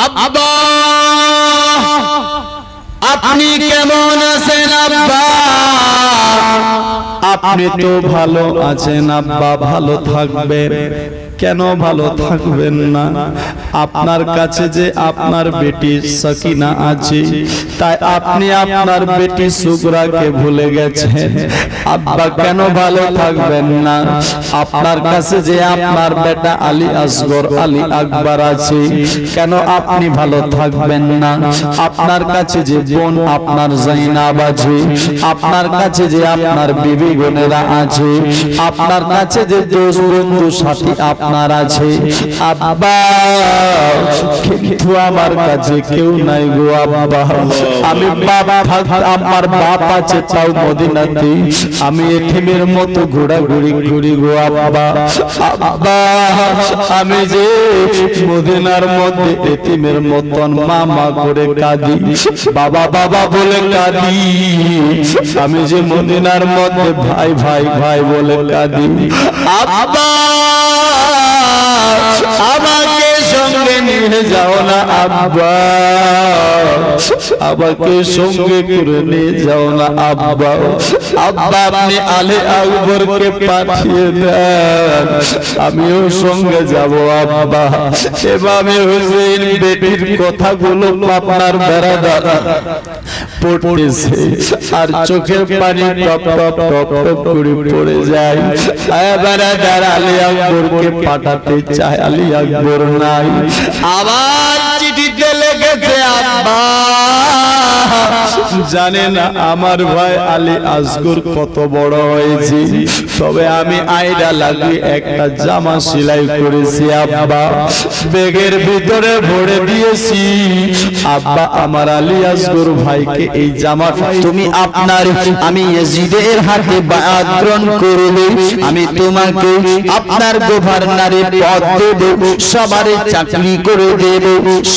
আব্বা আপনি কেমন আছেন আব্বা? আপনি তো ভালো আছেন আব্বা, ভালো থাকবেন। কেন ভালো থাকবেন না? আপনার কাছে যে আপনার বেটি সাকিনা আছে, তাই আপনি আপনার বেটি সুগরাকে ভুলে গেছেন। আব্বা কেন ভালো থাকবেন না? আপনার কাছে যে আপনার বেটা আলী আসগর, আলী আকবর আছে, কেন আপনি ভালো থাকবেন না? আপনার কাছে যে বোন আপনার জাইনাব আছে, আপনার কাছে যে আপনার বিবি বোনেরা আছে, আপনার কাছে যে দোস্ত বন্ধু সাথী আপনার আছে, আব্বা কিন্তু আমার কাছে কেউ নাই গো আব্বা। আমি বাবা আমার বাপ আছে তাও মদিনাতে, আমি এতিমের মতো ঘোরাঘুরি করি গো আব্বা। আব্বা আমি যে মদিনার মধ্যে এতিমের মতন মামা করে কাঁদি, বাবা বাবা বলে কাঁদি। আমি যে মদিনার মধ্যে ভাই ভাই ভাই বলে কাঁদি। আব্বা আমাকে সঙ্গে নিয়ে যাও না আব্বা, আমাকে সঙ্গে করে নিয়ে যাও না আব্বা। আব্বা আপনি আলী আকবরকে পাঠিয়ে দেন, আমিও সঙ্গে যাব আব্বা। এভাবে হুসেন বেটির কথাগুলো আপনার বেড়াদার পড়তেছে আর চোখের পানি টপ টপ টপ টপ করে পড়ে যায়। বেড়াদার আলী আকবরকে পাঠাতে চায়, আলী আকবর নাই। আবার চিঠিতে লেগেছে আব্বা জানে না আমার ভাই আলী আসগর কত বড় হয়েছে, তবে আমি আইডা লাগিয়ে একটা জামা সেলাই করেছি আব্বা, ব্যাগের ভিতরে ভরে দিয়েছি। আব্বা আমার আলী আসগর ভাইকে এই জামাটা তুমি আপনার, আমি ইয়াজিদের হাতে বায়াত গ্রহণ করবে, আমি তোমাকে আপনার গভর্নরে পদ দেব, সবার চাকরি করে দেব,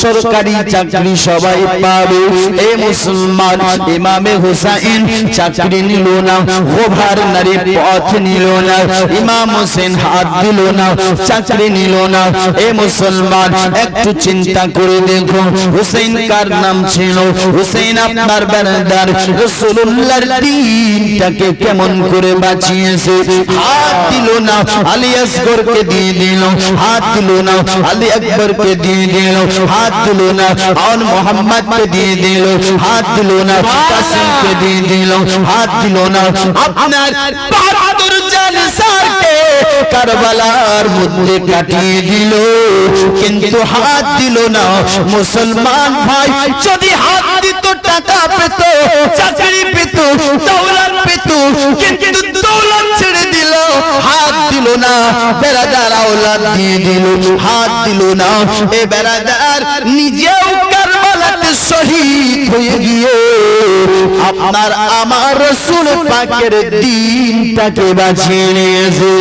সরকারি চাকরি সবাই পাবে। এই মুসলমান ইমামে হুসাইন চাকরি নিল না, গভর্নরে পদ নিল না, ইমাম হোসেন হাত দিল না, চাকরি নিল না। এই মুসলমান একটু চিন্তা করে দেখো, হুসাইন কার নাম ছিল? হুসাইন আপনার বেরাদার রাসূলুল্লাহর দ্বীনটাকে কেমন করে বাঁচিয়েছে। হাত দিল না, আলী আসগরকে দিয়ে দিল, হাত দিল না, আলী আকবরকে দিয়ে দিল, হাত দিল না, আর মোহাম্মদকে দিয়ে দিল, হাত দিল না, কাসিমকে দিয়ে দিল, হাত দিল না, আপনার ৭২ জালসাকে কারবালার মধ্যে কাটিয়ে দিল, কিন্তু হাত দিল না। মুসলমান ভাই যদি হাত দিত টাকা পেত, চাকরি পেত, দৌলত পেত, কিন্তু দৌলত ছেড়ে দিল, হাত দিল না। বেরাদার আওলাদ দিয়ে দিল, হাত দিল না। এ বেরাদার নিজেও কারবালাতে শহীদ হয়ে গিয়ে আপনার আমার রাসূল পাকের দ্বীনটাকে বাঁচিয়ে নিয়েছে।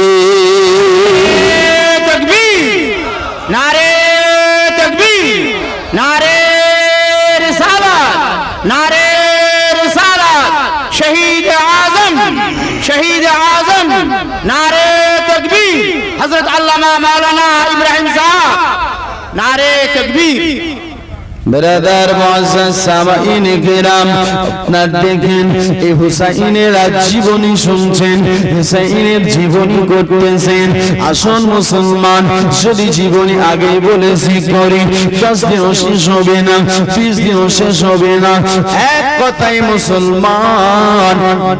তাকবীর, নারে তাকবীর, নারে রিসালাত, নারে রিসালাত, শহীদ আজম, শহীদ আজম, নারে তাকবীর, হযরত আল্লামা মাওলানা ইব্রাহিম সাহেব, নারে তাকবীর। ব্রাদার মুআজ্জাজ সামাঈন কিরাম, আপনারা দেখেন এই হুসাইনের জীবনী শুনছেন, হুসাইনের জীবনী করতেছেন। আসুন মুসলমান, যদি জীবনী আগে বলেছি করি 10 দিনও শেষ হবে না, 20 দিনও শেষ হবে না। এক কথায় মুসলমান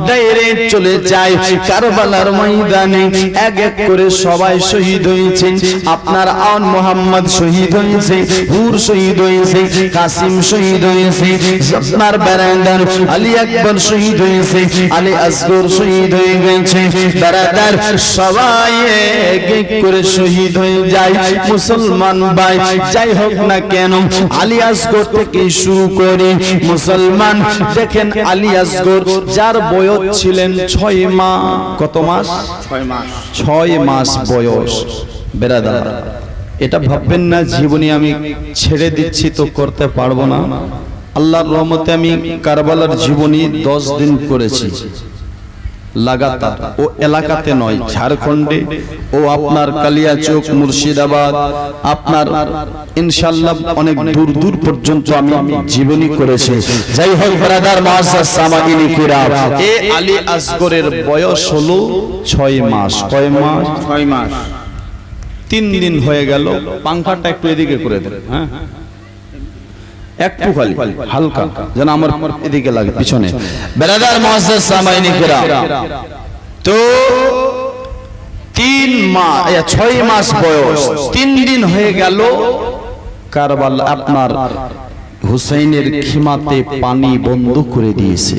ডাইরেক্ট চলে যায় কারবালার ময়দানে। এক এক করে সবাই শহীদ হয়েছে। আপনার আন মোহাম্মদ শহীদ হয়েছে, হুর শহীদ হয়েছে, কাসিম শহীদ হয়েছে, আপনার বেরাদার আলী আকবর শহীদ হয়েছে, আলী আসগর শহীদ হয়ে গেছে। বেরাদার সবাই এক এক করে শহীদ হয়ে যায়। মুসলমান ভাই যাই হোক না কেন, আলী আসগর থেকে শুরু করে মুসলমান দেখেন আলী আসগর যার বয়স ছিলেন 6 মাস। কত মাস? 6 মাস। 6 মাস বয়স। বেরাদার এটা ভাববেন না জীবনী আমি ছেড়ে দিচ্ছি তো করতে পারবো না। আল্লাহর রহমতে আমি কারবালার জীবনী 10 দিন করেছি। লাগাতার ও এলাকাতে নয়, ঝাড়খণ্ডে ও আপনার কালিয়াচক, মুর্শিদাবাদ, আপনার ইনশাআল্লাহ অনেক দূর দূর পর্যন্ত আমি জীবনী করেছি। যাই হোক ব্রাদার মুআজ্জাজ সামাঈন কিরাম, এ আলী আসগরের বয়স হলো 6 মাস। কয় মাস? 6 মাস। 3 দিন হয়ে গেল। পাংখাটা একটু এদিকে করে দেন, হ্যাঁ একটু খালি হালকা, যেন আমার এদিকে লাগে পিছনে। ব্রাদার মুআজ্জাজ সামাঈন কিরাম, তো 6 মাস বয়স, 3 দিন হয়ে গেল। কারবালা আপনার হুসাইনের খিমাতে পানি বন্ধ করে দিয়েছে।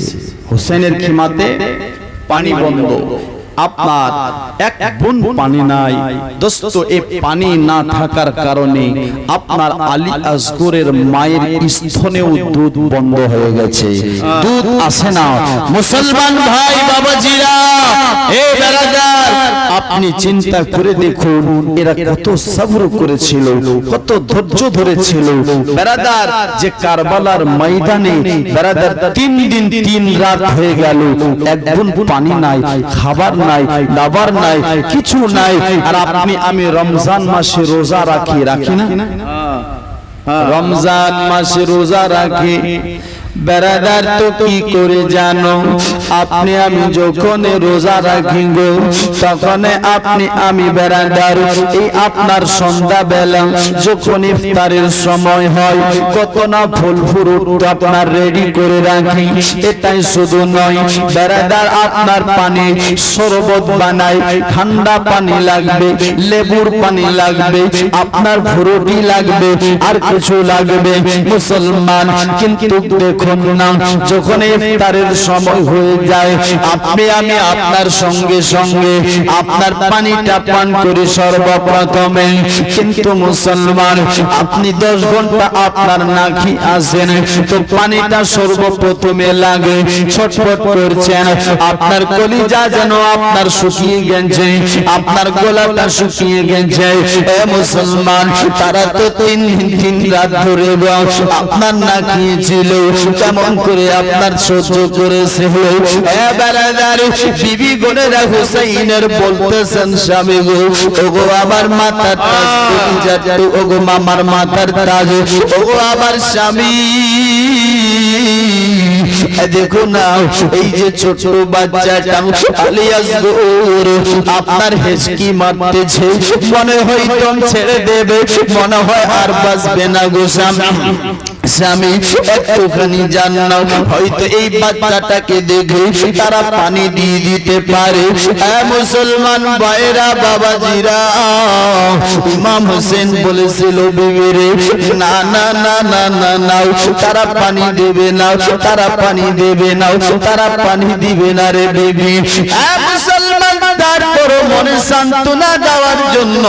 হুসাইনের খিমাতে পানি বন্ধ, আপনার এক বুন পানি নাই। দোস্ত, এই পানি না থাকার কারণে আপনার আলী আসগরের মায়ের স্তনেও দুধ বন্ধ হয়ে গেছে, দুধ আসে না। মুসলমান ভাই বাবাজিরা, এ ব্রাদার, আপনি চিন্তা করে দেখুন এরা কত সবর করেছিল, কত ধৈর্য ধরেছিল ব্রাদার। যে কারবালার ময়দানে ব্রাদার 3 দিন 3 রাত হয়ে গেল, এক বুন পানি নাই, খাবার নাই, দাবার নাই, কিছু নাই। আর আমি রমজান মাসে রোজা রাখি না, রমজান মাসে রোজা রাখি বেরাদার। তো কি করে জানো, আপনি আমি যখন রোজা রাখি গো, তখন আমি বেরাদার এই আপনার সন্ধ্যা বেলা যখন ইফতারের সময় হয়, কত না ফুল ফুরুট আপনার রেডি করে রাখি। এটাই শুধু নয় বেরাদার, আপনার পানি শরবত বানাই, ঠান্ডা পানি লাগবে, লেবুর পানি লাগবে, আপনার ফ্রুটি লাগবে, আর কিছু লাগবে মুসলমান। কিন্তু দেখুন না, যখন ইফতারের সময় হয়ে যায়, আমি আপনার সঙ্গে সঙ্গে আপনার পানিটা পান করি সর্বপ্রথমে। কিন্তু মুসলমান, আপনি 10 ঘন্টা আপনার না খেয়ে আসেন, তো পানিটা সর্বপ্রথমে লাগে। ছটফট করছেন, আপনার কলিজা যেন আপনার শুকিয়ে গেছে, আপনার গলাটা শুকিয়ে গেছে। এ মুসলমান, তারা তো 3 রাত ধরে আপনার না খেয়েছিল, কেমন করে আপনার সহ্য করেছে? বিবি গোনেরা হুসাইনের বলতেছেন, স্বামী গো, ওগো আমার মাথার তাজ, ওগো মামার মাথার তাজ, ওগো আমার স্বামী, দেখো না এই যে ছোট বাচ্চাটা আলী আসগর আপনার হেসকি মারতেছে, মনে হয় দম ছেড়ে দেবে, মনে হয় আর বাঁচবে না গো স্বামী। একটুখানি জানাও, হয়তো এই বাচ্চাটাকে দেখে তারা পানি দিয়ে দিতে পারে। মুসলমান ভাইরা বাবাজিরা, ইমাম হোসেন বলেছিল বিবিরে, না না না না না নাও, তারা পানি দেবে না, তারা পানি দেবে না, তারা পানি দিবে না রে বিবি। মুসলমান, তারপর মনে সান্ত্বনা দেওয়ার জন্য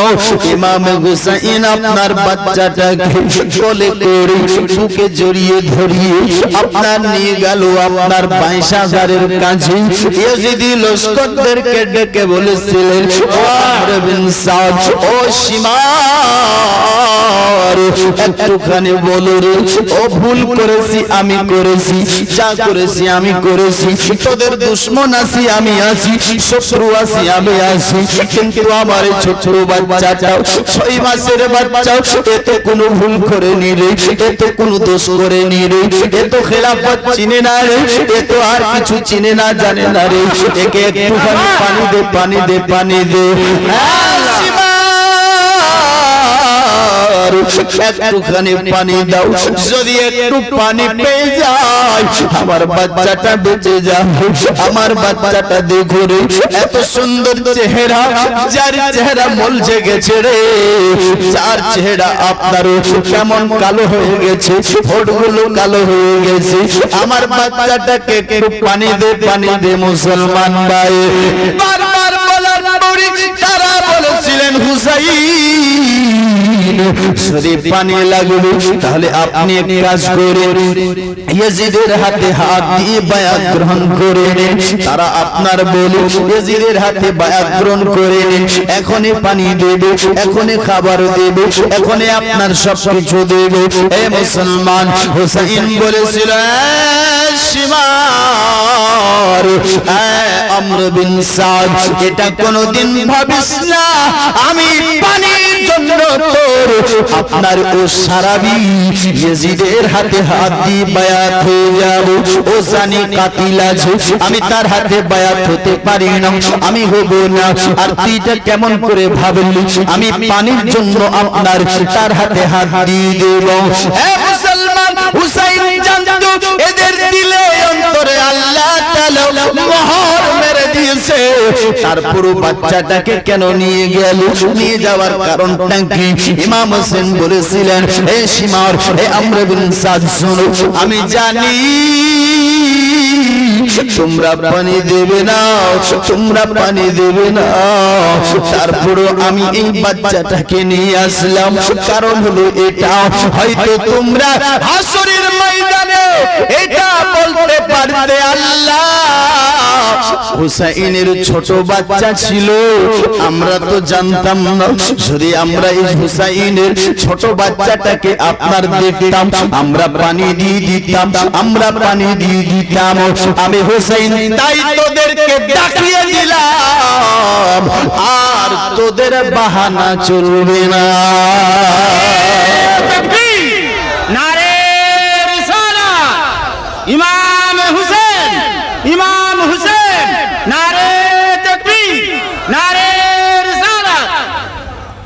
ইমাম হুসাইন আপনার বাচ্চাটাকে কোলে করে বুকে জড়িয়ে ধরিয়ে আপনার নিয়ে গেল আপনার 22,000-এর কাছে। ইয়েজিদি লস্করদেরকে ডেকে বলেছিলেন, ও আমর বিন সাদ, ও সীমার, একটুখানি বলো রে, ও ভুল করেছি আমি করেছি, যা করেছি আমি করেছি, তোদের দুশমন আছি আমি আছি, শত্রু আছি আমি আছি, কিন্তু আমার ছোট বাচ্চাটাও 6 মাসের বাচ্চাও এ তো কোনো ভুল করেনি রে, এ তো কোনো দোষ করেনি রে, এ তো খেলাফত চিনে না রে, এ তো আর কিছু চিনে না জানে না রে, একে একটুখানি পানি দে, পানি দে, পানি দে। একটুখানি পানি দাও, যদি একটু পানি পেয়ে যায় আমার বাচ্চাটা বেঁচে যাবে। আমার বাচ্চাটা দেখো রে, এত সুন্দর চেহারা, যার চেহারা মলছে গেছে রে, যার চেহারা আপনার কেমন কালো হয়ে গেছে, ঠোঁটগুলো কালো হয়ে গেছে। আমার বাচ্চাটাকে একটু পানি দে, পানি দে। মুসলমান ভাই, বারবার বলার পরে তারা বলেছিলেন, হুসাইন যদি পানি লাগবে তাহলে আপনি এক কাজ করেন, ইয়াজিদের হাতে হাত দিয়ে বায়াত গ্রহণ করে নিন। তারা আপনার বলে ইয়াজিদের হাতে বায়াত গ্রহণ করে নিন, এখনই পানি দেবে, এখনই খাবার দেবে, এখনই আপনার সবকিছু দেবে। এ মুসলমান, হুসাইন বলেছিল, শিমার আমর বিন সাদ, এটা কোনদিন ভাবিস না আমি পানির জন্য তোর আপনার ও সারাবি ইয়াজিদের হাতে হাত দিয়ে বায়াত হয়ে যাব। ও জানি কাতিল আছে, আমি তার হাতে বায়াত হতে পারি না, আমি হব না। আর তুই এটা কেমন করে ভাবলি আমি পানির জন্য আপনার তার হাতে হাত দিয়ে দেব? হে মুসলমান, হুসাইন জানতো এদের দিলে অন্তরে আল্লাহ তাআলা মোহর মেরে দিয়েছে। তারপর বাচ্চাটাকে কেন নিয়ে গেল? নিয়ে যাওয়ার কারণটা কি? ইমাম হোসেন বলেছিলেন, হে শিমার, হে আমর বিন সাদ, শোনো, আমি জানি তোমরা পানি দেবে না, তোমরা পানি দেবে না, তারপরও আমি এই বাচ্চাটাকে নিয়ে আসলাম। কারণ হলো এটা, হয়তো তোমরা হাসরের ময়দানে এটা বলতে পারবে, আল্লাহ হুসাইনের ছোট বাচ্চা ছিল, আমরা তো জানতাম না। যদি আমরা এই হুসাইনের ছোট বাচ্চাটাকে আপনার দেখতাম, আমরা পানি দিয়ে দিতাম, আমরা পানি দিয়ে দিতাম। আমি হুসাইন তাই তোদেরকে ডাকিয়ে দিলাম, আর তোদের বাহানা চলবে না। নারে রিসালাত, ইমাম হুসেন, ইমাম হুসেন, নারে তাকবীর, নারে রিসালাত।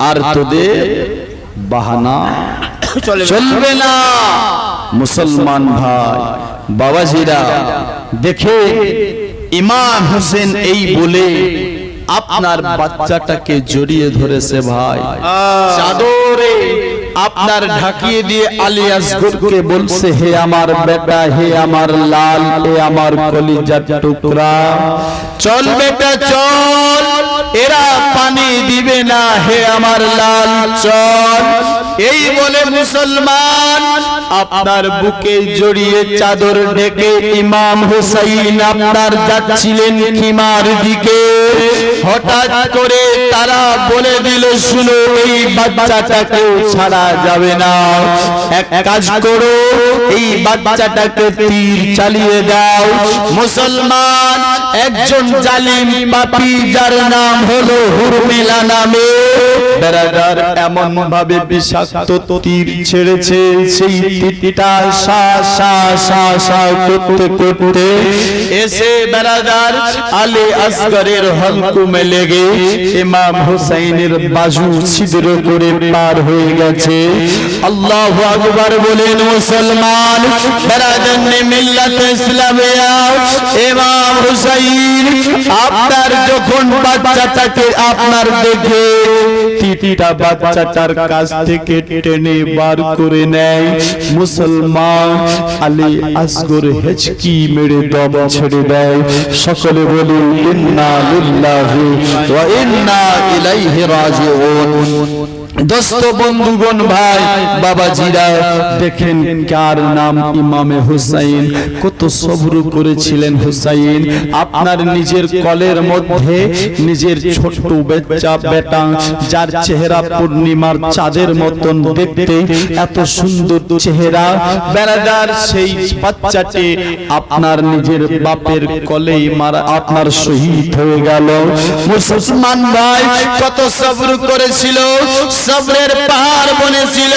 আর তোদের বাহানা চলবে না। মুসলমান ভাই বাবাজিরা, দেখে ইমাম হোসেন এই বলে আপনার বাচ্চাটাকে জড়িয়ে ধরেছে ভাই, চাদরে আপনার ঢাকিয়ে দিয়ে আলী আসগরকে বলছে, হে আমার বেটা, হে আমার লাল, হে আমার কলিজার টুকরা, চল বেটা চল, এরা পানি দিবে না, হে আমার লাল চল। এই বলে মুসলমান আপনার বুকে জড়িয়ে চাদর ঢেকে ইমাম হুসাইন আপনার যাচ্ছিলেন খিমার দিকে। হঠাৎ করে তারা বলে দিল, শুনো, এই বাচ্চাটাকে ছাড়া যাবে না, এক কাজ করো, এই বাচ্চাটাকে তীর চালিয়ে দাও। মুসলমান একজন জালিম পাপী, যার নাম হলো হুরমিলা নামে, বেরাদার এমন ভাবে বিষাক্ত তীর ছেড়েছে, সেই তীরটা সা সা সা সা করতে করতে এসে বেরাদার আলী আসগরের হলকুমে লেগে ইমাম হুসাইনের বাজু ছিদ্র করে পার হয়ে গেছে। আল্লাহু আকবার বলেন মুসলমান, বেরাদার মিল্লাত ইসলামিয়া, ইমাম হুসাইন আপনার যখন বাচ্চাটাকে আপনার দেখে তীরটা বাচ্চাটার কাছ থেকে টেনে বার করে নেয়, মুসলমান আলী আসগর হেঁচকি মেরে দম ছেড়ে দেয়। সকলে বলুন ইন্না লিল্লাহি ওয়া ইন্না ইলাইহি রাজিউন। দোস্ত বন্ধুগণ ভাই বাবাজিরা, দেখেন কার নাম ইমামে হুসাইন, কত সবর করেছিলেন হুসাইন। আপনার নিজের কলের মধ্যে নিজের ছোট বাচ্চা বেটা, যার চেহারা পূর্ণিমার চাঁদের মতন দেখতে, এত সুন্দর চেহারা, বেরাদার সেই বাচ্চাটি আপনার নিজের বাপের কলেই মারা আপনার শহীদ হয়ে গেল। মুসলমান ভাই কত সবর করেছিল, সবরের পাহাড় বনেছিল।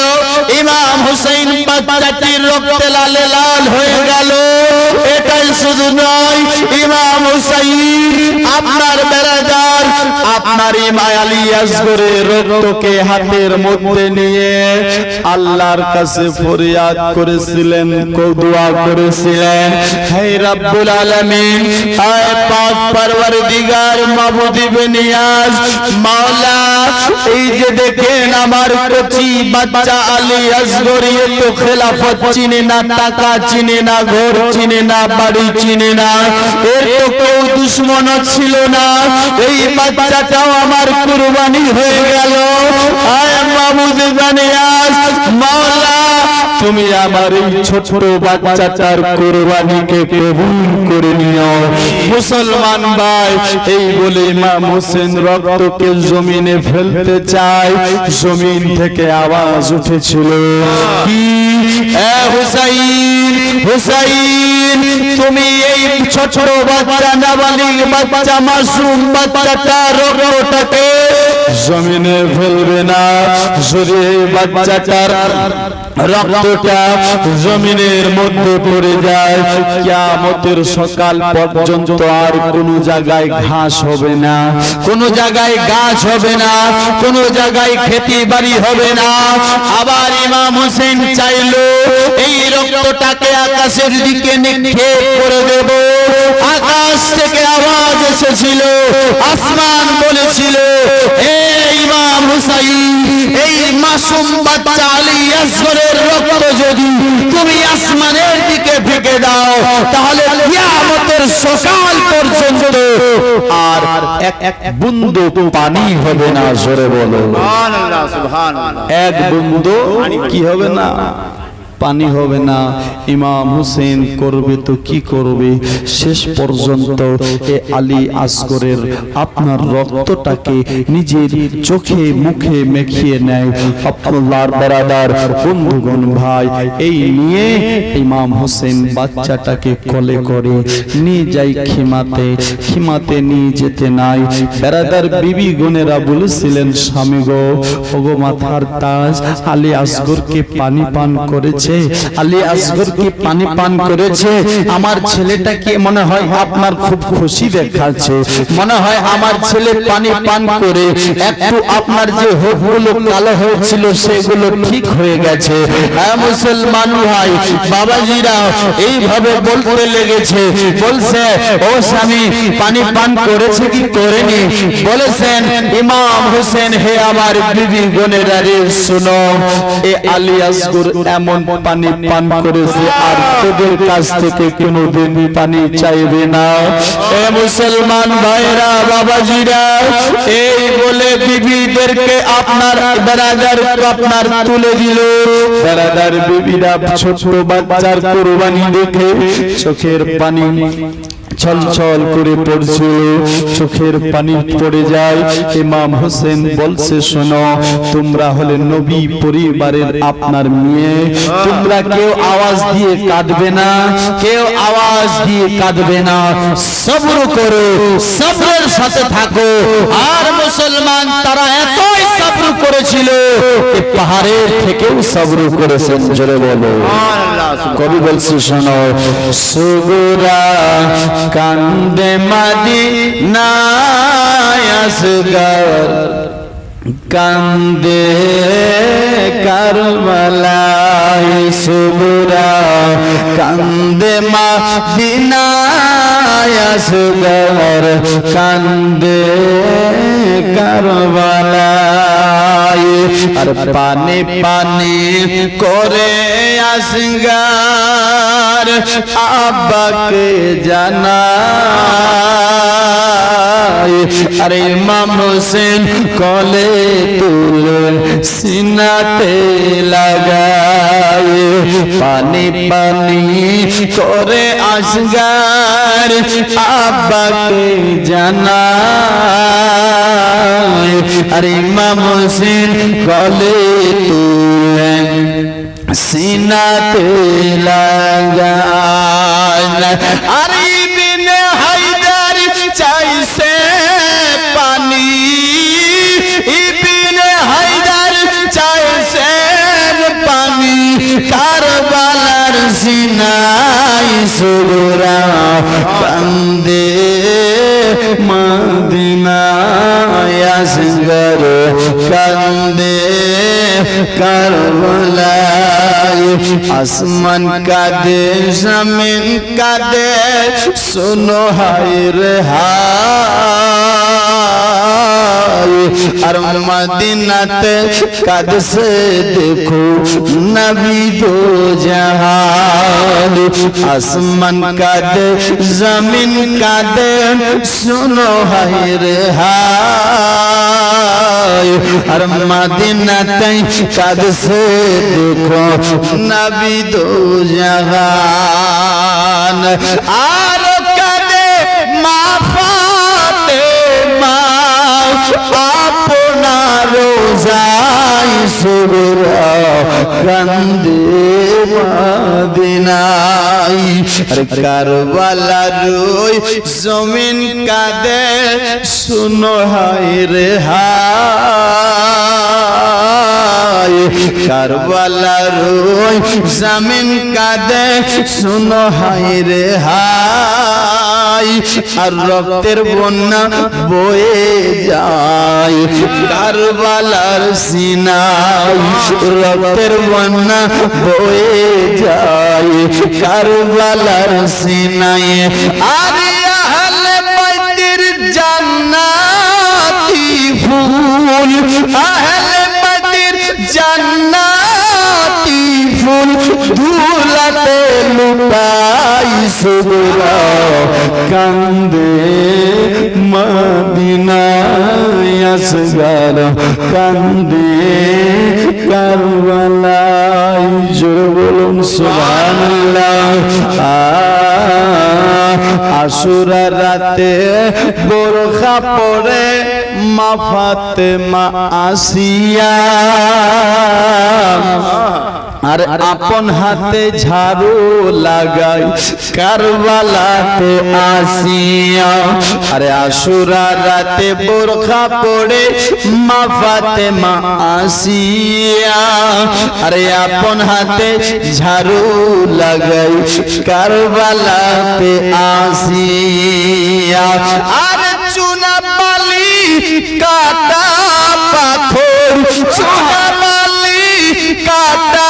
ইমাম হুসাইন বাচ্চাটির রক্তে লালে লাল হয়ে গেল। এটাই শুধু নয়, ইমাম হুসাইন আপনার বেরাদার আপনার ইমাম আলী আসগরের রক্তকে হাতের মধ্যে নিয়ে আল্লাহর কাছে ফরিয়াদ করেছিলেন, দোয়া করেছিলেন, হে রব্বুল আলামিন, আয় পাক পরওয়ারদিগার মাবুদ ইবনে নিয়াজ, মাওলা, এই যে দেখেন আমার কচি বাচ্চা আলী আসগরি তো খেলাফত চিনে না, টাকা চিনে না, ঘর চিনে না, বাড়ি চিনে না, এর তো কেউ দুশমন ছিল না। এই বাচ্চা বাচ্চাটাও আমার কুরবানি হয়ে গেল। আয় মাবুদ গানিয়াস মাওলা, তুমি আমার এই ছোট বাচ্চাটার কুরবানিকে কবুল করে নিও। মুসলমান ভাই, এই বলে ইমাম হোসেন রক্তকে জমিনে ফেলতে চায়, জমিন থেকে আওয়াজ উঠেছিল, কি এ হুসাইন, হুসাইন, তুমি এই ছোট বাচ্চা, নাবালিগ বাচ্চা, মাসুম বাচ্চাটার রক্তটাকে জমিনে ফেলবে না। যদি বাচ্চাটার রক্তটা জমিনের মধ্যে পড়ে যায়, কিয়ামতের সকাল পর্যন্ত আর কোন জায়গায় ঘাস হবে না, কোন জায়গায় গাছ হবে না, কোন জায়গায় খেতি বাড়ি হবে না। আবার ইমাম হোসেন চাইলো এই রক্তটাকে আকাশের দিকে নিক্ষেপ করে দেব। আকাশ থেকে আওয়াজ এসেছিল, আসমান বলেছিল, হে ইমাম হুসাইন, এই মাসুম বাচ্চা আলী আসগরের রক্ত যদি তুমি আসমানের দিকে ফেঁকে দাও, তাহলে কিয়ামতের সকাল পর্যন্ত আর এক বুন্দু পানি হবে না। জোরে বলো সুবহানাল্লাহ, সুবহানাল্লাহ। এক বুন্দু কি হবে না? পানি হবে না। ইমাম হুসেন করবে তো কি করবে? শেষ পর্যন্ত এ আলী আসগরের আপনার রক্তটাকে নিজের চোখে মুখে মেখিয়ে নেয়। আব্দুল্লাহর বারাদার বন্ধুগণ ভাই, এই নিয়ে ইমাম হোসেন বাচ্চাটাকে কোলে করে নিয়ে যায় খিমাতে। খিমাতে নিয়ে যেতে নাই। বারাদার বিবি গুনেরা বলেছিলেন, স্বামী গো, ওগো মাথার তাজ, আলী আসগরকে পানি পান করেছে, আলী আসগরকে পানি পান করেছে। আমার ছেলেটাকে মনে হয় আপনার খুব খুশি দেখাচ্ছে, মনে হয় আমার ছেলে পানি পান করে একটু আপনার যে হোকগুলো কালো হয়েছিল সেগুলো ঠিক হয়ে গেছে। হ্যাঁ মুসলমান ভাই, বাবাজিরা এইভাবে বলতে লেগেছে, বলছে, ও স্বামী, পানি পান করেছে কি করেনি? বলেছেন ইমাম হোসেন, হে আমার বিবি বোনেরা রে, শুনো, এ আলী আসগর এমন পানি পান করেছে আর তোদের কাছ থেকে কোনোদিন পানি চাইবে না। এ মুসলমান ভাইরা, বাবাজিরা, এই বলে বিবিদেরকে আপনার বেরাদার আপনার তুলে দিল। বেরাদার বিবিরা ছোট বাচ্চার কুরবানি দেখে চোখের পানি ছলছল করে পড়ছিল, চোখের পানি পড়ে যায়। ইমাম হোসেন বলছে, শোনো, তোমরা হলে নবী পরিবারের আপনার মেয়ে, তোমরা কেউ আওয়াজ দিয়ে কাঁদবে না, কেউ আওয়াজ দিয়ে কাঁদবে না, সবর করো, সবরের সাথে থাকো। আর মুসলমান তারা এতই সবর করেছিল, এই পাহাড়ের থেকেও সবর করেছেন। জোরে বলো কবি বলছে, শোনো, সুগুরা কান্দে মদিনায় আসগর, কান্দে কারবালায়, সুগুরা কান্দে মদিনায় আসগর, কান্দে কারবালায়। আর পানি পানি করে আসগর আব্বাকে জানায়। আরে ইমাম হোসেন কোলে তুলে সিনাতে লাগায়। পানি পানি করে আসগর আব্বাকে জানায়। আরে ইমাম হোসেন কোলে তুলে সিনাতে লাগায়। আরে ইবনে হায়দার চাইছে পানি, ইবনে হায়দার চাইছেন পানি, কারবালার সিনাই সুরা কান্দে মদিনায় আসগর, কান্দে কারবালায়। আসমান কাঁদে, জমিন কাঁদে, শোনো হায় রে হায়। আর মদিনাতে কদ সে দেখো নবী দো জাহান আসমান কাঁদে জমিন কাঁদে सुनो हाय रे हाय और मदीना तई कद से देखो नबी दो जहान आर कदे मा फातिमा अपना रोजाई सुगरा कंदे मदीनाई अरे करबला रोई जमीन कादे सुनो हाय रे हाय करबला रोई जमीन कादे सुनो हाय रे हाय আর রক্তের বন্যা বয়ে যায় কারবালার সিনায় রক্তের বন্যা বয়ে যায় কারবালার সিনায় আর আহলে বাইতের জান্নাতি ফুল আহলে বাইতের জান্নাতি ফুল ধুলাতে লুটাই সুবরা কান্দে মদিনায় আসগার কান্দে কারবালায় জোরে বলুন সুবহানাল্লাহ আশুরা রাতে বোরখা পরে মা ফাতেমা আসিয়া আর আপন হাতে ঝাড়ু লাগাই কারবালাতে আসিয়া আরে আশুরা রাতে বোরখা পরে মা ফাতেমা আসিয়া আরে আপন হাতে ঝাড়ু লাগাই কারবালাতে আসিয়া আর চুনা বালি কাটা পাথর চুনা বালি কাটা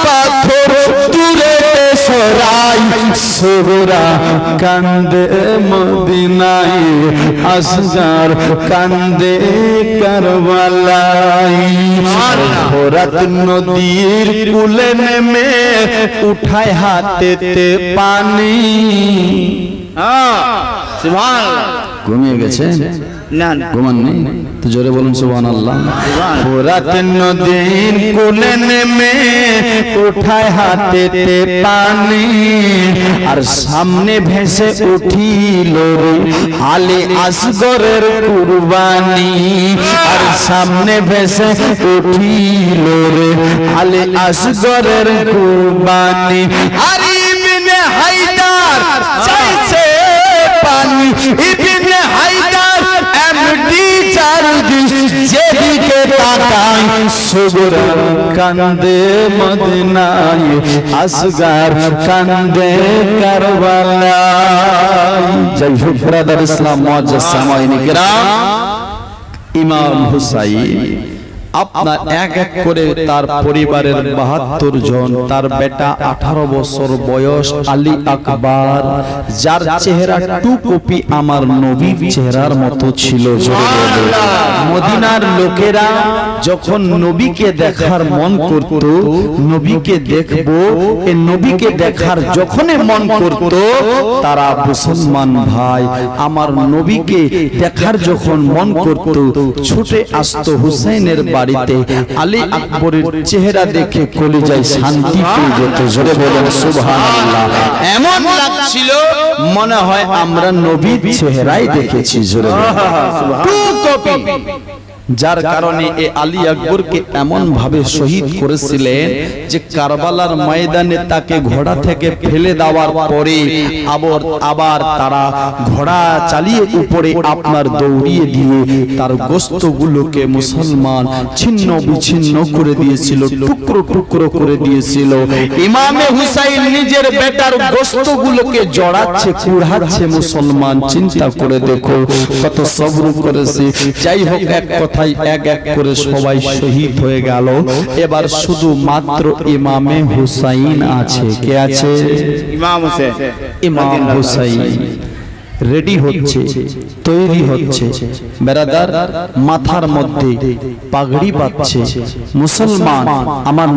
পাথর দূরে সরাই সুগরা কান্দে মদিনায় আসগার কান্দে কারবালায় ফোরাত নদীর কুলে নেমে উঠায় হাতেতে পানি সুবহানাল্লাহ ঘুমিয়ে গেছে না না ঘুমাননি তো জোরে বলুন সুবহানাল্লাহ ফোরাত নদীর কুলে নেমে উঠায় হাতেতে পানি আর সামনে ভেসে উঠিল রে আলী আসগরের কুরবানি আর সামনে ভেসে উঠিল রে আলী আসগরের কুরবানি আর ইবনে হায়দার চাইছে পানি ইবনে হায়দার এমডি চারদিন যেদিকে তাকায় সুগরা কান্দে মদিনায় আসগার কান্দে কারবালায় জয় হোক ব্রাদার ইসলাম মুআজ্জাজ সামাইনি কিরাম ইমাম হুসাইন আপনার এক এক করে তার পরিবারের ৭২ জন তার বেটা 18 বছর বয়স আলী আকবর যার চেহারা টু কপি আমার নবীর চেহারার মতো ছিল মদিনার লোকেরা যখন নবীকে দেখার মন করত নবীকে দেখবো এই নবীকে দেখার যখনই মন করত তারা মুসলমান ভাই আমার নবীকে দেখার যখন মন করত ছুটে আসতো হুসাইনের বাড়িতে আলী আকবরের চেহারা দেখে কলিজায় শান্তি পেয়ে যেত জোরে বলেন সুবহানাল্লাহ এমন লাগছিল মনে হয় আমরা নবীর চেহারাই দেখেছি জোরে টু কপি যার কারণে এই আলী আকবরকে এমন ভাবে শহীদ করেছিলেন যে কারবালার ময়দানে তাকে ঘোড়া থেকে ফেলে দেওয়ার পরে আবার তারা ঘোড়া চালিয়ে উপরে আপনার দৌড়িয়ে দিয়ে তার গোশতগুলোকে মুসলমান ছিন্ন বিচ্ছিন্ন করে দিয়েছিল টুকরো টুকরো করে দিয়েছিল ইমামে হুসাইন নিজের বেটার গোশতগুলোকে জড়াচ্ছে কুড়াচ্ছে মুসলমান চিন্তা করে দেখো কত সবর করেছে যাই হোক এক কথায় এক এক করে সবাই শহীদ হয়ে গেল এবার শুধু মাত্র ইমামে হুসাইন আছে কে আছে ইমাম হোসেন ইমাম হুসাইন রেডি হচ্ছে, তৈরি হচ্ছে। বেরাদার মাথার মধ্যে পাগড়ি পাচ্ছে। মুসলমান আমার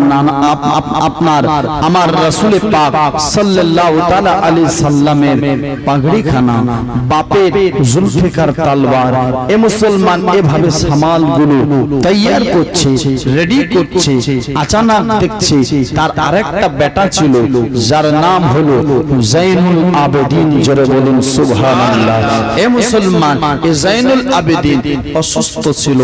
আপনার আমার রাসূল পাক সাল্লাল্লাহু তাআলা আলাইহি সাল্লামের পাগড়ি খানা, বাপের জুলফিকার তলোয়ার। এ মুসলমান এভাবে সামালগুলো তৈয়ার করছে, রেডি করছে। আচানক দেখছে তার আরেকটা বেটা ছিল যার নাম হলো জাইনুল আবেদিন। জোরে বলুন সুবহানাল্লাহ। এ মুসলমান এ জাইনুল আবেদিন অসুস্থ ছিল,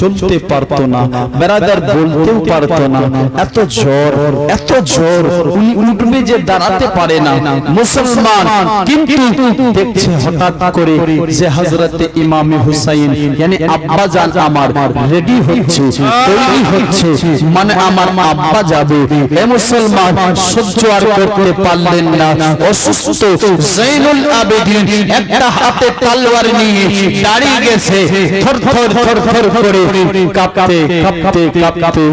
চলতে পারতো না, বেরাদার বলতেও পারতো না। এত জ্বর, এত জ্বর, উনি উঠবে যে দাঁড়াতে পারে না মুসলমান। কিন্তু দেখছে হঠাৎ করে যে হযরতে ইমামে হুসাইন মানে আব্বা জান আমার রেডি হচ্ছে, তৈরি হচ্ছে, মানে আমার আব্বা যাবে। এ মুসলমান সহ্য আর করতে পারলেন না। অসুস্থ জাইনুল আবেদিন একটা হাতে তলোয়ার নিয়ে দাঁড়িয়ে গেছে, থরথর থরথর করে কাঁপতে কাঁপতে কাঁপতে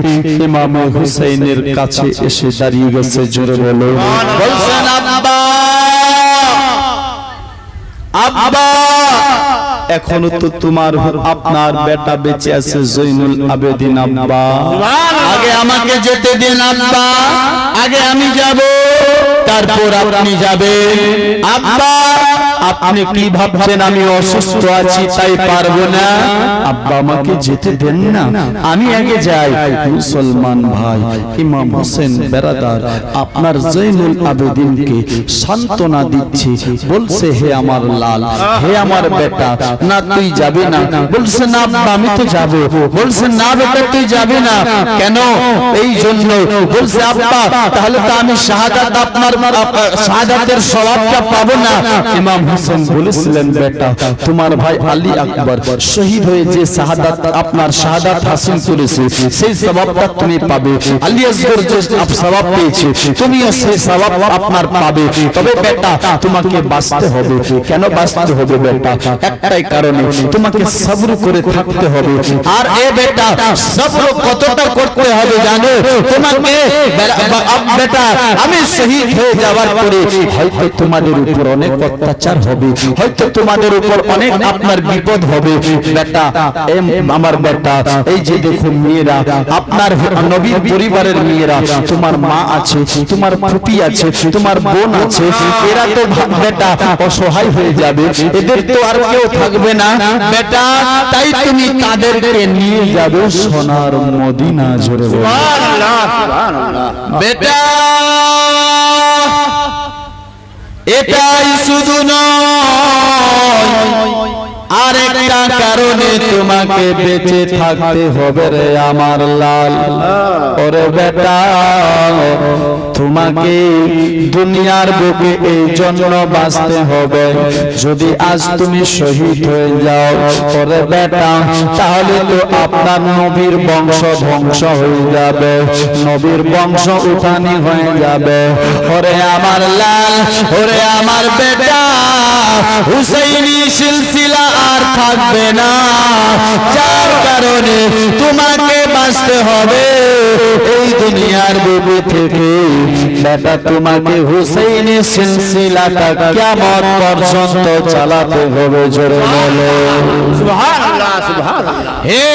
ইমামে হুসাইনের কাছে এসে দাঁড়িয়ে গেছে। জোরে বলো, বলছেন আব্বা, আব্বা এখনো তো তোমার আপনার বেটা বেঁচে আছে জৈনুল আবেদিন। আব্বা আগে আমাকে যেতে দিন আব্বা, আগে আমি যাব, তারপর আপনি যাবেন। আব্বা আপনি কি ভাবছেন আমি অসুস্থ আছি তাই পারবো না? আব্বা আমাকে যেতে দেন না, আমি আগে যাই। মুসলমান ভাই, ইমাম হোসেন বেরাদার আপনার জৈনুল আবেদিনকে সান্ত্বনা দিচ্ছে, বলছে হে আমার লাল, হে আমার বেটা, না তুই যাবি না। বলছে না আব্বা আমি তো যাব। বলছে না বেটা তুই যাবি না কেন? এই জন্য। বলছে আব্বা তাহলে তো আমি শাহাদাত আপনার শাহাদাতের সওয়াবটা পাবো না। ইমাম হোসেন বলেছিলেন বেটা তোমার ভাই আলী আকবর শহীদ হয়ে যে শাহাদাত আপনার শাহাদাত হাসিল করেছে সেই সওয়াবটা তুমি পাবে। আলী আসগর যে সওয়াব পেয়েছে তুমিও সেই সওয়াব আপনার পাবে। তবে বেটা তোমাকে বাঁচতে হবে। কেন বাঁচতে হবে বেটা? একটাই কারণে, তোমাকে সবর করে থাকতে হবে। আর এ বেটা সবর কতটা করতে হবে জানো? তোমাকে বেটা আমি শহীদ হয়ে যাওয়ার পরে হয়তো তোমাদের উপর অনেক অত্যাচার হবে, হয়তো তোমাদের উপর অনেক আপনার বিপদ হবে। বেটা আমার বেটা এই যে দেখো মেয়েরা আপনার নবীর পরিবারের মেয়েরা, তোমার মা আছে, তোমার ফুপি আছে, তোমার বোন আছে, এরা তো বেটা অসহায় হয়ে যাবে, এদের তো আর কেউ থাকবে না বেটা। তাই তুমি তাদেরকে নিয়ে যাবে সোনার মদিনা। জোরে সুবহানাল্লাহ, সুবহানাল্লাহ। বেটা এটাই শুধু নয়, আরেকটা কারণে তোমাকে বেঁচে থাকতে হবে রে আমার লাল। ওরে বেটা তোমাকে দুনিয়ার বুকে এই জন্য বাঁচতে হবে, যদি আজ তুমি শহীদ হয়ে যাও ওরে বেটা তাহলে তো আপনার নবীর বংশ ধ্বংস হয়ে যাবে, নবীর বংশ উঠানি হয়ে যাবে। ওরে আমার লাল, ওরে আমার বেটা হুসাইনি সিলসিলা আর থাকবে না। যার কারণে তোমাকে বাঁচতে হবে এই দুনিয়ার বুকে থেকে বেটা। তোমাকে হুসাইনি সিলসিলাটা কিয়ামত পর্যন্ত চালাতে হবে। জোরে বলো সুবহানাল্লাহ, সুবহানাল্লাহ। হে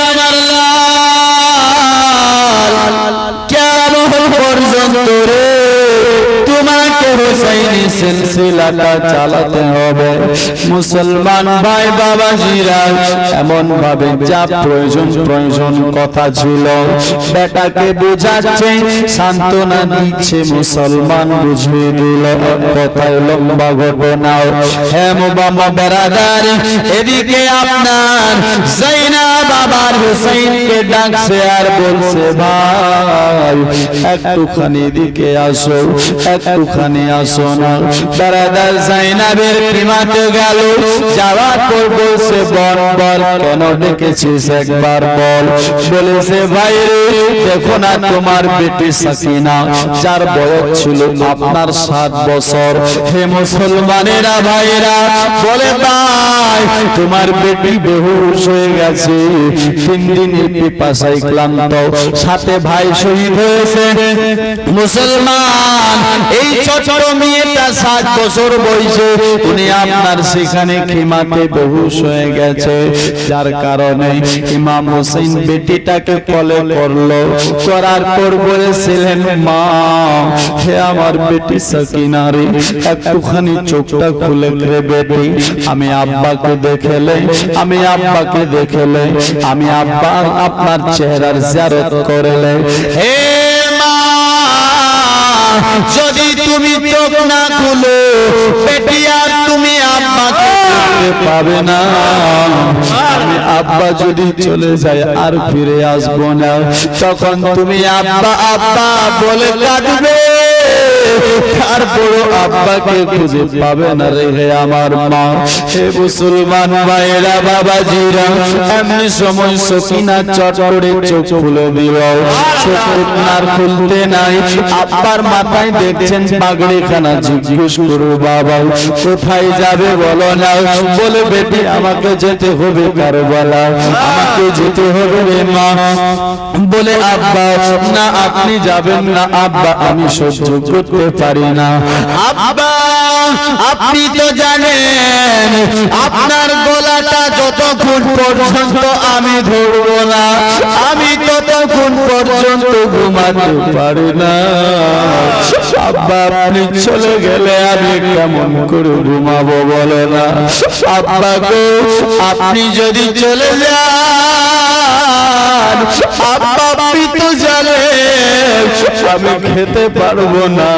আমার লাল, কিয়ামত পর্যন্ত রে তোমাকে হুসাইনি সিলসিলাটা চালাতে হবে। মুসলমান ভাই বাবাজিরা এমন ভাবে যা প্রয়োজন কথা ছিল বেটাকে বোঝাচ্ছে, সান্ত্বনা দিচ্ছে, মুসলমান বুঝিয়ে দিল। কথায় লম্বা ঘটনা। হে মুবাম্মা বেরাদার এদিকে আপনার জাইনাব বাবার হুসাইনকে ডাকছে আর বলছে ভাই একটুখানি এদিকে আসো, একটুখানি আসো না। বেরাদার জাইনাবের প্রেমাতে গেল, যাওয়ার পর বলছে বল বল কেন ডেকেছিস একবার বল। বলেছে ভাই রে দেখো না তোমার বেটি সাকিনা যার বয়স ছিল আপনার 7 বছর। হে মুসলমানেরা ভাইরা বলে ভাই তোমার বেটি বেহুশ হয়ে গেছে, 3 দিনের পিপাসায় ক্লান্ত, সাথে ভাই শহীদ হয়েছে। মুসলমান এই ছোট মেয়েটা 7 বছর বয়সে উনি আপনার সেখানে খিমাতে বেহুশ হয়ে গেছে, যার কারণে ইমাম হোসেন বেটিটাকে কোলে করলো, করার পর বলেছিলেন, মা হে আমার বেটি সাকিনা রে, একটুখানি চোখটা খুলে রে বেটি, আমি আব্বাকে দেখলে, আমি আব্বাকে দেখলে, আমি আব্বা আপনার চেহারার জিয়ারত করলে। হে মা, যদি তুমি চোখ না খুলো বেটি আর তুমি আব্বাকে দেখতে পাবে না, আমি আব্বা যদি চলে যায় আর ফিরে আসবো না, তখন তুমি আব্বা আব্বা বলে কাঁদবে, তারপর আব্বাকে খুঁজে পাবে না রে হে আমার মা। হে মুসলমান ভাইরা বাবাজিরা, এমনি সময় সকিনা চট করে চোখ খুলে দিল, চোখ আর খুলতে নাই। আব্বার মাথায় দেখছেন পাগড়িখানা, জিজ্ঞেস করো বাবা কোথায় যাবে বলো না, বলে বেটি আমাকে যেতে হবে কারবালা, আমাকে যেতে হবে রে মা। বলে আব্বা না আপনি যাবেন না আব্বা, আমি সহ্য করতে পারি না। আব্বা আপনি তো জানেন আপনার গলাটা যতক্ষণ পর্যন্ত আমি ধরবো না, আমি ততক্ষণ পর্যন্ত ঘুমাতে পারি না। আব্বা আপনি চলে গেলে আমি কেমন করে ঘুমাবো বলে না। আব্বা গো আপনি যদি চলে যান, আব্বা আপনি তো জানেন আমি খেতে পারবো না,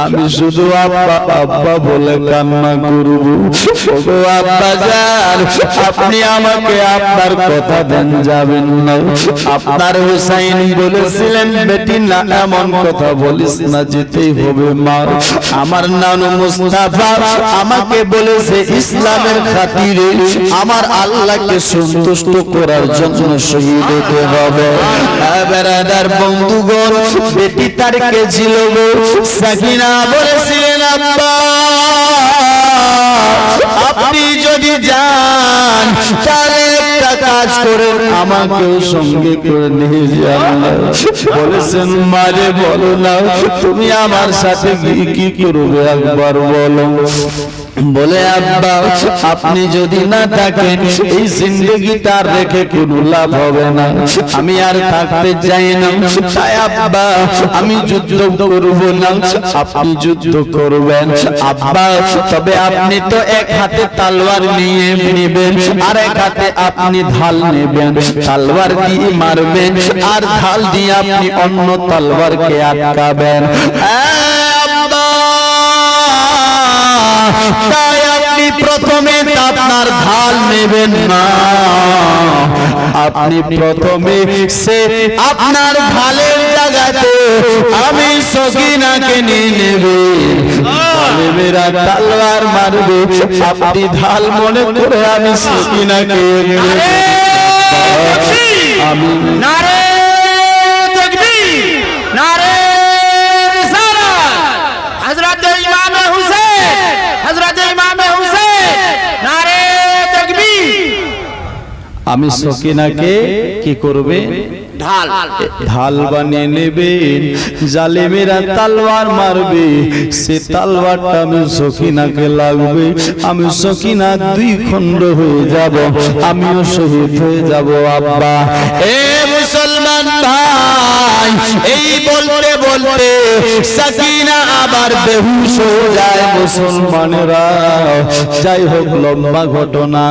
আমি শুধু আব্বা আব্বা বলে কান্না করব। ওগো আব্বা জান, আপনি আমাকে আপনার কথা দেন, যাবেন না। আপনার হুসাইন বলেছিলেন বেটি না এমন কথা বলিস না, যেতেই হবে মা। আমার নানু মুস্তাফা আমাকে বলেছে ইসলামের খাতিরে আমার আল্লাহকে সন্তুষ্ট করার জন্য শহীদ হতে হবে। বেরাদার বন্ধুগণ, বেটি তার কে ছিল গো সাকিনা বলেছিলেন আব্বা আপনি যদি যান তাহলে একটা কাজ করেন, আমাকেও সঙ্গে করে নিয়ে যান। বলেছেন মারে বলো না তুমি আমার সাথে কি করবে একবার বলো। বলে আব্বা আপনি যদি না থাকেন এই জিন্দেগিটা রেখে কোনো লাভ হবে না, আমি আর থাকতে চাই না। তাই আব্বা আমি যুদ্ধ করব না, আপনি যুদ্ধ করবেন। আব্বা তবে আপনি তো এক হাতে তলোয়ার নিয়ে নেবেন আর এক হাতে আপনি ঢাল নেবেন, তলোয়ার দিয়ে মারবেন আর ঢাল দিয়ে আপনি অন্য তলোয়ারকে আটকাবেন। তাই আপনি প্রথমে আপনার ঢাল নেবেন না, আপনি প্রথমে সে আপনার ঢালের জায়গাতে আমি সকিনাকে নিয়ে নেবেন। মেরা তলোয়ার মারবে, আপনি ঢাল মনে করে আমি সকিনাকে আমি নারে তাকবীর, নারে রিসালাত, হযরত ইমাম হুসাইন, হযরত ইমাম হুসাইন, নারে তাকবীর। আমি সকিনাকে কি করবে ঢাল ঢাল বানিয়ে নেবেন, জালেমেরা তলোয়ার মারবে, সে তলোয়ারটা আমি সকিনাকে লাগবে, আমি সকিনা দুই খণ্ড হয়ে যাব, আমিও শহীদ হয়ে যাব। আব্বা এ মুসলমান ভাই, এই বলতে বলতে সকিনা আবার বেহুশ হয়ে যায়। মুসলমানেরা যাই হোক লম্বা ঘটনা,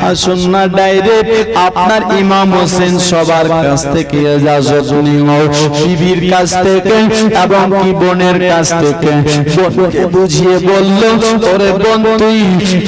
আসুন না ডাইরেক্ট আপনার ইমাম হোসেন সবার কাছ থেকে ইজাজত নিও, বিবির কাছ থেকে এবং কি বোনের কাছ থেকে। বোনকে বুঝিয়ে বলল ওরে বোন তুই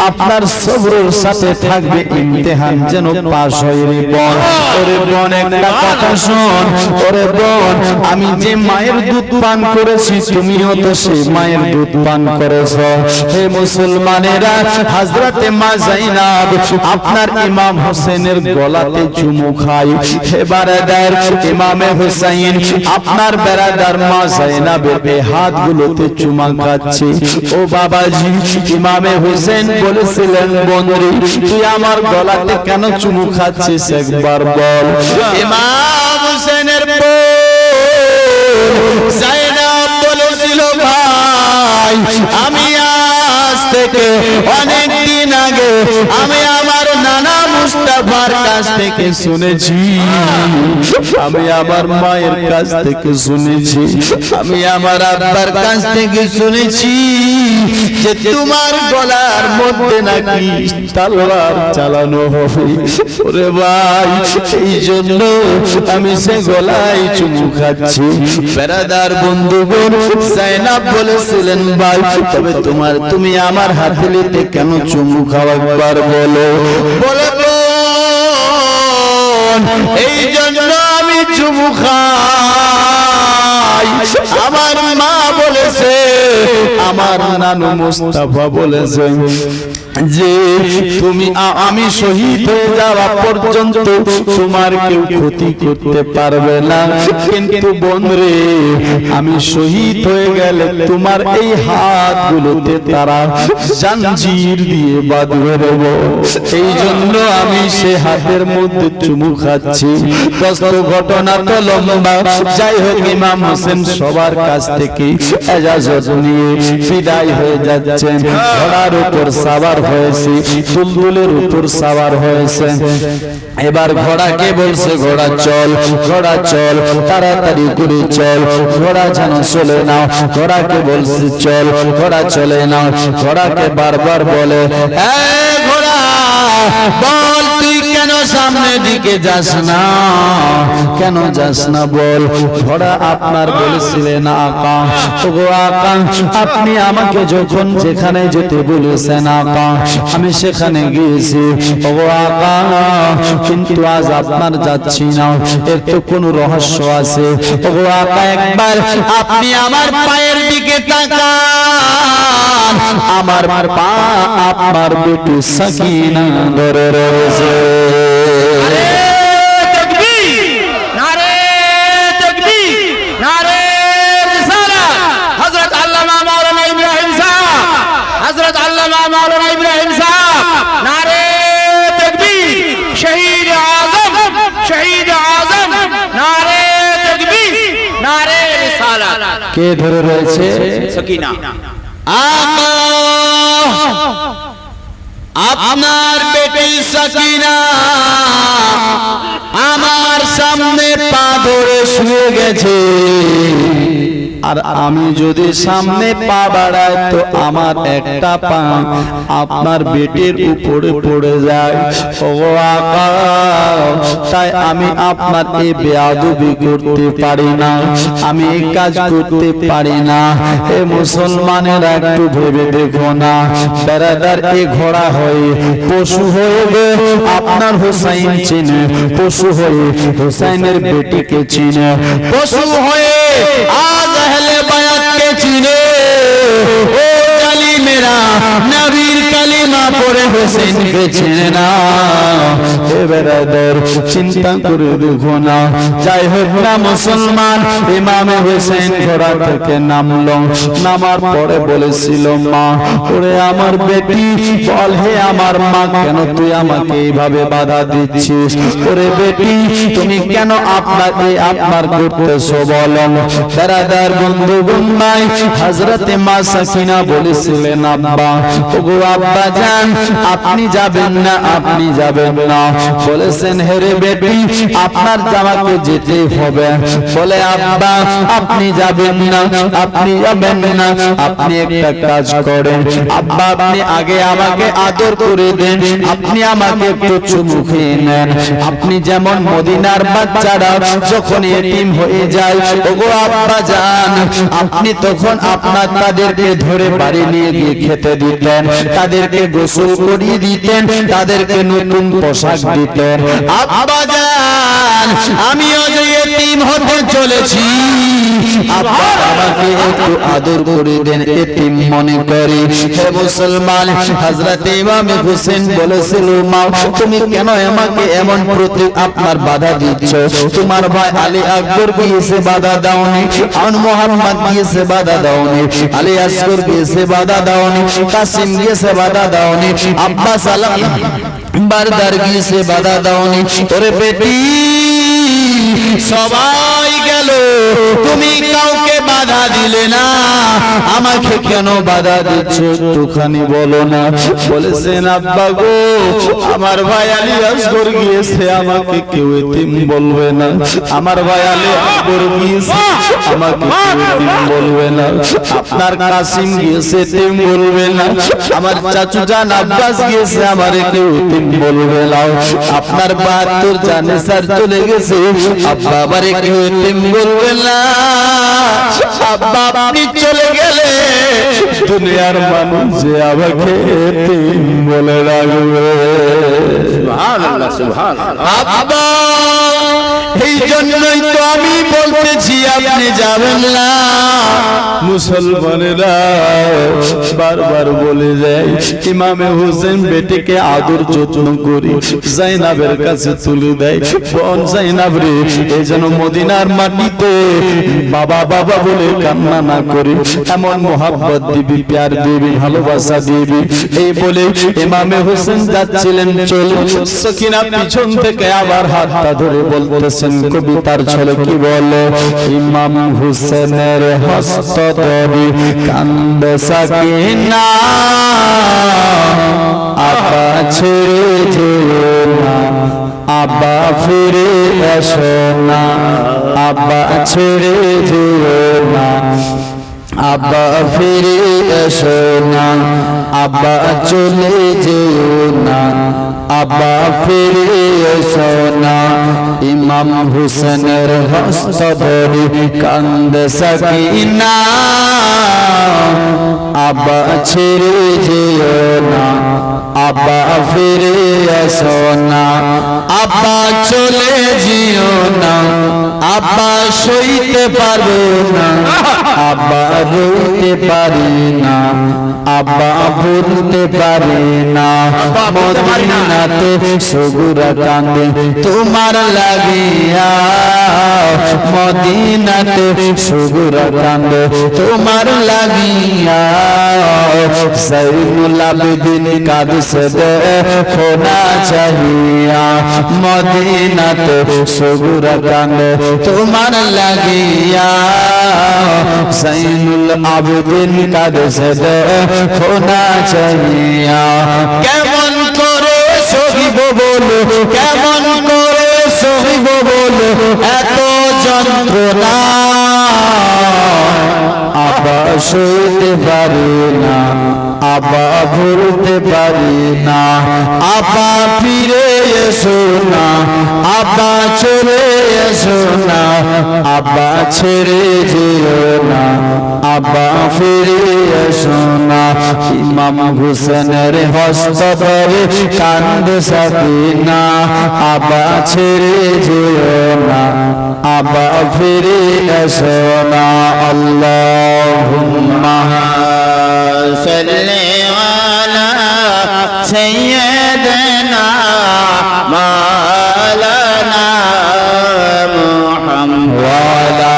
আপনার সবরের সাথে থাকবে, ইমতিহান যেন পাস হয় রে বোন। ওরে বোন একটা কথা শোন, ওরে বোন আমি যে মায়ের দুধ পান করেছি তুমিও তো সেই মায়ের দুধ পান করেছো। হে মুসলমানেরা, হযরতে মা যায়েনব আপনার ইমাম হোসেনের গলাতে চুমু খায়। হে বারাদার ইমামে হুসাইন আপনার বেরাদার মা যায়েনবের হাতগুলোতে চুমা খাচ্ছে। ও বাবাজি, ইমামে হুসেন বলেছিলেন বন্ধু তুই আমার গলাতে কেন চুমু খাচ্ছিস একবার বল। ইমাম হুসেনের বউ যায়েনব বলেছিল ভাই ভাই আমি আজ থেকে অনেক দিন আগে আমি আমার নানা মুস্তাফার কাছ থেকে শুনেছি, আমি আমার মায়ের কাছ থেকে শুনেছি, আমি আমার আব্বার কাছ থেকে শুনেছি যে তোমার গলার মধ্যে নাকি তলোয়ার চালানো হবে। ওরে ভাই এই জন্য আমি সে গলায় চুমু খাচ্ছি। বেরাদার বন্ধুগণ জাইনাব বলেছিলেন ভাই তবে তুমি আমার হাতে নিতে কেন চুমু খাওয়া একবার বলো, বলে এই জন্য আমি চুমু খাই। আমার মা বলেছে, আমার নানু মুস্তাফা বলেছে যে তুমি আমি শহীদ হয়ে যাওয়া পর্যন্ত তোমার কেউ ক্ষতি করতে পারবে না, কিন্তু বন্ধুরে আমি শহীদ হয়ে গেলে তোমার এই হাতগুলোতে তারা জাঞ্জির দিয়ে বাঁধবে দেব। এই জন্য আমি সে হাতের মধ্যে চুমু খাচ্ছি। কষ্ট ঘটনা তো লম্বা, যাই হোক ইমাম হোসেন সবার কাছ থেকে এজাজত নিয়ে বিদায় হয়ে যাচ্ছেন। ঘোড়ার উপর সাওয়ার হয়েছে, দুলদুলের উপর সাওয়ার হয়েছে। এবার ঘোড়াকে বলছে ঘোড়া চল, ঘোড়া চল, তাড়াতাড়ি করে চল, ঘোড়া যেন চলে নাও। ঘোড়াকে বলছে চল, ঘোড়া চলে নাও। ঘোড়াকে বারবার বলে ঘোড়া বল তুই কেন সামনের দিকে যাস না, কেন যাস না বল। ঘোড়া আপনার বলেছিলেন আকা, ওগো আকা আপনি আমাকে যখন যেখানে যেতে বলেছেন আকা আমি সেখানে গিয়েছি ওগো আকা, কিন্তু আজ আপনার যাচ্ছি না, এর তো কোনো রহস্য আছে। ওগো আকা একবার আপনি আমার পায়ের দিকে তাকান, আমার পা আপনার বেটি সাকিনা ধরে রয়েছে। কে ধরে রয়েছে? সকিনা। আপনার বেটি সাকিনা আমার সামনে পা ধরে শুয়ে গেছে, আর আমি যদি সামনে পা বাড়াই তো আমার একটা পা আপনার বেটির উপরে পড়ে যায়। ওগো আকা তাই আমি আপনার এই বেয়াদবি করতে পারি না, আমি এই কাজ করতে পারি না। এ মুসলমানেরা একটু ভেবে দেখো না, বেরাদার এ ঘোড়া হয়ে পশু হয়ে আপনার হোসাইন চিনে, পশু হয়ে হোসাইনের বেটিকে চিনে, পশু হয়ে আজ আহলে বায়াতকে চিনে। ও জালিমেরা নবীর কালিমা পড়ে হোসেনকে চিনে না। এ বেরাদার চিন্তা করে দেখো না। যাই হোক না মুসলমান, ইমামে হোসেন ঘোড়া থেকে নামলো, নামার পরে বলেছিল মা ওরে আমার বেটি বল হে আমার মা কেন তুই আমাকে এইভাবে বাধা দিচ্ছিস? ওরে বেটি তুমি কেন আপনার করতেছো বলো। বেরাদার বন্ধু গুন্নাই হযরতে মা সাকিনা বলেছিলেন আব্বা ওগো আব্বা জান আপনি যাবেন না, আপনি যাবেন না। বলেছেন হে রে বেটি আপনার জামাকে যেতেই হবে। বলে আব্বা আপনি যাবেন না, আপনি যাবেন না, আপনি একটা কাজ করেন আব্বা আপনি আগে আমাকে আদর করে দেন, আপনি আমাকে একটু চুমু খেয়ে নেন। আপনি যেমন মদিনার বাচ্চারা যখন এতিম হয়ে যায় ওগো আব্বা জান আপনি তখন তাদেরকে ধরে বাড়ি নিয়ে গিয়ে খেতে দিতেন, তাদেরকে গোসল করিয়ে দিতেন, তাদেরকে নতুন পোশাক দিতেন। আব্বা জান আমিও যে এতিম হতে চলেছি, আব্বা আমাকে একটু আদর করে দেন, এতিম মনে করি। হে মুসলমান হযরতে ইমাম হোসেন বলেছিল মা তুমি কেন আমাকে এমন প্রতি আপনার বাধা দিচ্ছ? তোমার ভাই আলী আকবর গিয়েছে বাধা দাওনি, আন মোহাম্মদ গিয়েছে বাধা দাওনি, আলী আসগর গিয়েছে বাধা দাওনি, কাসিম গিয়েছে বাধা দাওনি, আব্বাস আলম বারদার গিয়েছে বাধা দাওনি। ওরে বেটি সবাই গেল তুমি কাউকে বাধা দিলে না, আমাকে কেন বাধা দিচ্ছ একটুখানি বলো না। বলেছেন আব্বা গো, আমার ভাই আলী আসগর গিয়েছে, আমাকে কেউ এতিম বলবে না। আমার ভাই আলী আসগর গিয়েছে, আমাকে কেউ এতিম বলবে না। আপনার কাসিম গিয়েছে, এতিম বলবে না। আমার চাচু জান আব্বাস গিয়েছে, আমারে কেউ এতিম বলবে না। আপনার 72 জানে স্যার চলে গেছে, আব্বা আমারে কেউ এতিম বলবে না। আব্বা আপনি চলে গেলে দুনিয়ার মানুষ যে আমাকে এতিম বলে রাখবে। সুবহানাল্লাহ, সুবহানাল্লাহ। আব্বা এই জন্যই তো আমি বলতেছি আপনি যাবেন না। মুসলমানেরা বারবার বলে যায় ইমামে হোসেন বেটিকে আদর যত্ন করি, জাইনাবের কাছে তুলে দেয়। বোন জাইনাব রে, এই যেন মদিনার মাটিতে বাবা বাবা বলে কান্না না করি, এমন মোহাব্বত দিবি, প্যার দিবি, ভালোবাসা দিবি। এই বলে ইমামে হোসেন যাচ্ছিলেন চলে, সকিনা পিছন থেকে আবার হাতটা ধরে বলতেছেন কবিতার ছলে কি বলে, ইমাম হোসেনের হস্ত ধরে কান্দে সকিনা, আব্বা ছেড়ে যেও না, আব্বা ফিরে এসো না, আব্বা ছেড়ে যেও না, আব্বা ফিরে এসো না, আব্বা চলে যেও না, আব্বা ফিরে এসো না। ইমাম হোসেনের হস্ত ধরে কান্দে সকিনা, আব্বা ছেড়ে যেও না, আব্বা ফিরে এসো না, আব্বা চলে যেও না, আব্বা সইতে পারবো না, আব্বা রইতে পারি না, আব্বা ভুলতে পারি না। মদিনাতে সগুরা কান্দে তোমার লাগিয়া, মদিনাতে সগুরা কান্দে তোমার লাগিয়া, জাইনুল আবেদিন কাঁদছে দেখো না চাহিয়া, মদিনাতে সগুরা কান্দে তোমার লাগিয়া, জাইনুল আবেদিন কাঁদছে দেখো না চাহিয়া। কেমন করে সহিব বলো, কেমন করে সহিব বলো এত যন্ত্রণা, আব্বা সইতে পারি না, আব্বা ভুলতে পারি না, আব্বা ফিরে এসো না, আব্বা চলে এসো না, আব্বা ছেড়ে যেও না, আব্বা ফিরে এসো না। ইমাম হোসেনের হস্ত ধরে কান্দে সকিনা, আব্বা ছেড়ে যেও না, আব্বা ফিরে এসো না। আল্লাহুম্মা সাল্লি আলা সাইয়্যিদিনা মাওলানা মুহাম্মদ ওয়া আলা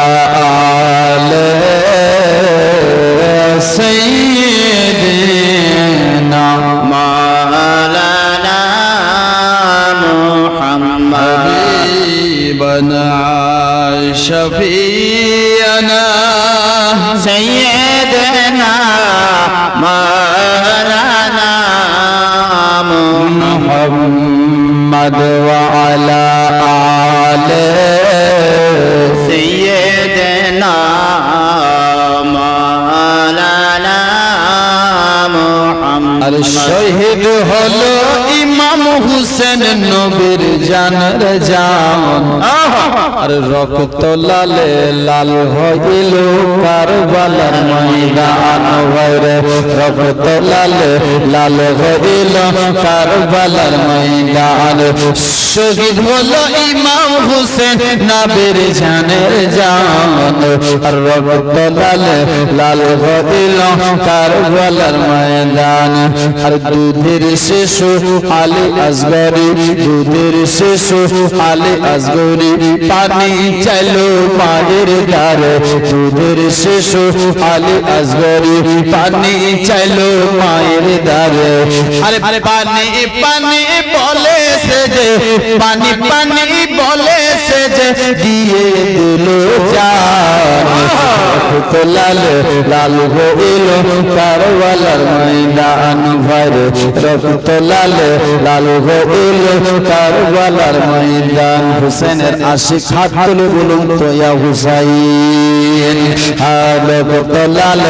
আলি সাইয়্যিদিনা মাওলানা মুহাম্মদ হাবিবানা শফিয়ানা سيدنا مولانا محمد وعلى آله سيدنا مولانا محمد আর শহীদ হলো ইমাম হুসেন নবীর জানের জান, আর রক্ত লালে লাল হইল কারবালার ময়দান, রে রক্ত লালে লাল হইল কারবালার ময়দান। শহীদ হলো ইমাম হুসেন নবীর জানের জান, আর রক্ত লালে লাল হইল কারবালার ময়দান। আর দুধের শিশু আলী আসগরি, দুধের শিশু আলী আসগরি পানি চাইলো মায়ের দ্বারে, দুধের শিশু আলী আসগরি পানি চাইলো মায়ের দ্বারে। আরে পানি পানি বলে সে যে, পানি পানি বলে সে যে দিয়ে দিল জান রক্ত লাল লাল হইল কারবালার ময়দান ভাই রক্ত লাল লাল হইল কারবালার ময়দান হুসেনের আশিক হাত তুলে বলুন তো ইয়া হুসাইন রক্ত লাল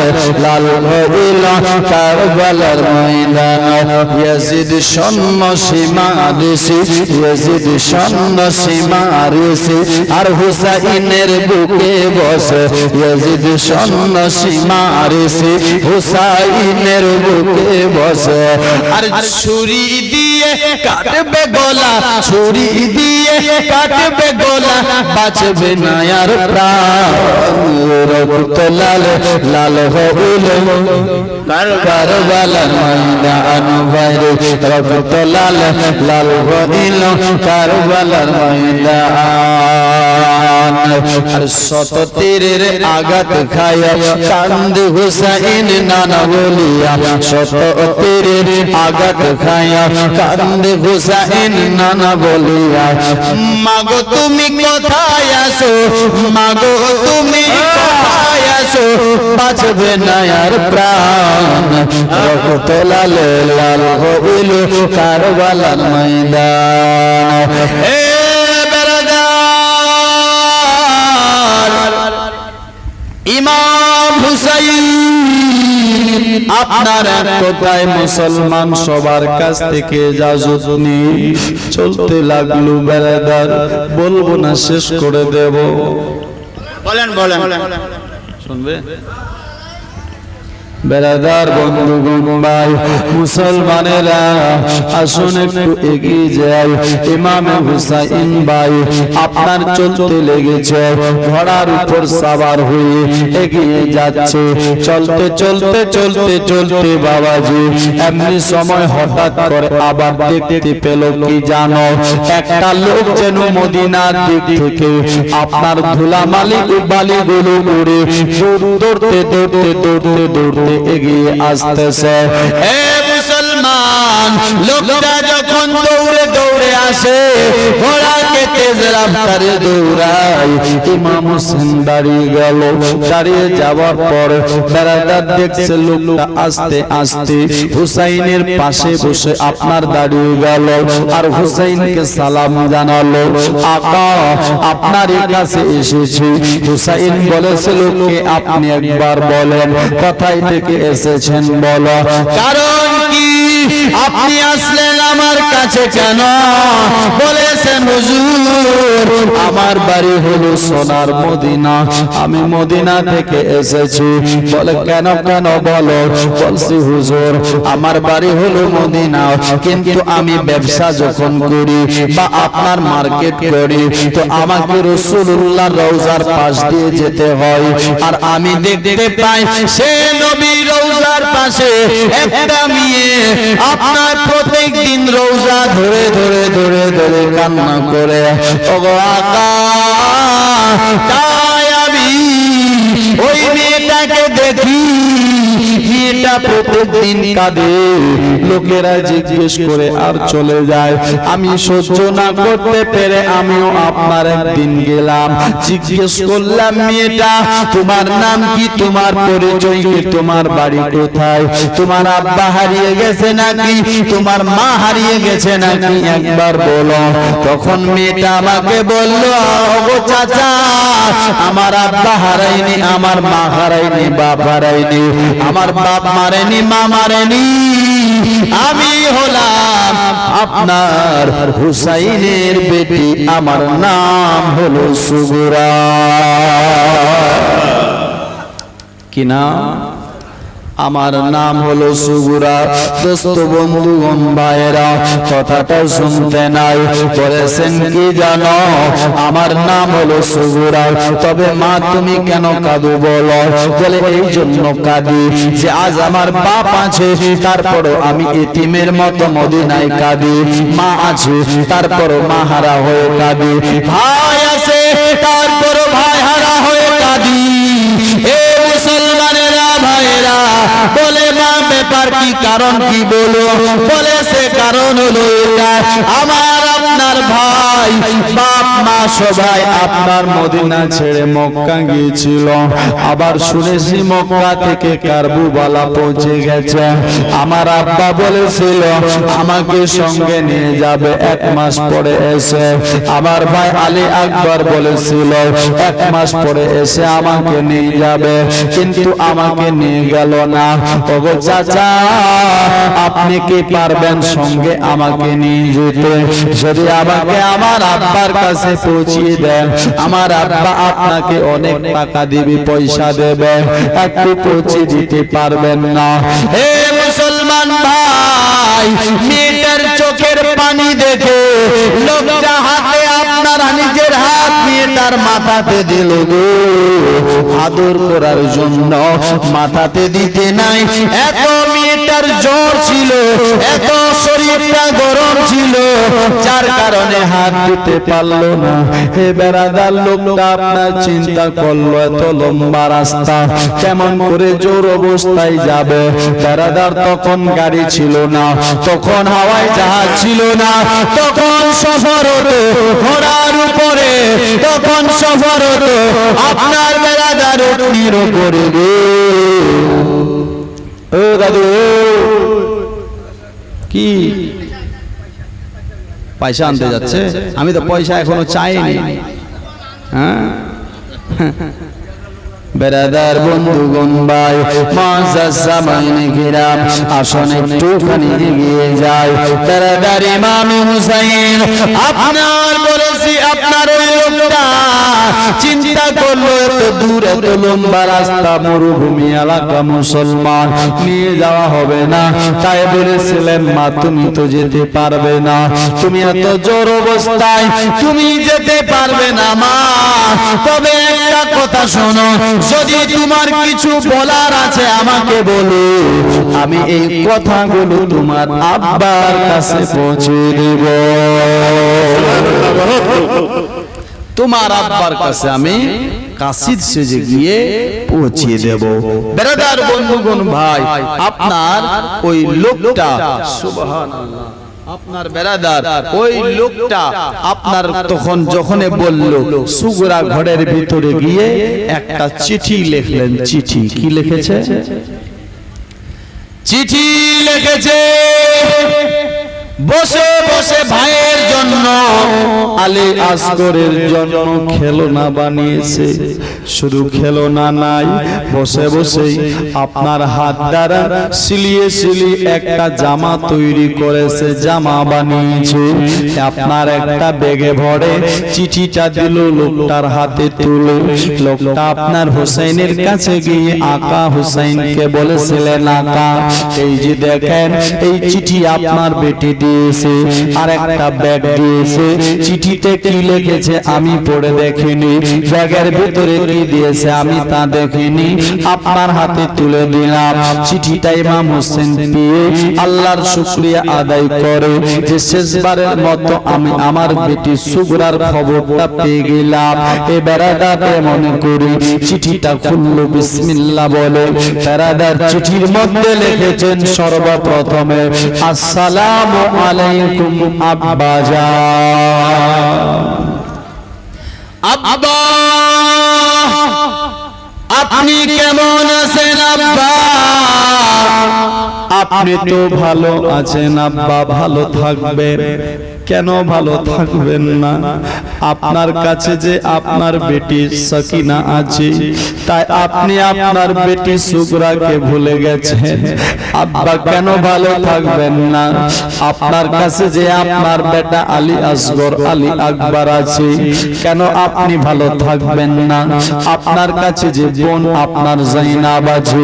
লাল হইল কারবালার ময়দান ইয়াজিদ সৈন্য সীমা ঋষি ইয়াজিদ সৈন্য সীমা ঋষি আর হুসাইনের বুকে বসে ইয়াজিদ সৈন্য সীমা ঋষি হুসাইনের বুকে বসে আর ছুরি দিয়ে কাটবে গলা ছুরি দিয়ে কাটবে গলা বাঁচবে না আর প্রাণ রক্ত লাল লাল হইল কারবালার ময়দান ভাই রক্ত লাল লাল হইল কারবালার ময়দান আর শত তীরের আঘাত খায়া কান্দে হুসাইন নানা বলিয়া শত তীরের আঘাত খায়া কান্দে হুসাইন নানা বলিয়া মাগো তুমি কোথায় আসো মাগো তুমি কোথায় আসো বাঁচবে না আর প্রাণ রক্ত লাল লাল হইল কারবালার ময়দান এ বেরাদার ইমাম হুসাইন আপনার কোথায় মুসলমান সবার কাছ থেকে ইজাজত নিয়ে চলতে লাগলো বেরাদার বলবো না শেষ করে দেব বলেন বলেন শুনবে বেরাদার বন্ধুগণ ভাই মুসলমানেরা আসুন একটু এগিয়ে যাই ইমাম হুসাইন ভাই আপনার চলতে লেগেছে ঘোড়ার উপর সওয়ার হয়ে এগিয়ে যাচ্ছে চলতে চলতে চলতে চলতে বাবাজি এমনি সময় হঠাৎ করে আবার দেখতে পেল কি জানো একটা লোক যেন মদিনার দিক থেকে আপনার ধুলামালি বালিগুলো উড়ে দৌড়তে দৌড়তে দৌড়তে দৌড়তে এগিয়ে আসতেছে এ মুসলমান লোকটা যখন দৌড়ে দৌড়ে আসে ঘোড়াকে তেজ রাফতারে দৌড়ায় ইমাম হোসেন দাঁড়িয়ে গেল দাঁড়িয়ে যাওয়ার পর বেরাদার দেখছে লোকটা আস্তে আস্তে হুসাইনের পাশে বসে আপনার দাঁড়িয়ে গেল আর হুসাইনকে সালাম জানালো আকা আপনার কাছে এসেছি হুসাইন বলেছে লোককে আপনি একবার বলেন কোথায় থেকে এসেছেন বলো কারণ কি আপনি আসলেন আমার কাছে কেন বলেছেন হুজুর আমার বাড়ি হলো সোনার মদিনা আমি মদিনা থেকে এসেছি বলে কেন কেন বলো বলছি হুজুর আমার বাড়ি হলো মদিনা কিন্তু আমি ব্যবসা যখন করি বা আপনার মার্কেট করি তো আমাকে রাসূলুল্লাহর রওজার পাশ দিয়ে যেতে হয় আর আমি দেখতে পাই সে নবী রওজার পাশে একটা মেয়ে আপনার প্রত্যেকদিন রওজা ধরে ধরে ধরে ধরে কান্না করে ওগো আকা তাই আমি ওই মেয়েটাকে দেখি মেয়েটা প্রত্যেকদিন কাঁদে লোকেরা জিজ্ঞেস করে আর চলে যায় আমি সহ্য না করতে পেরে আমিও আপনার একদিন গেলাম জিজ্ঞেস করলাম মেয়েটা তোমার নাম কি তোমার পরিচয় কি তোমার বাড়ি কোথায় তোমার আব্বা হারিয়ে গেছে নাকি তোমার মা হারিয়ে গেছে নাকি একবার বলো তখন মেয়েটা আমাকে বলল ওগো চাচা আমার আব্বা হারায়নি আমার মা হারায়নি বাপ হারায়নি আমার বাপ মারেনি মা মারেনি আমি হলাম আপনার হুসাইনের বেটি আমার নাম হলো সুগুরা কি নাম আমার নাম হলো সুগুরা দোস্ত বন্ধুগণ ভাইরা কথাটা শুনতে নাই বলেছেন কি জানো আমার নাম হলো সুগুরা তবে মা তুমি কেন কাঁদো বলো বলে এই জন্য কাঁদি যে আজ আমার বাপ আছে তারপরও আমি এতিমের মতো মদিনায় কাঁদি মা আছে তারপরও মা হারা হয়ে কাঁদি ভাই আছে তারপরও ভাই হারা হয়ে কাঁদি এ মুসলমানেরা ভাইরা বলে মা ব্যাপার কি কারণ কি বলো বলে সে কারণ হলো এটা আমার আপনার ভাই বাপ মা সবাই আপনার মদিনা ছেড়ে মক্কা গিয়েছিল। আবার শুনেছি মক্কা থেকে কারবালা পৌঁছে গেছে। আমার আব্বা বলেছিল আমাকে সঙ্গে নিয়ে যাবে, 1 মাস পরে এসে। আমার ভাই আলী আকবর বলেছিল 1 মাস পরে এসে আমাকে নিয়ে যাবে, কিন্তু আমাকে নিয়ে গেল না। ওগো চাচা, আপনি কি পারবেন সঙ্গে আমাকে নিয়ে যেতে? যদি আমাকে আমার আব্বার কাছে পৌঁছিয়ে দেন, আমার আব্বা আপনাকে অনেক টাকা দিবে, পয়সা দেবে, একটু পৌঁছে দিতে পারবেন না? হে মুসলমান ভাই, মেয়েটার চোখের পানি দেখে লোকটা হাতে আপনার নিজের হাত নিয়ে তার মাথাতে দিল গো, আদর করার জন্য। মাথাতে দিতে নাই, এত মেয়েটার জ্বর ছিল, এত শরীরটা গরম ছিল, যার কারণে হাত দিতে পারলো না। হে বেরাদার, লোকটা আপনার চিন্তা করলো এত লম্বা রাস্তা কেমন করে জোর অবস্থায় যাবে। বেরাদার, তখন গাড়ি ছিল না, তখন হাওয়াই জাহাজ ছিল না, তখন সফর হতো ঘোড়ার উপরে, তখন সফর হতো আপনার বেরাদার উটনির উপরে। ও দাদু, কি পয়সা আনতে যাচ্ছে? আমি তো পয়সা এখনো চাইনি। হ্যাঁ বেরাদার, বন্ধুগণ, ভাই মুআজ্জাজ সামাইনে কিরাম, আসুন একটুখানি এগিয়ে যায়। বেরাদার, ইমাম হুসাইন আপনার বলেছি, আপনার ওই লোকটা চিন্তা করলো এত দূর, এত লম্বা রাস্তা, মরুভূমি এলাকা, মুসলমান নিয়ে যাওয়া হবে না। তাই বলেছিলেন মা, তুমি তো যেতে পারবে না, তুমি এত জোর অবস্থায় তুমি যেতে পারবে না মা। তবে একটা কথা শোনো, যদি তোমার কিছু বলার আছে আমাকে বলো, আমি এই কথাগুলো তোমার আব্বার কাছে পৌঁছে দেব। তোমার আব্বার কাছে আমি কাসিদ সেজে গিয়ে পৌঁছিয়ে দেব। বেরাদার, বন্ধুগণ, ভাই, আপনার ওই লোকটা, সুবহানাল্লাহ, আপনার বেরাদার ওই লোকটা আপনার তখন যখন বলল, সুগরা ঘরের ভিতরে গিয়ে একটা চিঠি লিখলেন। চিঠি কি লিখেছে? চিঠি লিখেছে বসে বসে ভাইয়ের জন্য, আলী আসগরের জন্য খেলনা বানিয়েছে। শুধু খেলনা নাই, বসে বসে আপনার হাত দ্বারা সিলিয়ে সিলিয়ে একটা জামা তৈরি করেছে, জামা বানিয়েছে। আপনার একটা ব্যাগে ভরে চিঠিটা দিল, লোকটার হাতে তুলে। লোকটা আপনার হুসাইনের কাছে গিয়ে আকা হুসাইনকে বলেছিলেন, আকা, এই যে দেখেন, এই চিঠি আপনার বেটি দিয়েছে, আর একটা ব্যাগ দিয়েছে। চিঠিতে কি লিখেছে আমি পড়ে দেখিনি, ব্যাগের ভিতরে কি দিয়েছে আমি তা দেখিনি, আপনার হাতে তুলে দিলাম। চিঠিটা ইমাম হোসেন পেয়ে আল্লাহর শুকরিয়া আদায় করে যে শেষবারের মতো আমি আমার বেটি সুগরার খবরটা পেয়ে গেলাম। বেরাদার মনে করি চিঠিটা খুললো, বিসমিল্লাহ বলে। বেরাদার চিঠির মধ্যে লিখেছেন সর্বপ্রথমে, আসসালামু আলাইকুম আব্বাজান। আব্বা, আপনি কেমন আছেন আব্বা? আপনি তো ভালো আছেন আব্বা, ভালো থাকবেন। কেন ভালো থাকবেন না? আপনার কাছে যে আপনার বেটি সাকিনা আছে, তাই আপনি আপনার বেটি সুগরাকে ভুলে গেছেন। আব্বা কেন ভালো থাকবেন না? আপনার কাছে যে আপনার বেটা আলী আসগর, আলী আকবর আছে, কেন আপনি ভালো থাকবেন না? আপনার কাছে যে বোন আপনার জাইনাব আছে,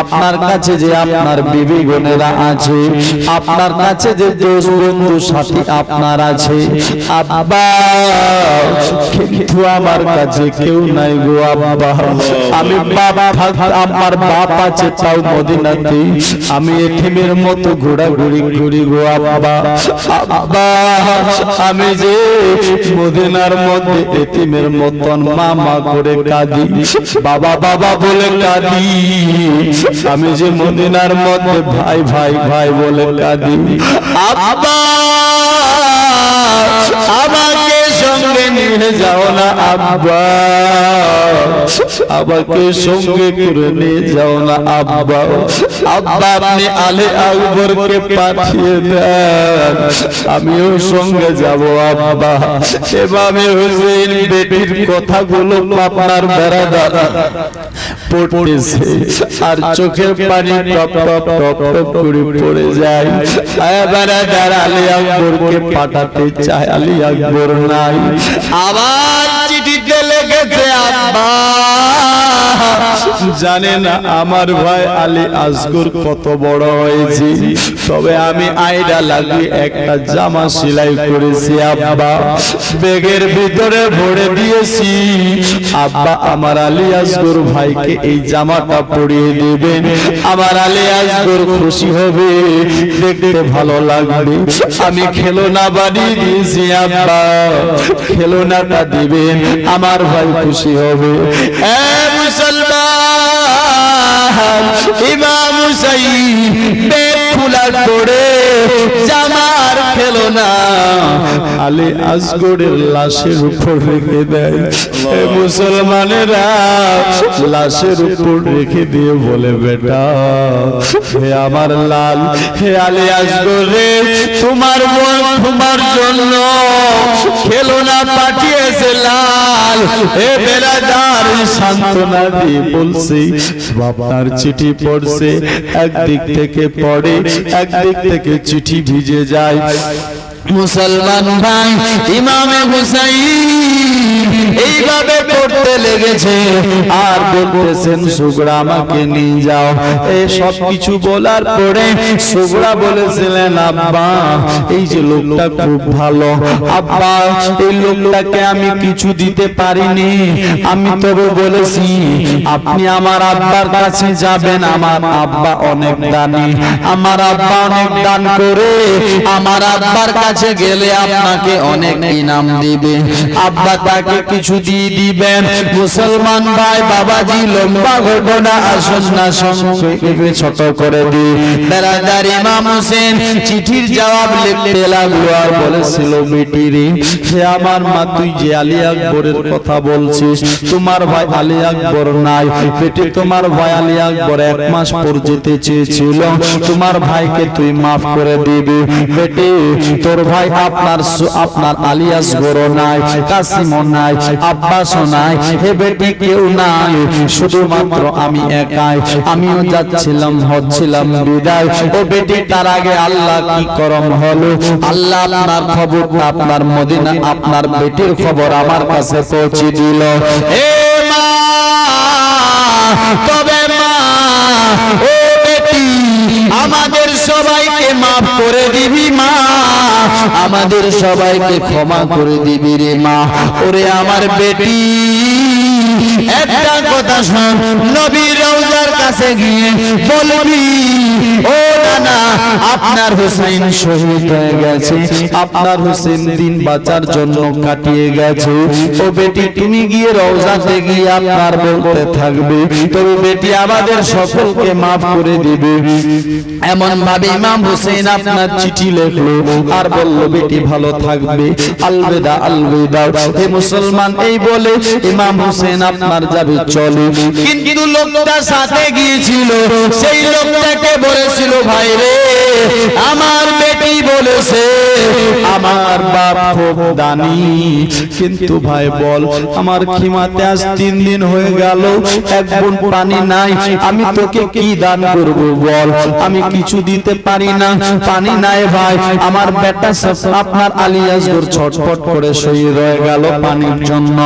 আপনার কাছে যে আপনার বিবি বোনেরা আছে, আপনার কাছে যে দোস্ত বন্ধু সাথী আপনার আছে, আব্বা কিন্তু আমার কাছে কেউ নাই গো আব্বা। আমি বাবা, আমার বাপ আছে তাও মদিনাতে, আমি এতিমের মতো ঘোরাঘুরি করি গো আব্বা। আব্বা, আমি যে মদিনার মধ্যে এতিমের মতন মামা করে কাঁদি, বাবা বাবা বলে কাঁদি। আমি যে মদিনার মধ্যে ভাই ভাই ভাই বলে কাঁদি। আব্বা আমাকে সঙ্গে নিয়ে যাও না আব্বা, আমাকে সঙ্গে করে নিয়ে যাও না আব্বা। আব্বা আপনি আলী আকবরকে পাঠিয়ে দেন, আমিও সঙ্গে যাব আব্বা। এভাবে হুসেন বেটির কথাগুলো আপনার বেড়াদার পড়তেছে আর চোখের পানি টপ টপ টপ টপ করে পড়ে যায়। বেড়াদার আলী আকবরকে পাঠাতে চায়, আলী আকবর নাই। আবার চিঠিতে লেগেছে আব্বা জানে না আমার ভাই আলী আসগর কত বড় হয়েছে, তবে আমি আয়ডা লাগিয়ে একটা জামা সেলাই করেছি আব্বা, ব্যাগের ভিতরে ভরে দিয়েছি। আব্বা আমার আলী আসগর ভাইকে এই জামাটা পরিয়ে দেবেন, আমার আলী আসগর খুশি হবে, দেখতে ভালো লাগবে। আমি খেলনা বানিয়ে দিয়েছি আব্বা, খেলনাটা দিবেন, আমার ভাই খুশি হবে। মুসলমান ইমাম হুসাইন পেট খোলা করে জামার খেলনা আলী আসগরের লাশের উপর রেখে দেয়। মুসলমানেরা লাশের উপর রেখে দিয়ে বলে, বেটা হে আমার লাল, হে আলী আসগর রে, তোমার বোন তোমার জন্য খেলনা পাঠিয়েছে লাল। হে বেরাদার সান্ত্বনা দিয়ে বলছি, আপনার চিঠি পড়ছে, একদিক থেকে পড়ে, একদিক থেকে চিঠি ভিজে যায়। মুসলমান ভাই ইমামে হুসাইন এইভাবে পড়তে লেগেছে আর বলতেছেন, সুগড়া আমাকে নিয়ে যাও। এই সব কিছু বলার পরে সুগড়া বলেছিলেন, আব্বা এই যে লোকটা খুব ভালো, আব্বা এই লোকটাকে আমি কিছু দিতে পারিনি, আমি তবে বলেছি আপনি আমার আব্বার কাছে যাবেন, আমার আব্বা অনেক দানি, আমার আব্বা অনেক দান করে, আমার আব্বার কাছে গেলে আপনাকে অনেক ইনাম দিবে, আব্বা তাকে কিছু দিয়ে দিবেন। মুসলমান ভাই বাবাজি লম্বা ঘটনা আসুন না সংক্ষেপে ছোট করে দি। বেরাদার ইমাম হোসেন চিঠির জবাব লিখতে লাগলো আর বলেছিল, বেটি রে, হে আমার মা, তুই যে আলী আকবরের কথা বলছিস, তোমার ভাই আলী আকবর নাই। বেটি তোমার ভাই আলী আকবর 1 মাস পর যেতে চেয়েছিল, তোমার ভাইকে তুই মাফ করে দিবি। বেটি তোর ভাই আপনার আলী আসগর নাই, কাসিম নাই, আব্বাস নাই, হে বেটি কেউ নাই, শুধুমাত্র আমি একাই, আমিও যাচ্ছিলাম হচ্ছিলাম বিদায়। ও বেটি তার আগে আল্লাহ কি করম হলো, আল্লাহ আপনার খবরটা আপনার মদিনা আপনার বেটির খবর আমার কাছে পৌঁছে দিল। হে মা, তবে মা ও বেটি আমাদের সবাইকে মাফ করে দিবি মা, আমাদের সবাইকে ক্ষমা করে দিবি রে মা। ওরে আমার বেটি একটা কথা শোন, নবীর রওজার কাছে গিয়ে বলবি, ও নানা আপনার হুসাইন শহীদ হয়ে গেছে, আপনার হুসাইন দিন বাঁচার জন্য কাটিয়ে গেছে। ও বেটি তুমি গিয়ে রওজাতে গিয়ে আপনার বলতে থাকবে, তবে বেটি আমাদের সকলকে মাফ করে দিবে। এমন ভাবে ইমাম হুসাইন আপনার চিঠি লিখলো আর বলল, বেটি ভালো থাকবে, আলবিদা আলবিদা। হে মুসলমান এই বলে ইমাম হুসাইন আপনার যাবে চলে। কিন্তু লোকটা সাথে গিয়েছিল, সেই লোকটাকে বলেছিল, ভাই রে আমার বেটি বলেছে আমার বাপ খুব দানি, কিন্তু ভাই বল আমার খিমাতে আজ 3 দিন হয়ে গেল, এক বুন পানি নাই, আমি তোকে কি দান করব বল, আমি কিছু দিতে পারি না, পানি নাই ভাই। আমার বেটা আপনার আলী আসগর ছটফট করে শহীদ হয়ে গেল পানির জন্য।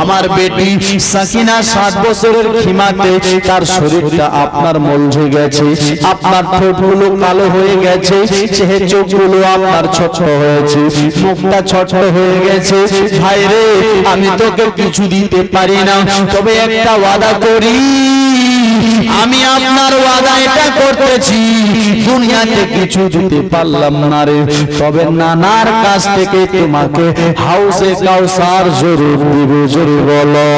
আমার বেটি সাকিনা 7 বছরের খিমাতে তার শরীরটা আপনার মলজে গেছে, আপনার ঠোঁটগুলো কালো হয়ে গেছে, চেহারা চোখগুলো আপনার ছোট হয়েছে, মুখটা ছোট হয়ে গেছে। ভাই রে আমি তোকে কিছু দিতে পারি না, তবে একটা ওয়াদা করি, আমি আপনার ওয়াদা এটা করতেছি, দুনিয়াতে কিছু দিতে পারলাম না রে, তবে নানার কাছ থেকে তোমাকে হাউসে কাউসার জরুর দিব, জরুর বলো।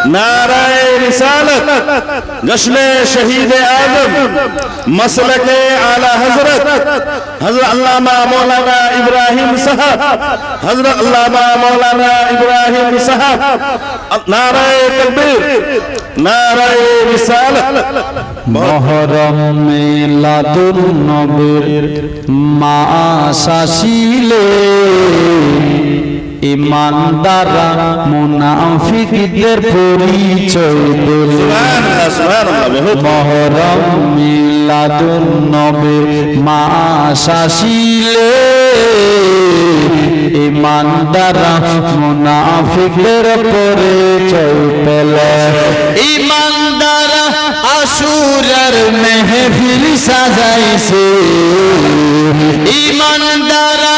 नाराए रिसालत, जश्न शहीद आजम, मसलक आला हजरत हजरत अल्लामा मौलाना इब्राहिम साहब, हजरत अल्लामा मौलाना इब्राहिम साहब, नाराए तकबीर, नाराए रिसालत। মহরম মিলাদুন নবীর মাস আসিলে ইমানদাররা মুনাফিকদের পরিচয় দিল। सुभान अल्लाह, बहुत মহরম মিলাদুন নবীর মাস আসিলে ইমানদাররা মুনাফিকদের পরিচয় পেল। ইমানদাররা আশুরার মেহফিল সাজাইছে, ইমানদাররা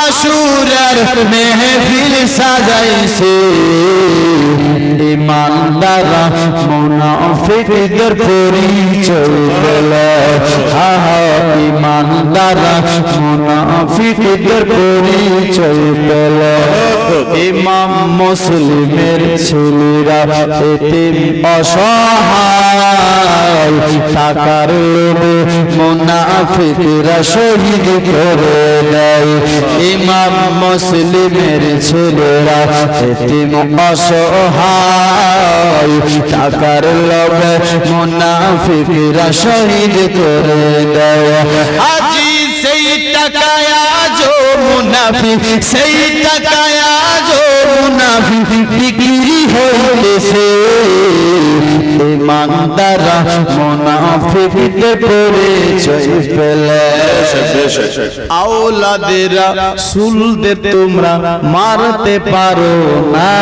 আশুরার মেহফিল সাজাইছে, ইমানদাররা মুনাফিকদের পরিচয় পেল। ইমানদাররা মুনাফিকদের পরিচয় পেল। ইমাম মুসলিমের ছেলেরা এতিম অসহায়, টাকার লোভে মুনাফিকরা শহীদ করে দেয়। ইমাম মুসলিমের ছেলেরা এতিম অসহায়, টাকার লোভে মুনাফিকরা শহীদ করে দেয়। আজি সেই টাকায় আজও মুনাফিক, সেই টাকায় আজও মুনাফিক বিক্রি হইতেছে। ইমানদাররা মুনাফিকদের পরিচয় পেলে। আওলাদেরা সুলদের তোমরা মারতে পারো না,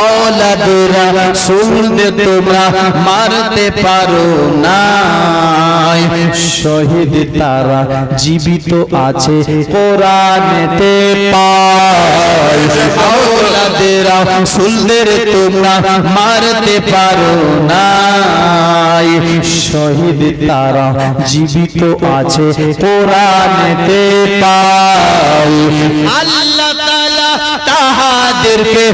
আওলাদেরা সুলদের তোমরা মারতে পারো না। শহীদ তারা জীবিত আছে কোরআনেতে পায়। আওলাদেরা সুলদের তোমরা মারতে পারো না, শহীদ তারা জীবিত আছে কোরআনেতে পায়। আল্লাহ তাআলা তাহাদেরকে,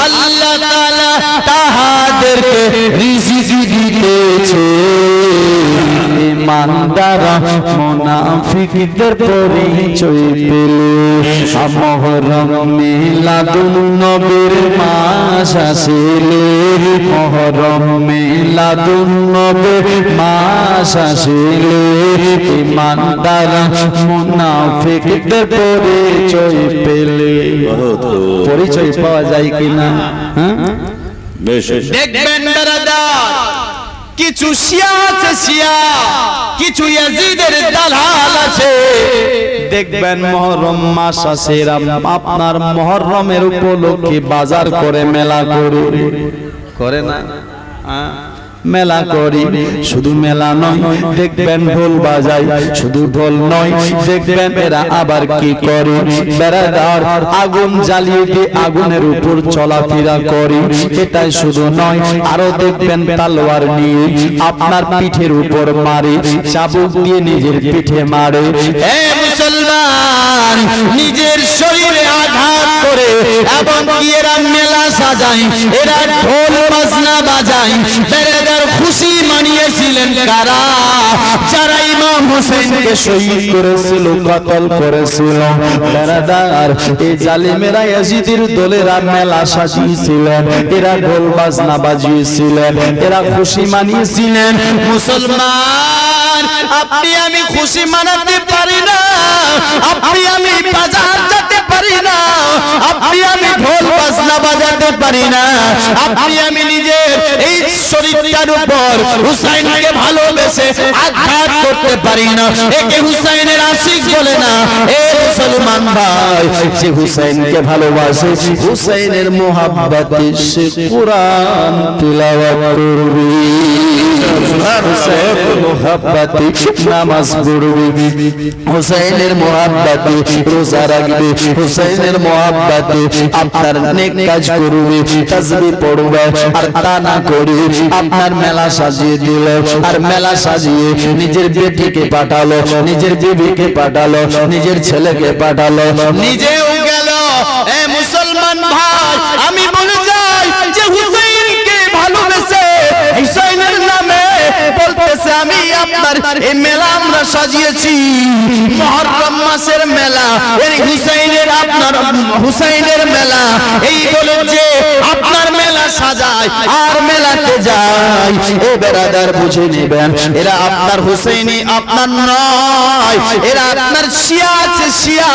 আল্লাহ তাআলা তাহাদেরকে রিজিক দিতেছে। ইমানদাররা মুনাফিকদের পরিচয় পেল। মহরম মিলাদুন নবীর মাস আসিলে, মহরম মিলাদুন নবীর মাস আসিলে ইমানদাররা মুনাফিকদের পরিচয় পেলে। পরিচয় পাওয়া যায় কিনা? দেখবেন ব্রাদার, কিছু শিয়া আছে, শিয়া কিছু ইয়াজিদের দালাল আছে। দেখবেন মহরম মাস আছে, আপনার মহরমের উপলক্ষে বাজার করে, মেলা করে না? মেলা করি, শুধু মেলা নয়, দেখবেন ঢোল বাজায়, শুধু ঢোল নয়, দেখবেন এরা আবার কি করে, বেড়াদার আগুন জ্বালিয়ে দিয়ে আগুনের উপর চলাফেরা করে। এটাই শুধু নয়, আরো দেখবেন তালোয়ার নিয়ে আপনার পিঠের উপর মারে, চাবুক দিয়ে নিজের পিঠে মারে। মুসলমান নিজের শরীরে আঘাত করে এবং কি এরা মেলা সাজায়, এরা ঢোল বাজনা বাজায়। বেরেদার খুশি মানিয়েছিলেন কারা? যারা ইমাম হোসেনকে শহীদ করেছিল, কতল করেছিল। বেরেদার এই জালিমেরা ইয়াজিদের দলেরা মেলা সাজিয়েছিলেন, এরা ঢোল বাজনা বাজিয়েছিলেন, এরা খুশি মানিয়েছিলেন। মুসলমান আপনি আমি খুশি মানাতে পারি না, আপনি আমি বাজার যেতে পারি না, আপনি আমি ঢোল বাজনা বাজাতে পারি না, আপনি আমি নিজের এই শরীরটার উপর হুসাইনকে ভালোবেসে আঘাত করতে পারি না। একে হুসাইনের আশিক বলে না। এ মুসলমান ভাই, যে হুসাইনকে ভালোবাসে, হুসাইনের মোহাব্বতে সে কোরআন তিলাওয়াত করবে। হুসাইনের মোহাব্বতে নামাজ পড়বে, হুসাইনের মোহাব্বতে রোজা রাখবে, হুসাইনের মোহাব্বতে আপনার নেক কাজ করবে, তাসবিহ পড়বে। আর তা না করে আপনার মেলা সাজিয়ে দিল, আর মেলা সাজিয়ে নিজের বেটিকে পাঠালো, নিজের বিবিকে পাঠালো, নিজের ছেলেকে পাঠালো, নিজেও গেল। এ মুসলমান ভাই, আমি বলে যাই যে হুসাইনকে ভালোবেসে হুসাইনের নামে বলতেছে আমি আপনার এই মেলা আমরা সাজিয়েছি, মুহররম মাসের মেলা, এই হুসাইনের আপনার হুসাইনের মেলা, এই বলে যে আপনার মেলা সাজায় আর মেলাতে যায়। এ বেরাদার বুঝে নেবেন, এরা আপনার হুসাইনি আপনার নয়, এরা আপনার শিয়া আছে শিয়া,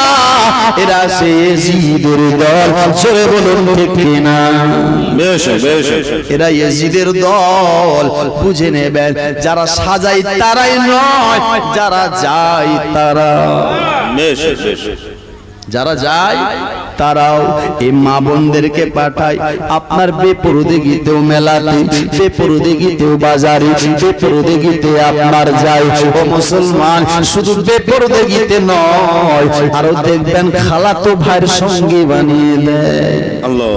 এরা সে ইয়াজিদের দল। জোরে বলুন ঠিক কিনা? বেশ বেশ এরা ইয়াজিদের দল, বুঝে নেবেন। যারা সাজায় তারাই নয়, যারা যায় তারা, বেশ বেশ যারা যায় তারাও এই মা বোনদেরকে পাঠায় আপনার বেপরুদেগিতেও মেলাতে, বেপরুদেগিতেও বাজারে, বেপরুদেগিতে আপনার যায়। ও মুসলমান, শুধু বেপরুদেগিতে নয়, আরো দেখবেন খালাতো ভাইয়ের সঙ্গী বানিয়ে দেয়, আল্লাহ,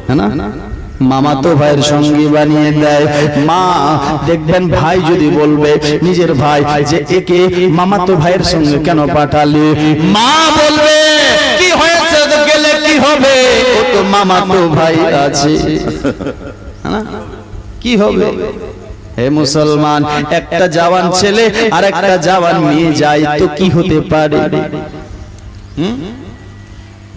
হ্যাঁ না? মামাতো ভাইয়ের সঙ্গী বানিয়ে দেয়। মা দেখবেন ভাই যদি বলবে নিজের ভাই যে একে মামাতো ভাইয়ের সঙ্গে কেন পাঠালি, মা বলবে কি হয়েছে, তো গেলে কি হবে, ও তো মামাতো ভাই আছে, হ্যাঁ না? কি হবে? হে মুসলমান, একটা জওয়ান ছেলে আর একটা জওয়ান মেয়ে যায় তো কি হতে পারে?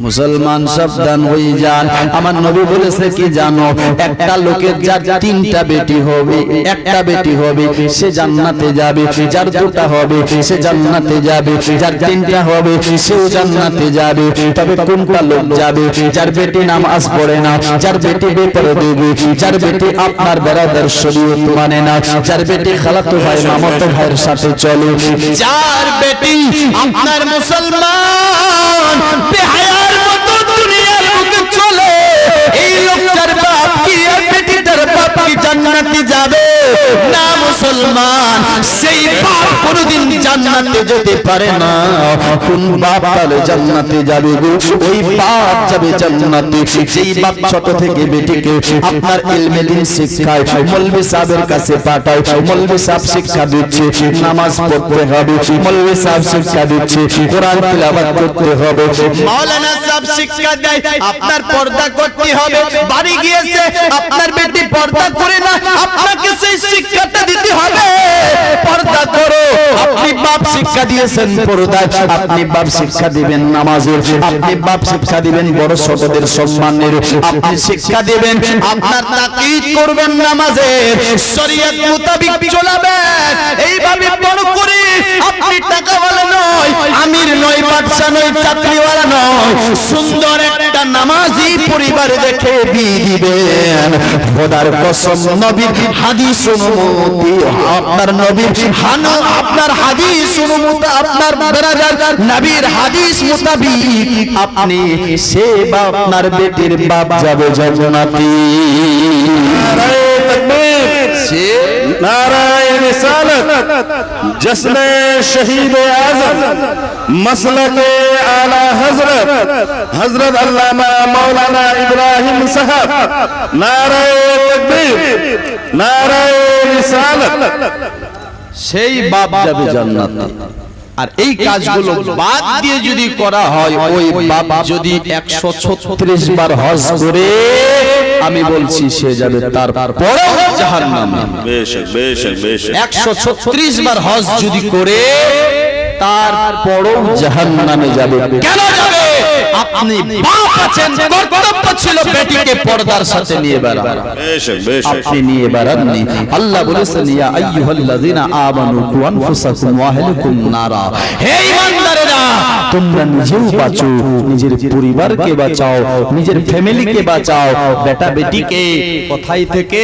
মুসলমান সাবধান হয়ে যান। আমার নবী বলেছে কি জানো, একটা লোকের যার তিনটা বেটি হবে, একটা বেটি হবে সে জান্নাতে যাবে, যার দুটা হবে সে জান্নাতে যাবে, যার তিনটা হবে সেও জান্নাতে যাবে। তবে কোনটা লোক যাবে? যার বেটি নামাজ পড়ে না, যার বেটি বেপরদে, যার বেটি আপনার বেরাদার শরীয়ত মানে না, যার বেটি খালাতো ভাই মামাতো ভাইয়ের সাথে চলে, যার বেটি আপনার মুসলমান বেহায়ার মতো দুনিয়ার বুকে চলে, এই লোকটার বাপ কি আর বেটিটার বাপ কি জান্নাতে যাবে না? মুসলমান, সেই বাপ কোনদিন জান্নাতে যেতে পারে না। কোন বাপ তাহলে জান্নাতে যাবে গো? ওই বাপ যাবে জান্নাতে যেই বাপ ছোট থেকে বেটিকে আপনার ইলমে দ্বীন শিক্ষায়, মৌলভী সাহেবের কাছে পাঠায়, মৌলভী সাহেব শিক্ষা দিচ্ছে নামাজ পড়তে হবে, মৌলভী সাহেব শিক্ষা দিচ্ছে কোরআন তিলাওয়াত করতে হবে, মাওলানা সাহেব শিক্ষা দেয় আপনার পর্দা করতে হবে। বাড়ি গিয়েছে আপনার বেটি পর্দা করে না, আপনাকে সেই শিক্ষাটা দিতে হবে, পর্দা করো। আপনি বাপ শিক্ষা দিয়েছেন পর্দায়, আপনি বাপ শিক্ষা দিবেন নামাজের, আপনি বাপ শিক্ষা দিবেন বড় ছোটদের সম্মানের, আপনি শিক্ষা দিবেন আপনার তাকিদ করবেন নামাজের, শরীয়ত মোতাবেক চলাবেন। এইভাবে বড় করে আপনি টাকাওয়ালা নয়, আমির নয়, বাদশা নয়, চাকরিওয়ালা নয়, সুন্দর একটা নামাজি পরিবারে দেখে বিয়ে দিবেন। খোদার কসম, নবীর হাদিস অনুমতি, আপনার নবীর আপনার হাদিস অনুমতি, আপনার বেরাদার নবীর হাদিস মোতাবিক আপনি সে বাপ আপনার বেটির বাপ যাবে জান্নাতে। সে नाराए रिसालत, जश्न शहीद आज़म, मसलक आला हजरत हजरत अल्लामा मौलाना इब्राहिम साहब, नाराए तकबीर, नाराए रिसालत। সেই বাপ যাবে জান্নাতে। আর এই কাজগুলো বাদ দিয়ে যদি করা হয়, ওই বাপ যদি 136 বার হজ করে, আমি বলছি সে যাবে তারপরেও জাহান্নামে। बेशक बेशक बेशक 136 বার হজ যদি করে তারপরেও জাহান্নামে যাবে। কেন যাবে? আপনি বাপ আছেন, কর্তব্য ছিল বেটিকে পর্দার সাথে নিয়ে বেড়ান, बेशक बेशक আপনি নিয়ে বেড়াননি। আল্লাহ বলেছেন ইয়া আইয়ুহাল্লাযিনা আমানু কু আনফুসাকুম ওয়া আহলিকুম নারা, হে ঈমানদারেরা তোমরা নিজেও বাঁচো, নিজের পরিবারকে বাঁচাও, নিজের ফ্যামিলিকে বাঁচাও। বেটা বেটিকে কোথায় থেকে?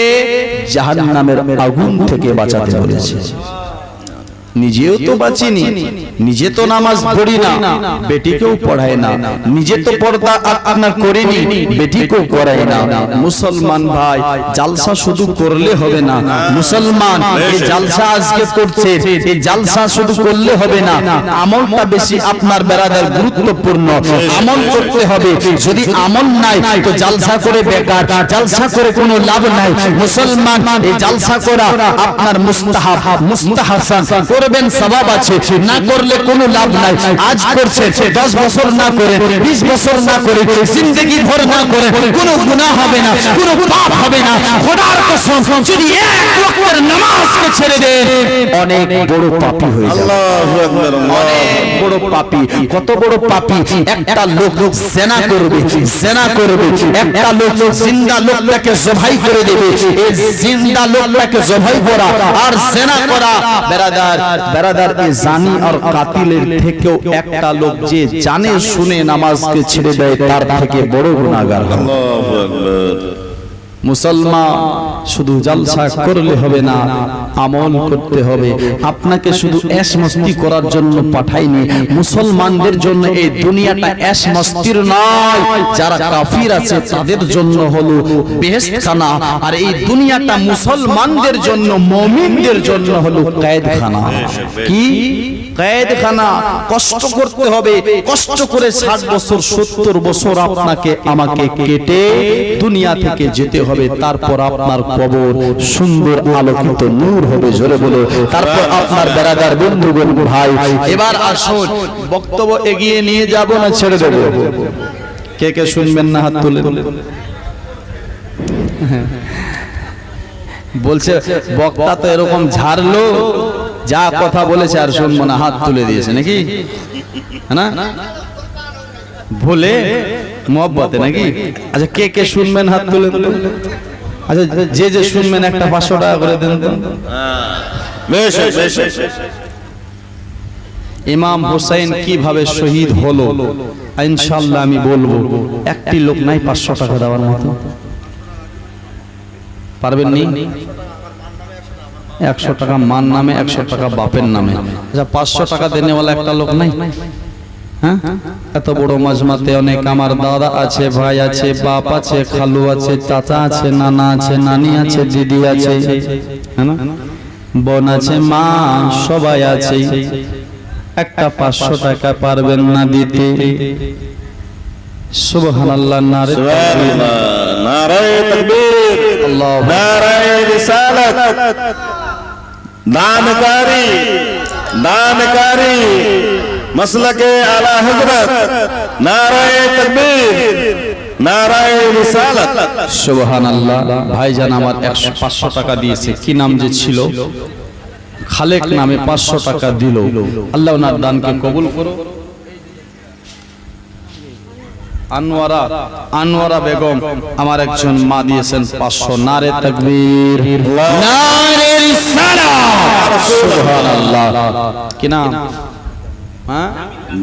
জাহান্নামের আগুন থেকে বাঁচাতে বলেছে। নিজেও তো বাঁচিনি, নিজে তো নামাজ পড়ি না, বেটিকেও পড়ায় না, নিজে তো পর্দা আপনার করিনি, বেটিকেও করায় না। মুসলমান ভাই, জালসা শুধু করলে হবে না। মুসলমান, এই জালসা আজকে করছে, এই জালসা শুধু করলে হবে না, আমলটা বেশি আপনার বেরাদার গুরুত্বপূর্ণ। আমল করতে হবে, যদি আমল নাই তো জালসা করে বেকার, জালসা করে কোনো লাভ নাই। মুসলমান, এই জালসা করা আপনার মুস্তাহাব, মুস্তাহাসান, করবেন সওয়াব আছে, না করলে কোনো লাভ নাই। আজ করছে 10 বছর না করে, 20 বছর না করে, জিন্দেগি ভর না করে, কোনো গুনাহ হবে না, কোনো পাপ হবে না। খোদার কসম, যদি এক ওয়াক্তের নামাজকে ছেড়ে দেন, অনেক বড় পাপী হয়ে যাবে। আল্লাহু আকবার, অনেক বড় পাপী। কত বড় পাপী? একটা লোক জিনা করবে, জিনা করবে, একটা লোক জিন্দা লোকটাকে জবাই করে দেবে। এই জিন্দা লোকটাকে জবাই করা আর জিনা করা, বেরাদার, এই জানি আর কাতিলের থেকেও একটা লোক যে জানে শুনে নামাজকে ছেড়ে দেয়, তার থেকে বড় গুনাহগার হবে। আল্লাহু আকবার। মুসলমান, শুধু জালসা করলে হবে না, আমল করতে হবে। আপনাকে শুধু এশ মস্তি করার জন্য পাঠাইনি, মুসলমানদের জন্য এই দুনিয়াটা এশ মস্তির নয়। যারা কাফির আছে তাদের জন্য হলো বেহেশতখানা, আর এই দুনিয়াটা মুসলমানদের জন্য, মুমিনদের জন্য হলো কয়েদখানা। কি কয়েদখানা? কষ্ট করতে হবে, কষ্ট করে 60 বছর 70 বছর আপনাকে আমাকে কেটে দুনিয়া থেকে যেতে হবে। তারপর আপনার কবর সুন্দর আলোকিত নূর হবে, জোরে বলো। তারপর আপনার বেরাদার বন্ধুগণ, ভাই, এবার আসুন বক্তব্য এগিয়ে নিয়ে যাব না ছেড়ে দেব? কে কে শুনবেন না হাত তুলে? বলছে বক্তা তো এরকম ঝাড়লো, যা কথা বলেছে আর শুনবো না, হাত তুলে দিয়েছে নাকি? না ভুলে মোহব্বতে নাকি? আচ্ছা, কে কে শুনবেন হাত তুলে? আচ্ছা, যে যে শুনবেন একটা 500 টাকা করে দেন তো। বেশ বেশ। ইমাম হুসাইন কিভাবে শহীদ হলো ইনশাআল্লাহ আমি বলবো। একটি লোক নাই 500 টাকা দেওয়ার মতো? পারবেন নি? 100 টাকা মান নামে, 100 টাকা বাপের নামে। আচ্ছা, 500 টাকা দেনেওয়ালা একটা লোক নাই? হ্যাঁ, এত বড় মাজমাতে অনেক আমার দাদা আছে, ভাই আছে, বাপ আছে, খালু আছে, চাচা আছে, নানা আছে, নানি আছে, দিদি আছে, হ্যাঁ না, বোন আছে, মা, সবাই আছে। একটা 500 টাকা পারবেন না দিতে? সুবহানাল্লাহ, নারে সুবহানাল্লাহ, নারায়ে তাকবীর, আল্লাহু নারায়ে রিসালাত। দানকারী, দানকারী মসলকে আলা হযরত, নারায়ে তাকবীর, নারায়ে রিসালাত। সুবহানাল্লাহ। ভাইজান আমার 500 টাকা দিয়েছে, কি নাম যে ছিল, খালেক নামে 500 টাকা দিল। আল্লাহ ওনার দানকে কবুল করো। আনোয়ারা বেগম আমার একজন মা দিয়েছেন 500। নারে তাকবীর, নারে রিসালাত। সুবহানাল্লাহ। কি নাম? হ্যাঁ,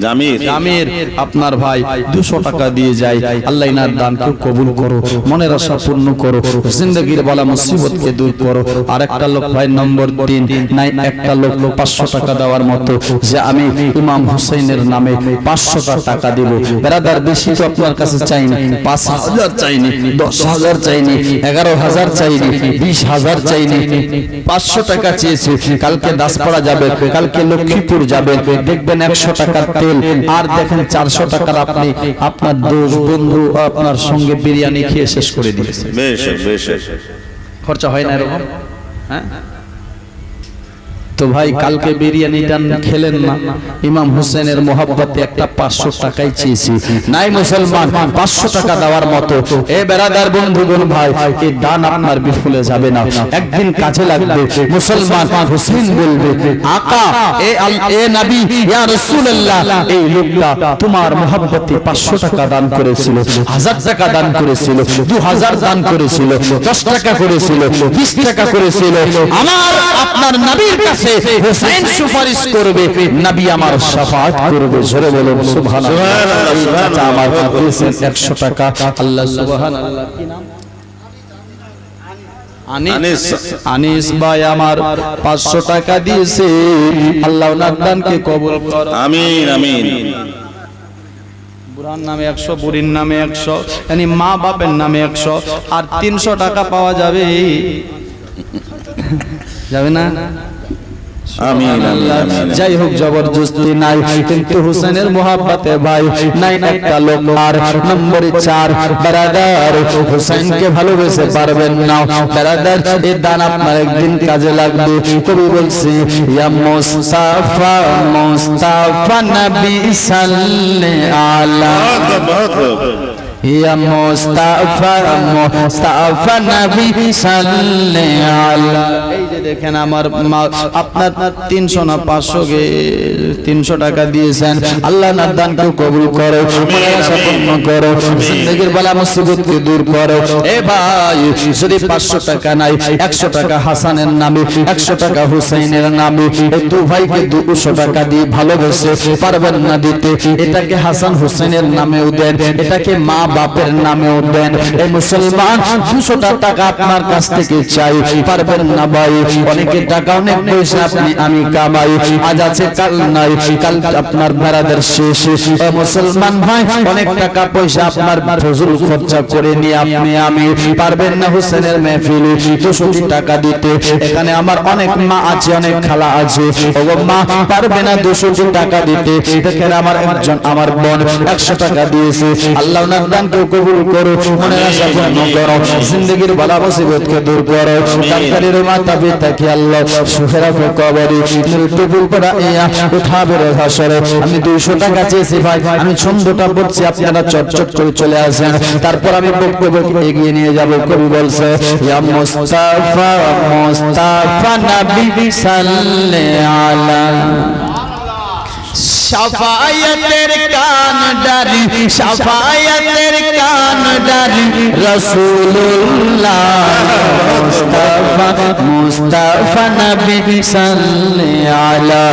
জামির। জামির আপনার ভাই 200 টাকা দিয়ে যায়। আল্লাহ ইনার দানকে কবুল করো, মনের আশা পূর্ণ করো, জিন্দেগির বালা মুসিবতকে দূর করো। আর একটা লোক ভাই নম্বর 3 নাই, একটা লোক 500 টাকা দেওয়ার মতো, যে আমি ইমাম হুসাইনের নামে 500 টাকা দেব। ব্রাদার, বেশি তো আপনার কাছে চাইনি, 5000 চাইনি, 10000 চাইনি, 11000 চাইনি, 20000 চাইনি, 500 টাকা চেয়েছি। কালকে দাসপাড়া যাবে, কালকে লক্ষ্মীপুর যাবে, দেখবেন 100 টাকার তেল আর দেখেন 400 টাকার আপনি আপনার দোস্ত বন্ধু আপনার সঙ্গে বিরিয়ানি খেয়ে শেষ করে দিয়েছে। বেশ বেশ। খরচা হয় না এরকম? হ্যাঁ, তো ভাই কালকে বিরিয়ানিটা খেলেন না, ইমাম হোসেনের মোহাব্বতে একটা 500 টাকাই চেয়েছি। নাই মুসলমান, 500 টাকা দেওয়ার মতো। এ বেরাদার বন্ধুগণ, ভাই, এই দান আপনার বিফলে যাবে না, একদিন কাজে লাগবে। মুসলমান হোসেন বলবে, আকা এ নবী, ইয়া রাসূলুল্লাহ, এই লোকটা তোমার মোহাব্বতে 500 টাকা দান করেছিল, 1000 টাকা দান করেছিল, 2000 দান করেছিল, 10 টাকা করেছিল, 20 টাকা করেছিল। আমার আপনার নবীর কাছে হুসাইন সুপারিশ করবে, নবী আমার শাফাআত করবে। জোরে বলুন সুবহানাল্লাহ। আমার দিয়েছেন 100 টাকা। আল্লাহ সুবহানাল্লাহ। কি নাম? আনিস আনিস ভাই আমার 500 টাকা দিয়েছে, আল্লাহ ওনার দানকে কবুল করো। আমিন আমিন। বুড়ার নামে 100, বুড়ির নামে 100, মানে মা বাপের নামে 100, আর 300 টাকা পাওয়া যাবে, যাবে না? আমিন আমিন। যাই হোক, জবরদস্তি নাই, কিন্তু হুসেনের মোহাব্বতে ভাই নাই একটা লোক। আর নম্বরে 4, ব্রাদার হুসেনকে ভালোবেসে পারবেন না ব্রাদার, এই দান আপনার একদিন কাজে লাগবে। কবি বলছে ইয়া মুস্তাফা মুস্তাফা নবী সাল্লাল্লাহু আলা ইয়া মুস্তাফা মুস্তাফা নবী সাল্লাল্লাহু আলা। এই যে দেখেন আমার মা আপনার 300 না 500 কে 300 টাকা দিয়েছেন, আল্লাহ নার দানকে কবুল করো, মনের আশা পূর্ণ করো, জিন্দেগীর বালা মুসিবতকে দূর করো। এ ভাই যদি 500 টাকা নাই, 100 টাকা হাসানের নামে, 100 টাকা হুসাইনের নামে, এই দু ভাইকে 200 টাকা দিয়ে ভালোবেসে পারবেন না দিতে, এটাকে হাসান হুসাইনের নামেও দেন, এটাকে মা বাপের নামেও দেন। এই মুসলমান 200 টাকা আপনার কাছ থেকে চাই, পারবেন না ভাই। অনেকের টাকা অনেক পয়সা আপনি আমি কামাই, আজ আছে কাল নাই, কাল আপনার বেড়াদের শেষ। মুসলমান ভাই অনেক টাকা পয়সা আপনার ফজল খরচা করে নিয়ে আপনি আমি পারবেন না হুসেনের মেহফিলে 200 টাকা দিতে। এখানে আমার অনেক মা আছে, অনেক খালা আছে, ওগো মা পারবে না 200 টাকা দিতে। দেখেন আমার একজন আমার বোন 100 টাকা দিয়েছে, আল্লাহ ওনার দানকে কবুল করো, মনের আশা পূর্ণ করো, জিন্দেগীর বালা মুসিবতকে দূর করো। দানকারীর মাতা পিতাকে আল্লাহ সুখে রাখো, কবরে মৃত্যু পড়া ইয়া উঠাবে রোজ হাসরে। আমি 200 টাকা চেয়েছি ভাই, আমি ছন্দটা বলছি, আপনারা চটচট করে চলে আসেন, তারপর আমি বক্তব্য এগিয়ে নিয়ে যাব। কবি বলছে ইয়া মুস্তাফা মুস্তাফা নবী সাল্লাল্লাহু আলা শাফায়াতের কান ডারি, শাফায়াতের কান ডারি রাসূলুল্লাহ মুস্তাফা মুস্তাফা নবী সাল্লাল্লাহু আলা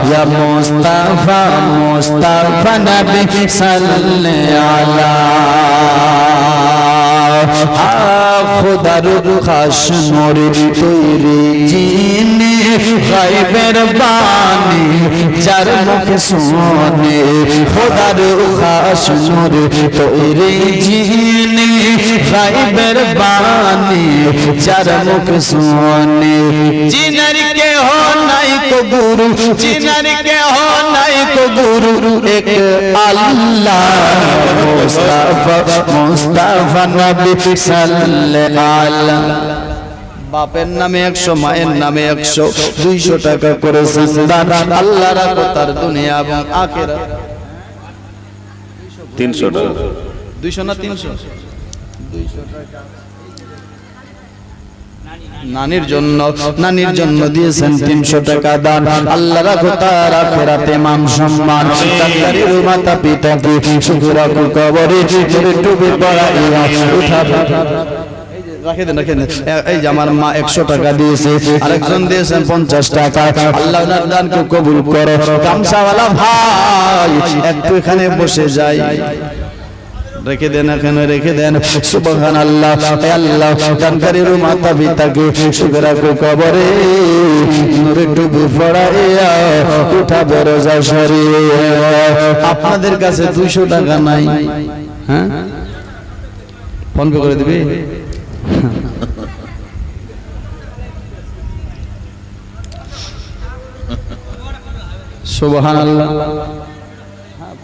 ইয়া মুস্তাফা মুস্তাফা নবী সাল্লাল্লাহু আলা। খুদার খাস নূরে তৈরি জিনে গায়বের বাণী যার মুখে শুনে, খুদার খাস নূরে তৈরি জিনে গায়বের বাণী যার মুখে শুনে। জিনার কেহ নাই তো গুরু, জিনার কেহ নাই তো গুরু এক আল্লাহ মুস্তাফা মুস্তাফা নবী সাল্লাল্লাহু আলা। বাপের নামে 100, মায়ের নামে 100, 200 টাকা করে দান, আল্লাহ রাখো তার দুনিয়া এবং আখিরাত। 300 টাকা 200 না 300? 200 টাকা নানির জন্য দিয়েছেন 300 টাকা দান, আল্লাহ রাখো তার আখিরাতে মান সম্মান। দানকারীর মাতা পিতাকে সুখে রাখো, কবরে ডুবে পড়াইয়া উঠাবে। রাখে দেন, রাখে দেন। এই যে আমার মা 100 টাকা দিয়েছে, আরেকজন দিয়েছেন 50 টাকা, আল্লাহ ওনার দানকে কবুল করো। গামছাওয়ালা ভাই একটু এখানে বসে যাই, রেখে দেন, এখানে রেখে দেন। সুবহানাল্লাহ। আল্লাহ দানকারীর মাতা পিতাকে সুখে রাখো, কবরে নূরে ডুবে পড়াইয়া উঠাবে রোজ হাসরে। আপনাদের কাছে 200 টাকা নাই? হ্যাঁ, ফোন পে করে দিবি? সুবহানাল্লাহ।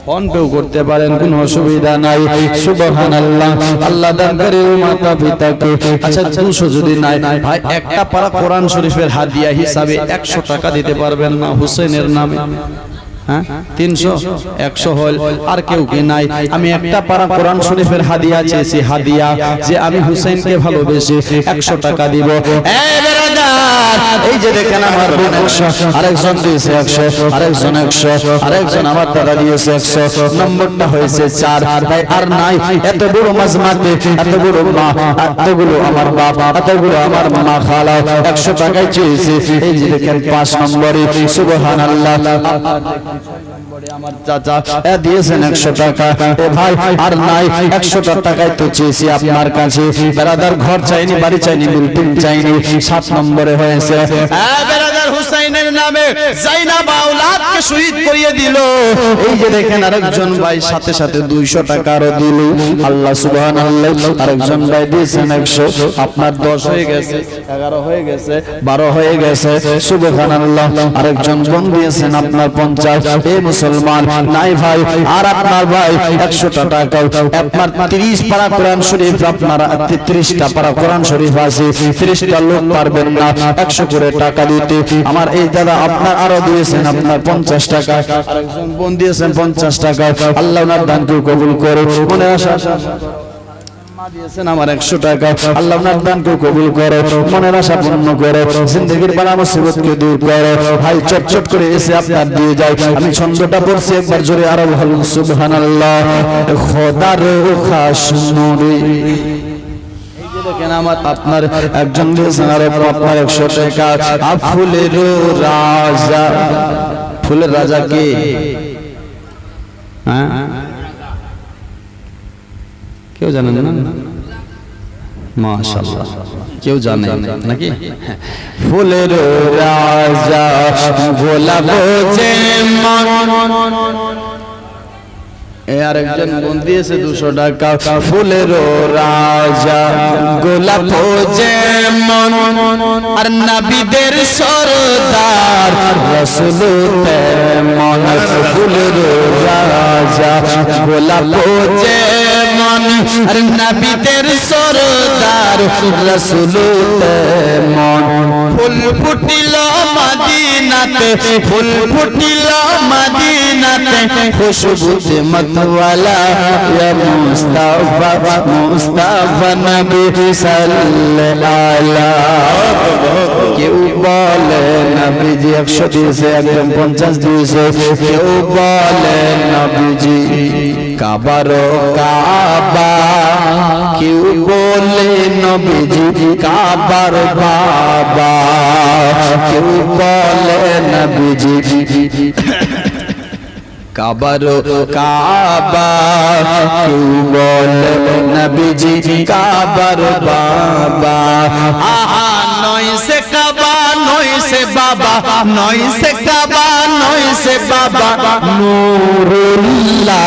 ফোন পেও করতে পারেন, কোনো অসুবিধা নাই। সুবহানাল্লাহ। আল্লাহ দানকারীর মাতা পিতাকে, আচ্ছা 200 যদি নাই ভাই, একটা পারা কোরআন শরীফের হাদিয়া হিসাবে 100 টাকা দিতে পারবেন না হুসেনের নামে? হ্যাঁ, 300 100 হল, আর কেউ কি নাই? আমি একটা পারা কোরআন শরীফের হাদিয়া চেয়েছি, হাদিয়া যে আমি হুসেনকে ভালোবেসে 100 টাকা দিব। এই যে দেখেন আমার বোন 100, আরেকজন দিয়েছে 100, আরেকজন 100, আরেকজন আমার দাদা দিয়েছে 100, নম্বরটা হয়েছে 4। তাই আর নাই এত বড় মাজমাতে, এত বড় মা, এতগুলো আমার বাপ, এতগুলো আমার মা খালা 100 টাকায় চেয়েছে। এই যে দেখেন 5 নম্বরে। সুবহানাল্লাহ। আমার চাচা দিয়েছেন 100 টাকা। এ ভাই আর নাই, 100 টাকায় তো চেয়েছি আপনার কাছে। বেরাদার ঘর চাইনি, বাড়ি চাইনি, বিল্ডিং চাইনি, 7 নম্বরে হয়েছে। বেরাদার হুসাইনের নামে জাইনাব আওলাদকে শহীদ করিয়ে দিল। এই যে দেখেন আরেকজন ভাই সাথে সাথে 200 টাকারও দিল। আল্লাহ সুবহানাল্লাহ। আরেকজন ভাই দিয়েছেন 100। আপনার 10 হয়ে গেছে, 11 হয়ে গেছে, 12 হয়ে গেছে। সুবহানাল্লাহ। আরেকজন বোন দিয়েছেন আপনার 50। এ মুসলমান নাই ভাই, আর আপনার ভাই 100 টাকা। আপনার 30 পারা কোরআন শরীফ, আপনার 33টা পারা কোরআন শরীফ আছে, 30টা লোক পারবেন না 100 করে টাকা দিতে। আমার এই দাদা আপনার আরো দিয়েছেন আপনার 50 টাকা। আরেকজন বোন দিয়েছেন 50 টাকা। আল্লাহ ওনার দানকে কবুল করে। মনে আশা দিয়েছেন আমার 100 টাকা। আল্লাহ ওনার দানকে কবুল করে, মনের আশা পূর্ণ করে, জিন্দেগির বালা মুসিবতকে দূর করে। ভাই চটচট করে এসে আপনার দিয়ে যায়। আমি ছন্দটা পড়ছি একবার জোরে আরো ভালো। সুবহানাল্লাহ। খোদার খাস নূরে। দেখেন আমার আপনার একজন দিয়েছেন আর আপনার 100 টাকা। ফুলের রাজা, ফুলের রাজা কে? হ্যাঁ, কেউ জানেন না? মাশাআল্লাহ, কেউ জানে নাকি? ফুলের রাজা গোলাপ যে মন। আর একজন বোন দিয়েছে 200 টাকা। ফুলের রাজা গোলাপ যেমন, আর নবীদের সরদার রাসূল তেমন। ফুলের রাজা গোলাপ যেমন, আর নবীদের সরদার রাসূল তেমন। ফুল ফুটিল মদিনাতে, ফুল ফুটিল মদিনাতে, খুশবুতে मतवाला या मुस्ताफा, मुस्ताफा नबी सल्लल्लाहु। কেউ বলে নবীজি 100 দিয়েছে, একজন 50 দিয়েছে। কেউ বলে নবীজি কাবার কাবা, কেউ বলে নবীজি কাবার বাবা, কেউ বলে নবীজি কাবার কাবা, কেউ বলে নবীজি কাবার বাবা। আহা নয় সে কাবা, নয় সে বাবা, নয় সে কাবা, নয় সে বাবা। নূরুল্লাহ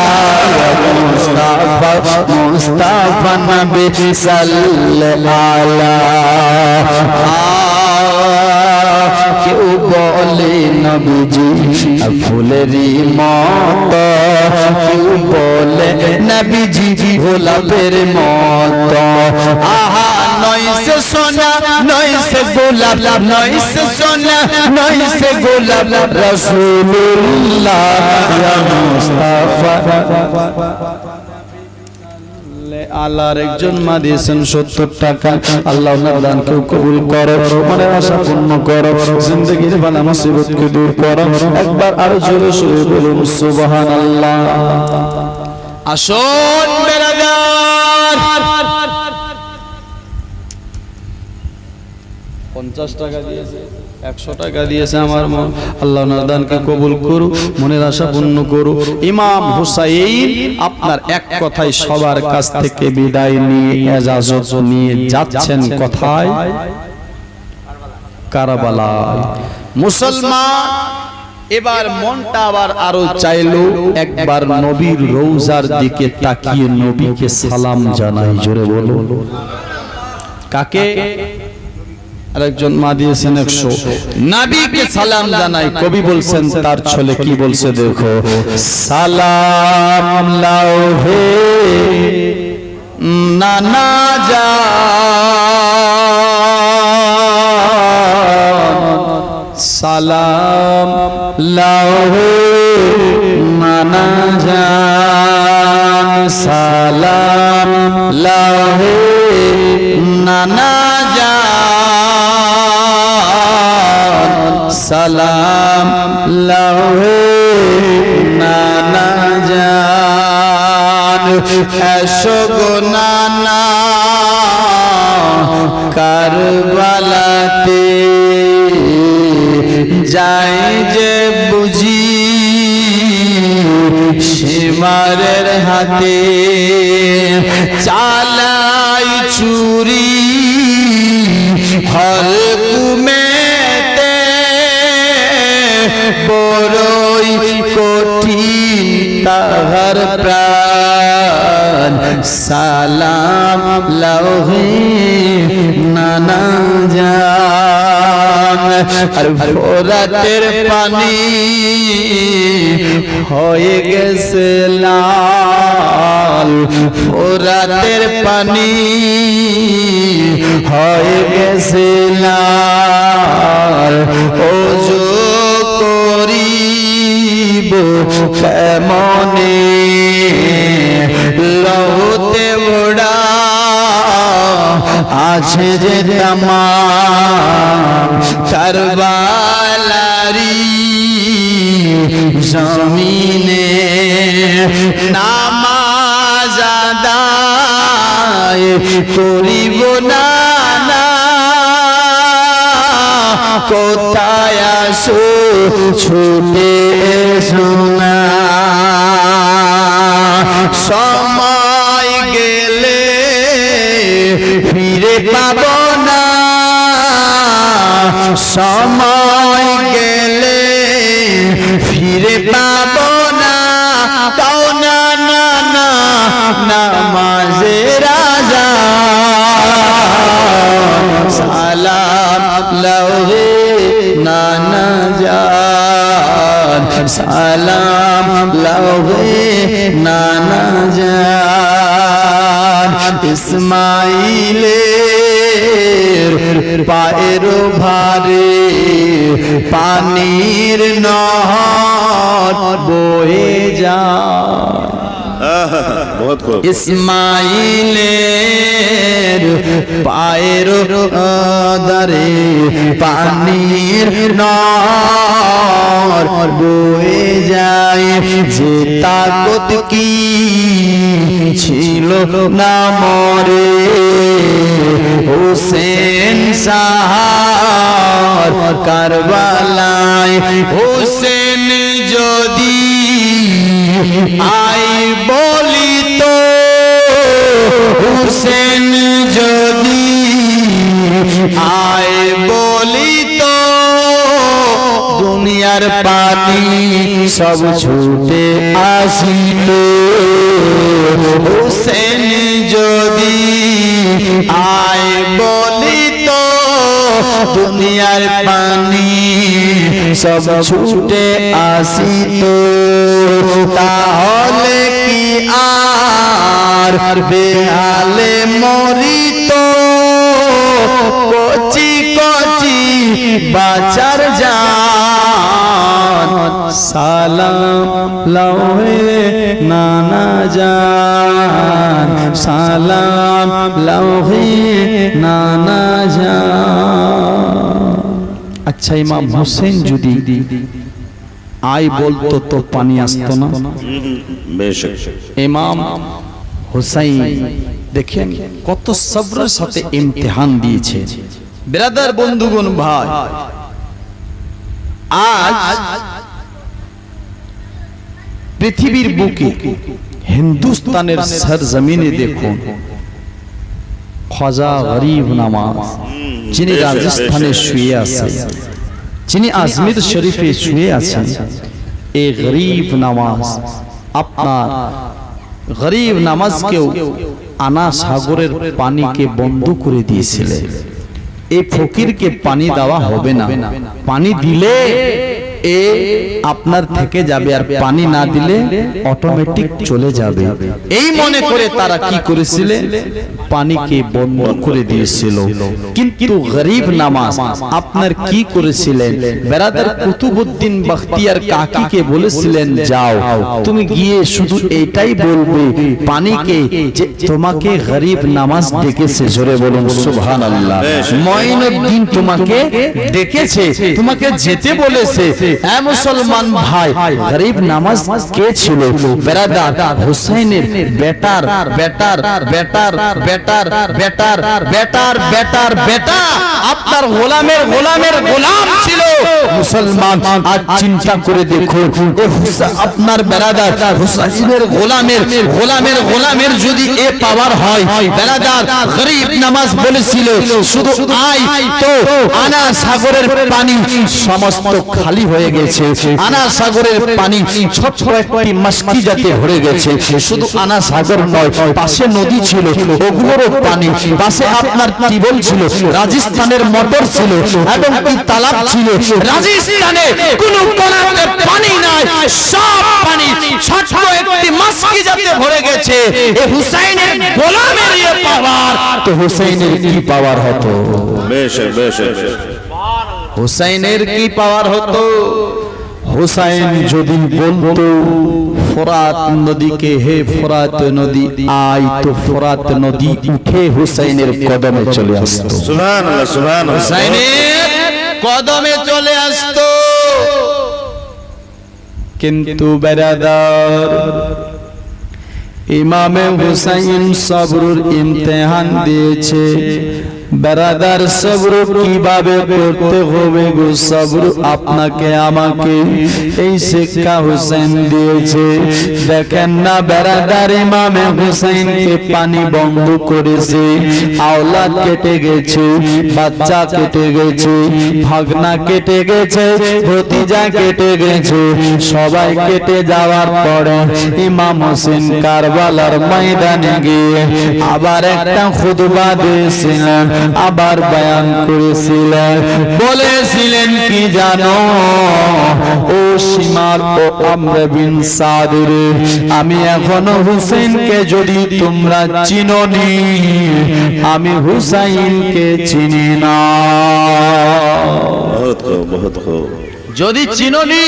মুস্তাফা, মুস্তাফা নবী সাল্লাল্লাহু। কেউ বলে নবীজি ফুলেরই মত, কেউ বলে নবীজি গোলাপের মত। আহা নয় সে সোনা, নয় সে গোলাপ, নয় সে সোনা, নয় সে গোলাপ। রাসূলুল্লাহ ইয়া মুস্তাফা। আল্লাহর একজন মা দিয়েছেন 70 টাকা। আল্লাহ ওনার দানকে কবুল করো, মনের আশা পূর্ণ করো, জিন্দেগির বালা মুসিবতকে দূর করো। একবার আরো জোরে জোরে বলুন সুবহানাল্লাহ। আসুন বেরাদার, 50 টাকা দিয়েছে, 100 টাকা দিয়েছে। আমার আল্লাহ ওনার দানকে কবুল করু, মনের আশা পূর্ণ করু। ইমাম হুসাইন আপনার এক কথায় সবার কাছ থেকে বিদায় নিয়ে ইজাজত নিয়ে যাচ্ছেন কোথায়? কারবালায়। মুসলমান এবার মনটা আবার আরো চাইলো একবার নবীর রওজার দিকে তাকিয়ে নবীকে সালাম জানাই। জোরে বলো কাকে? আরেকজন মা দিয়েছেন 100। নবীকে সালাম জানাই। কবি বলছেন তার ছলে কি বলছে দেখো। সালাম লাও হে নানা জান, সালাম লাও হে নানা জান, সালাম লাও হে নানা জান, সালাম লাও হে নানা জান। এসো গো নানা কারবালাতে, যাই যে বুঝি মারের হাতে চালাই চুরি হলকুমেতে বড়ই কঠিন তাহার প্রাণ সালাম লাউহে নানা জান আর ফোরাতের পানি হয়ে গেছে লাল ফোরাতের পানি হয়ে গেছে লাল ওযু করিব কেমনে লৌতে ওড়া আছে যে তামাম কারবালারি জমিনে নামাজ আদায় করিব না কোথায় আসো ছুটে শোনা সময় গেলে ফিরে পাব না সময় গেলে ফিরে পাব না তাও না না না নামাজে রাজা সালাম লাউহে নানা জান সালাম লাউহে নানা জান ইসমাইলের পায়ের ভারে পানির নহর বয়ে যায় बहुत खूब ইসমাইলের পায়ের দারে পানির নহর বয়ে যায় যে তাকত কি ছিল না মরে হোসেন সাহার কারবালায় হোসেন যদি আই বলি তো হুসেন যদি আয় বলি তো দুনিয়ার পানি সব ছুটে আসিত হুসেন যদি আয় বলি তো দুনিয়ার পানি সব ছুটে আসিত তাহলে কি আর বেহালে মরিত কচি কচি বাচার জান সালাম লাউহে নানা জান সালাম লাউহে নানা জান আচ্ছা ইমাম হোসেন যদি আই বলতো তো পানি আসতো না बेशक ইমাম হুসাইন দেখেন কত সবরের সাথে ইমতিহান দিয়েছে ব্রাদার বন্ধুগণ ভাই আজ পৃথিবীর বুকে হিন্দুস্তানের সরজমিনে দেখুন খাজা গরিব নওয়াজ যিনি রাজস্থানে শুয়ে আছেন যিনি আজমির শরীফে শুয়ে আছেন এই গরিব নওয়াজ আপনার গরিব নওয়াজকেও আনা সাগরের পানিকে বন্ধ করে দিয়েছিলেন এই ফকিরকে পানি দেওয়া হবে না পানি দিলে এ আপনার থেকে যাবে আর পানি না দিলে অটোমেটিক চলে যাবে এই মনে করে তারা কি করেছিলেন পানিকে বন্ধ করে দিয়েছিল কিন্তু গরিব নওয়াজ আপনার কি করেছিলেন বেরাদার কুতুবউদ্দিন বখতিয়ার কাকিকে বলেছিলেন যাও তুমি গিয়ে শুধু এটাই বলবে পানিকে যে তোমাকে গরিব নওয়াজ ডেকেছে জোরে বলুন সুবহানাল্লাহ মঈনুদ্দিন তোমাকে ডেকেছে তোমাকে যেতে বলেছে এ মুসলমান ভাই গরিব নামাজ কে ছিল বেরাদার হুসাইনের better better better better better better better বেটা আপনার গোলামের গোলামের গোলাম ছিল মুসলমান। আজ চিন্তা করে দেখুন আপনার বেরাদার হুসাইনের গোলামের গোলামের গোলামের যদি এ পাওয়ার হয় বেরাদার গরিব নামাজ বলেছিল শুধু আয় তো আনা সাগরের পানি সমস্ত খালি হয়ে গেছে। আনা সাগরের পানি ছোট একটি মাস্কিজাতে ভরে গেছে। শুধু আনা সাগর নয়, পাশে নদী ছিল, ওগুলোরও পানি। পাশে আপনার টিউবওয়েল ছিল, রাজস্থানের মোটর ছিল এবং কি তালাব ছিল। রাজস্থানে কোনো কোনাতে পানি নাই, সব পানি ছোট একটি মাস্কিজাতে ভরে গেছে। এই হুসাইনের গোলামের এই পাওয়ার, তো হুসাইনের কি পাওয়ার হতো? बेशक बेशक হুসাইনের কি পাওয়ার হতো? হুসাইন যদি বলতো ফোরাত নদীকে, হে ফোরাত নদী আয়, তো ফোরাত নদী উঠে হুসাইনের কদমে চলে আসতো। सुभान अल्लाह सुभान अल्लाह হুসাইনের কদমে চলে আসতো। কিন্তু বেরাদার ইমামে হুসাইন সবরুর ইমতিহান দিয়েছে। বেরাদার সবর কিভাবে করতে হবে গো, সবর আপনাকে আমাকে এই শিক্ষা হুসাইন দিয়েছে। দেখেন না বেরাদার ইমামে হুসাইনকে পানি বন্ধ করেছে, আওলাদ কেটে গেছে, বাচ্চা কেটে গেছে, ভাগনা কেটে গেছে, ভতিজা কেটে গেছে। সবাই কেটে যাওয়ার পরে ইমাম হোসেন কারবালার ময়দানে গিয়ে আবার একটা খুতবা দিয়েছিলেন, আবার বয়ান করেছিলেন। বলেছিলেন কি জানো, ও শিমার ও আমর বিন সাদের, আমি এখনো হুসাইনকে যদি তোমরা চিনোনি, আমি হুসাইনকে চিনি না। बहुत खूब যদি চিনোনি,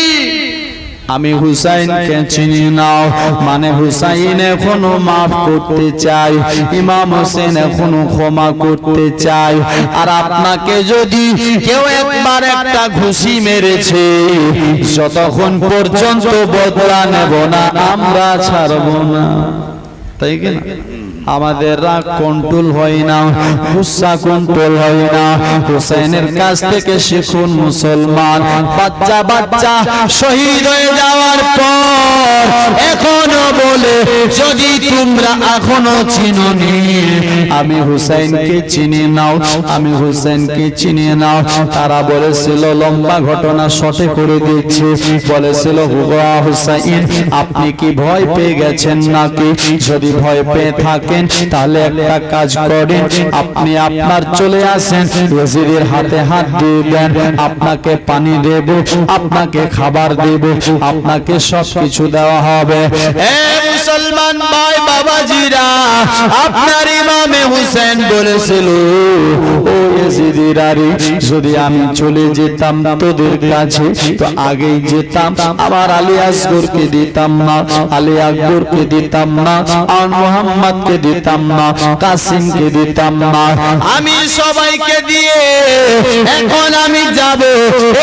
আমি হুসাইনকে চিনি নাও, মানে হুসাইন এখনো মাফ করতে চাই, ইমাম হোসেন এখনো ক্ষমা করতে চাই। আর আপনাকে যদি কেউ একবার একটা ঘুষি মেরেছে, যতক্ষণ পর্যন্ত বদলা নেব না আমরা ছাড়ব না। তাই কি না? আমাদের রাগ কন্ট্রোল হয় না, গুসা কন্ট্রোল হয় না। হুসাইনের কাছ থেকে শিখুন মুসলমান। বাচ্চা বাচ্চা শহীদ হয়ে যাওয়ার পর এখনো বলে, যদি তোমরা এখনো চিনোনি, আমি হুসাইনকে চিনি নাও, আমি হুসাইনকে চিনি নাও। তারা বলেছিল, লম্বা ঘটনা শর্টে করে দিচ্ছে, বলেছিল হুয়া হুসাইন আপনি কি ভয় পেয়ে গেছেন নাকি? যদি ভয় পেয়ে থাকে তাহলে একটা কাজ করেন, আপনি আপনার চলে আসেন, ওয়াজিরের হাতে হাত দিয়ে দেন, আপনাকে পানি দেব, আপনাকে খাবার দেব, আপনাকে সব কিছু দেওয়া হবে। এ মুসলমান ভাই বাবাজিরা, আপনার ইমামে হুসেন বলেছিল, ও ইয়াজিদিরা রে, যদি আমি চলে যেতাম তোদের কাছে, তো আগেই যেতাম, আমার আলী আসগরকে দিতাম না, আলী আকবরকে দিতাম না, আর মোহাম্মদকে দিতাম না, কাসিমকে দিতাম না, আমি সবাইকে দিয়ে এখন আমি যাব।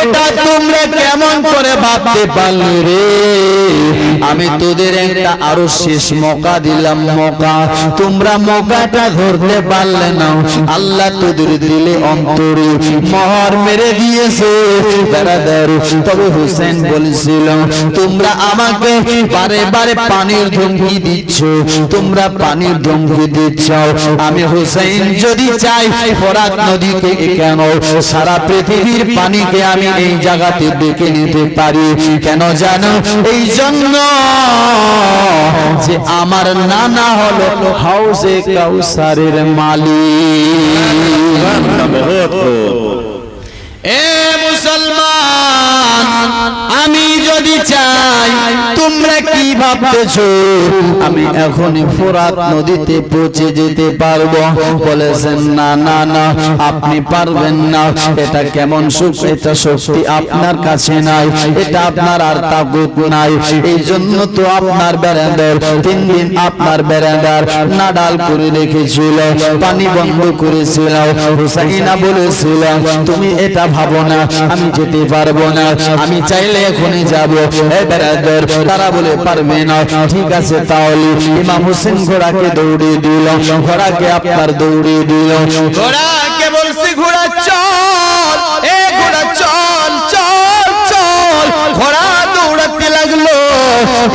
এটা তোমরা কেমন করে ভাবতে পারলে রে? আমি তোদের একটা আরো শেষ মৌকা দিলাম, মৌকা, তোমরা মৌকাটা ধরতে পারলে না। আল্লাহ তোদের দিলে অন্তরে মোহর মেরে দিয়েছে বেরাদার। তবে হুসেন বলেছিল, তোমরা আমাকে বারে বারে পানির ধমকি দিচ্ছ, তোমরা পানির ধমকি দিচ্ছ। আমি হুসাইন যদি চাই ফোরাত নদীকে কেন, সারা পৃথিবীর পানিকে আমি এই জায়গাতে ডেকে নিতে পারি। কেন জানো? এই জন্য যে আমার নানা হলো হাউজে কাউসারের মালিক। बहुत खूब এ মুসলমান, আমি যদি চাই তোমরা কি ভাবতেছো আমি এখনই ফোরাত নদীতে পৌঁছে যেতে পারবো? বলেছেন না না না, আপনি পারবেন না। এটা কেমন সুখ, এটা শক্তি আপনার কাছে নাই, এটা আপনার আর তাকত নাই। এই জন্য তো আপনার বেরাদার 3 দিন আপনার বেরাদার নাডাল করে রেখেছিল, পানি বন্ধ করেছিল। হুসাইনা বলেছিল তুমি এটা ভাবো না আমি যেতে পারবো না, আমি চাইলে এখনই যাব। এই বেরাদার তারা বলে পারবে না। ঠিক আছে তাহলে ইমাম হোসেন ঘোড়াকে দৌড়িয়ে দিল, ঘোড়াকে আপনার দৌড়িয়ে দিল। ঘোড়াকে বলছি ঘোড়া চল, এ ঘোড়া চল চল চল। ঘোড়া দৌড়াতে লাগলো।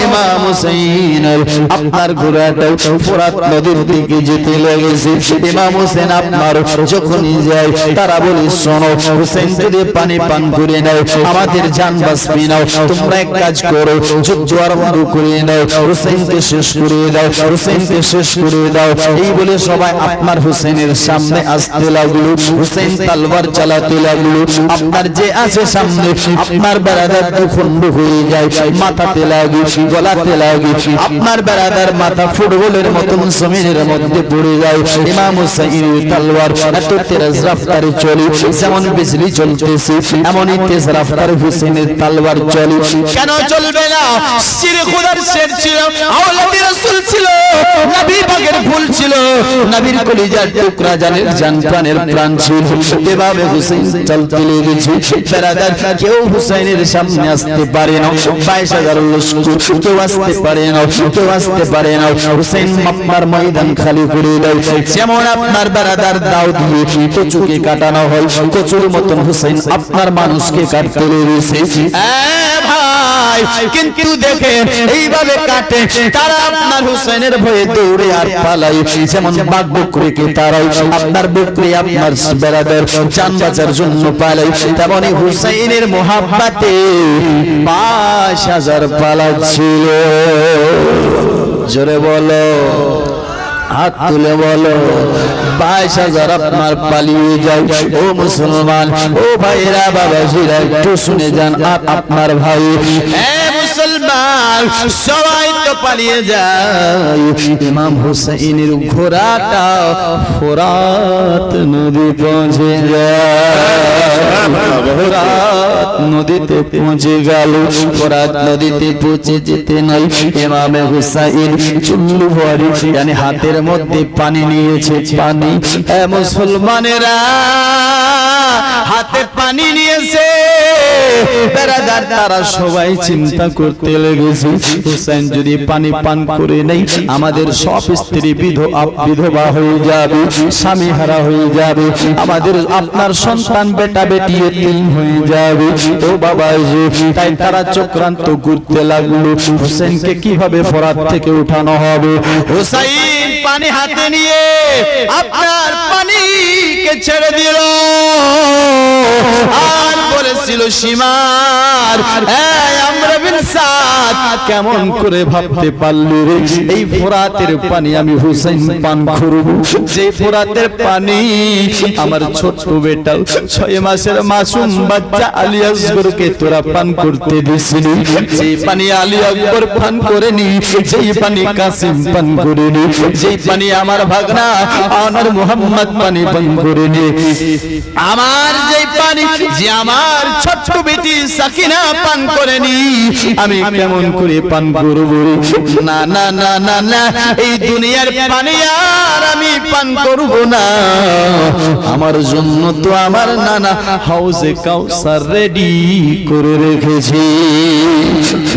ইমাম হোসেন আপনার ঘোড়াটা ফোরাত নদীর দিকে যেতে লেগেছে। ইমাম হোসেন আপনার যখনই যায় তারা বলে শোনো, হোসেন যদি পানি পান করে নাও আমাদের জান বাঁচবে না। তোমরা এক কাজ করো, যুদ্ধ আরম্ভ করে নাও, হোসেনকে শেষ করে দাও, হোসেনকে শেষ করে দাও। এই বলে সবাই আপনার হোসেনের সামনে আসতে লাগলো। হোসেন তলোয়ার চালাতে লাগলো। আপনার যে আছে সামনে আপনার বেরাদার দুখণ্ড হয়ে যায়, মাথাতে লাগে, গলাতে লাগে। আপনার বেরাদার মাথা ফুটবলের মতন জমিনের মধ্যে পড়ে যায়। ইমাম হোসেনের তলোয়ার এত তেজ রফতারে চলে, যেমন বিজলি চলতেছে এমনই তেজ রফতারে হোসেনের তলোয়ার চলে। কেন চলবে না? শির খোদার শের ছিল, আওলাদি রাসূল ছিল, নবী পাকের ফুল ছিল, নবীর কলিজার টুকরা, জানের জান প্রাণের প্রাণ ছিল। এভাবে হোসেন চলতে লেগেছে। বেরাদার কেউ হোসেনের সামনে আসতে পারে না। 22,000 লস্কর কেউ আসতে পারে না, কেউ আসতে পারে না। হোসেন আপনার ময়দান খালি করে দেয়। যেমন আপনার বেরাদার দাও দিয়ে কচুকে কাটানো হয়, কচুর মতন হোসেন আপনার মানুষকে কাটতে লেগেছে। ভাই কিন্তু দেখেন এইভাবে কাটে তারা আপনার হোসেনের ভয়ে দৌড়ে আর পালাই। যেমন বাঘ বকরিকে তারাই আপনার বকরি আপনার বেরাদার জান বাঁচার জন্য পালাই, তেমনি হোসেনের মোহাব্বতে 5,000 পালাচ্ছিল। জোরে বলো, হাত তুলে বলো, 22,000 আপনার পালিয়ে যায়। ও মুসলমান, ও ভাইরা বাবাজিরা একটু শুনে যান। আপনার ভাই মুসলমান সবাই তো পালিয়ে যায়। ইমাম হুসাইনের ঘোড়াটা ফোরাত নদী পৌঁছে যায়। ফোরাত নদীতে পৌঁছে গেল। ফোরাত নদীতে পৌঁছে যেতে নাই ইমাম হুসাইন চুল্লু ভরি মানে হাতের মধ্যে পানি নিয়েছে। পানি মুসলমানেরা হাতে পানি নিয়েছে। বেরাদার তারা সবাই চিন্তা করতে লেগেছে, হুসাইন যদি পানি পান করে নেই আমাদের সব স্ত্রী বিধবা হয়ে যাবে, স্বামী হারা হয়ে যাবে, আমাদের আপনার সন্তান বেটা বেটি এতিম হয়ে যাবে। ও বাবা, তাই তারা চক্রান্ত করতে লাগলো হুসাইনকে কিভাবে ফোরাত থেকে উঠানো হবে। হুসাইন পানি হাতে নিয়ে আপনার পানিকে ছেড়ে দিল আর বলেছিল সীমার আমরা বিন সাদ কেমন করে ভাবতে পারলি রে এই ফোরাতের পানি আমি হুসাইন পান করব? যে ফোরাতের পানি আমার ছোট বেটা 6 মাসের মাসুম বাচ্চা আলী আসগরকে তোরা পান করতে দিছিলি, যে পানি আলী আকবর পান করেনি, যেই পানি কাসিম পান করেনি, যেই পানি আমার ভাগনা আনার মোহাম্মদ পানি পান করেনি, আমার যেই পানি যে আমার ছোট বেটি সাকিনা পান করেনি, আমি কেমন করে পান করব? না না না না না, এই দুনিয়ার পানি আর আমি পান করব না। আমার জন্য তো আমার নানা হাউজে কাউসার রেডি করে রেখেছি।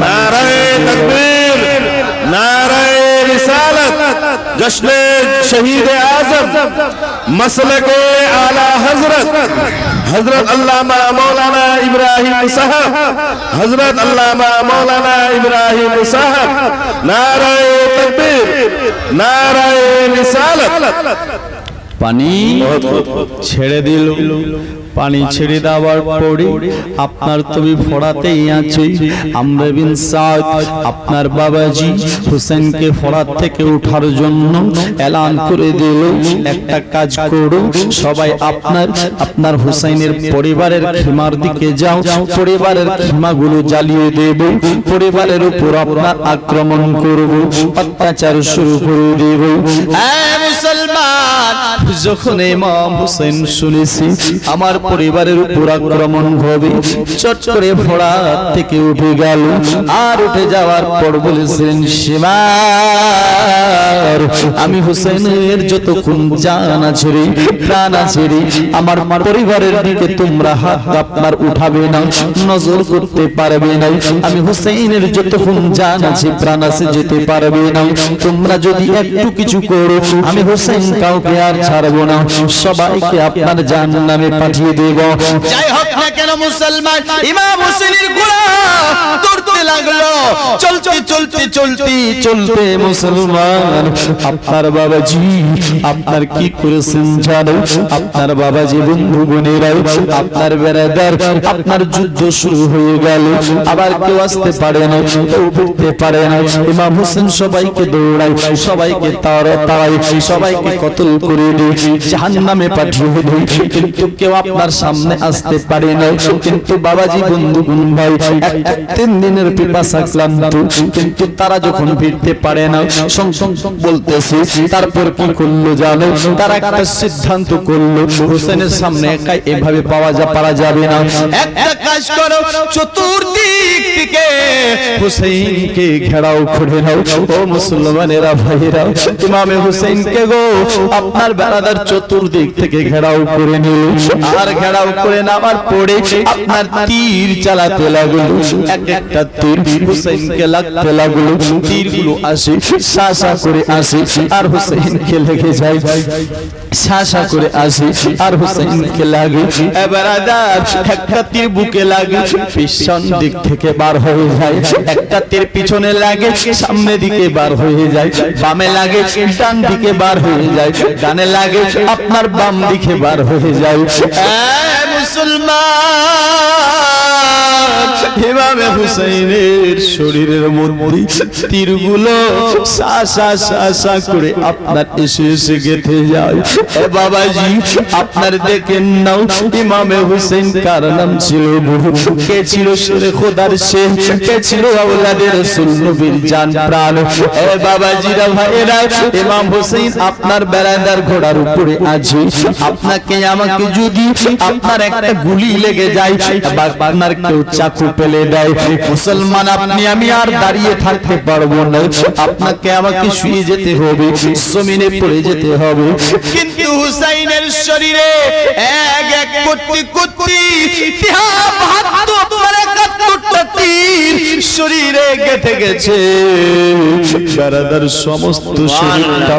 নারায়ে তাকবীর, নারায়ে রিসালাত, জশ্নে শহীদ আজম, মসলকে আলা হযরত हजरत अल्लामा मौलाना इब्राहिम साहब, हजरत अल्लामा मौलाना इब्राहिम साहब, नाराए तकबीर, नाराए रिसालत। पानी ছেড়ে দিল, পানি ছেড়ে দেওয়ার পরে আপনার তুমি ফোড়াতেই আছে আমর বিন সাদ আপনার বাবাজি হুসেনকে ফোড়াত থেকে ওঠার জন্য এলান করে দিল, একটা কাজ করো সবাই আপনার হুসাইনের পরিবারের খিমার দিকে যাও, পরিবারের খিমাগুলো জ্বালিয়ে দেব, পরিবারের উপর আপনার আক্রমণ করব, অত্যাচার শুরু করে দেব। মুসলমান যখন ইমাম হুসেন শুনেছি আমার পরিবারের উপর আক্রমণ হবে, চট করে ফোড়াত থেকে উঠে গেল। আর উঠে যাওয়ার পর বলেছেন সীমার আমি হুসেনের যতক্ষণ জান আছে রে প্রাণ আছে রে আমার পরিবারের দিকে তোমরা হাত আপনার উঠাবে না, নজর করতে পারবে না। আমি হুসেনের যতক্ষণ জান আছে প্রাণ আছে যেতে পারবে না। তোমরা যদি একটু কিছু করো আমি হুসেন কাউকে আর ছাড়বো না, সবাইকে আপনার জাহান্নামে পাঠিয়ে দেব। যাই হোক না কেন মুসলমান ইমাম হোসেনের ঘোড়া দৌড়তে লাগলো, চলতে চলতে চলতে চলতে মুসলমান আপনার বাবাজি আপনার কি করেছেন জানো? আপনার বাবাজি বন্ধু বোনেরা আপনার বেরাদার আপনার যুদ্ধ শুরু হয়ে গেল, আবার কেউ আসতে পারে না, কেউ উঠতে পারে না। ইমাম হোসেন সবাইকে দৌড়ায়, সবাইকে তাড়ায়, সবাইকে কতল করে দেয়, জাহান্নামে পাঠিয়ে দেয়, কিন্তু কেউ আপনার সামনে আসতে পারে না। কিন্তু বাবাজি বন্ধু গুণ ভাই 3 দিনের পিপাসা ক্লান্ত, কিন্তু তারা যখন ফিরতে পারে না বলতেছে তারপর কি করলো জানো? তারা একটা সিদ্ধান্ত করলো হোসেনের সামনে একাই এভাবে পারা যাবে না, একটা কাজ করো চতুর্দিক থেকে হুসেনকে ঘেরাও করে নাও। ও মুসলমানেরা ভাইরা ইমামে হুসেনকে গো আপনার বেড়াদার চতুর্দিক থেকে ঘেরাও করে নিল, আর ঘেরাও করে নেওয়ার পরে আপনার তীর চালাতে লাগলো, এক একটা তীর হুসেনকে লাগতে লাগলো, তীরগুলো আসে শাসা করে আসে আর হুসেনকে লেগে যায়, শাসা করে আসে আর হুসেনকে লাগে। বেড়াদার একটা তীর বুকে লাগে পিছন দিক থেকে বার হয়ে যায়, একটা তীর পিছনে লাগে সামনে দিকে বার হয়ে যায়, বামে লাগে ডান দিকে বার হয়ে যায়, ডানে লাগে আপনার বাম দিকে বার হয়ে যায়। মুসলমান ইমামে হুসাইনের শরীরের মধ্যে তীরগুলো শাসা করে আপনার এসে এসে গেঁথে যায়। এ বাবাজি আপনার দেখেন নাও ইমামে হুসেন কার নাম ছিল? কে ছিল শেরে খোদার শেখ, কে ছিল আওলাদে রাসূল নবীর জান প্রাণ। এ বাবাজিরা ভাইরা ইমাম হুসেন আপনার বেড়াদার ঘোড়ার উপরে আছে, আপনাকে আমাকে যদি আপনার একটা গুলি লেগে যায় বা আপনার কেউ চাকু পেলে দেয় মুসলমান আপনি আমি আর দাঁড়িয়ে থাকতে পারবো না, আপনাকে আমাকে শুয়ে যেতে হবে, জমিনে পড়ে যেতে হবে। কিন্তু হুসাইনের শরীরে এক এক কোটি কোটি 72টা তীর শরীরে গেঁথে গেছে, বেড়াদার সমস্ত শরীরটা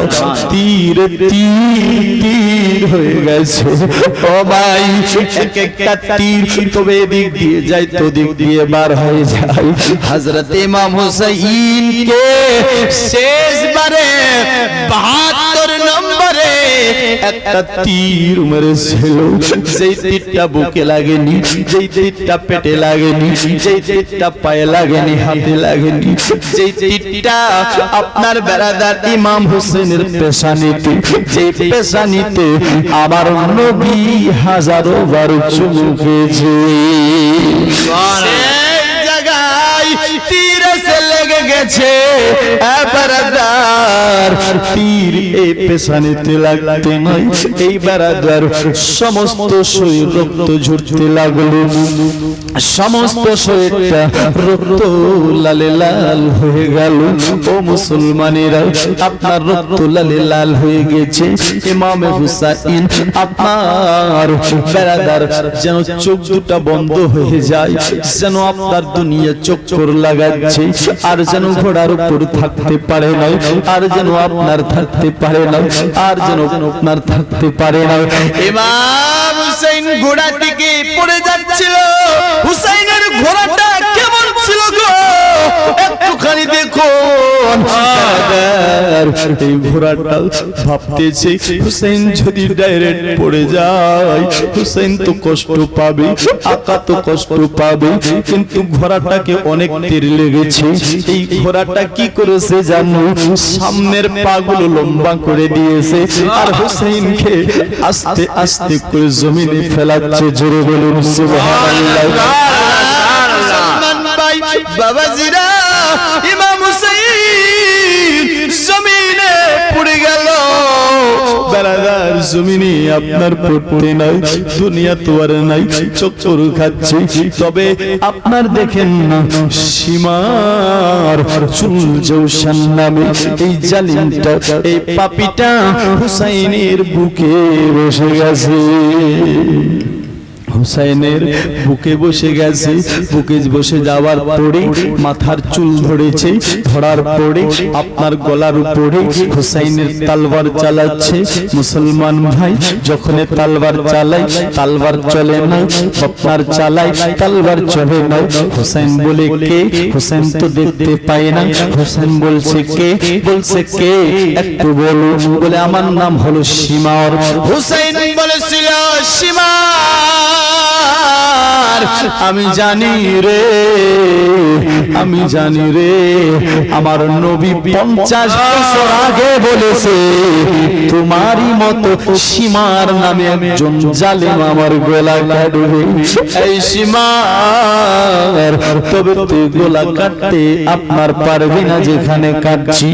তীর তীর হয়ে গেছে। ও ভাই এক একটা তীর তবে এদিক দিয়ে যায় তো দিক দিয়ে বার হয়ে যায়। হযরত ইমাম হুসাইনকে শেষবারে 72 নম্বরে একটা তীর মেরেছিল, যেই তীরটা বুকে লাগেনি, যেই তীরটা পেটে লাগেনি, যেই তীরটা পায়ে লাগেনি, হাতে লাগেনি, যেই তীরটা আপনার বেড়াদার ইমাম হোসেনের পেশানিতে, যেই পেশানিতে আমার নবী হাজারো বার চুমু খেয়েছে, সেই জায়গায় তীর এসে লেগে গেছে। বেড়াদার তীর এই পেশানিতে লাগতে নয়, এই বেড়াদার সমস্ত শরীর রক্ত ঝরতে লাগলো, সমস্ত শরীরটা রক্ত লালে লাল হয়ে গেল। ও মুসলমানেরা আপনার রক্ত লালে লাল হয়ে গেছে। ইমামে হুসাইন আপনার বেড়াদার যেন চোখ দুটা বন্ধ হয়ে যায়, যেন আপনার দুনিয়া চক্কর লাগাচ্ছে, আর যেন ঘোড়ার উপর থাকতে পারে না, আর যেন আপনার থাকতে পারে না, আর যেন আপনার থাকতে পারে না। ইমাম হুসাইন ঘোড়া থেকে পড়ে যাচ্ছিল। হুসাইনের ঘোড়াটা কেমন ছিল গো একটুখানি দেখুন। বেরাদার এই ঘোড়াটা ভাবতেছে হুসেন যদি ডাইরেক্ট পড়ে যায় হুসেন তো কষ্ট পাবে, আকা তো কষ্ট পাবে, কিন্তু ঘোড়াটাকে অনেক তীর লেগেছে। এই ঘোড়াটা কি করেছে জানো? সামনের পাগুলো লম্বা করে দিয়েছে আর হুসেনকে আস্তে আস্তে করে জমিনে ফেলাচ্ছে। জোরে বলুন সুবহানাল্লাহ। মুসলমান ভাই বাবাজিরা, ইমাম হুসাইন জমিনে পড়ে গেল। বেরাদার জমিনে আপনার পড়তে নাই, দুনিয়া তো আর নাই, চক্কর খাচ্ছে। তবে আপনার দেখেন না সীমার চুল জৌশান নামে এই জালিমটা, এই পাপীটা হুসাইনের বুকে বসে গেছে। হুসাইনের বুকে বসে গেছে। বুকে বসে যাওয়ার পরে মাথার চুল ধরেছে, ধরার পরে আপনার গলার উপরে হুসাইনের তলোয়ার চালাচ্ছে। মুসলমান ভাই, যখন তলোয়ার চালাই তলোয়ার চলে না, আপনার চালাই তলোয়ার চলে না। হুসাইন বলে কে? হুসাইন তো দেখতে পায় না। হুসাইন বলছে কে? বলছে কে একটু বলো। বলে আমার নাম হলো সীমার। হুসাইন বলেছিল সীমা, আমি জানি রে, আমি জানি রে, আমার নবী 50 বছর আগে বলেছে তোমারই মতো সীমার নামে একজন জালেম আমার গলা কাটবে। এই সীমার, তবে তুই গলা কাটতে আপনার পারবি না যেখানে কাটছি।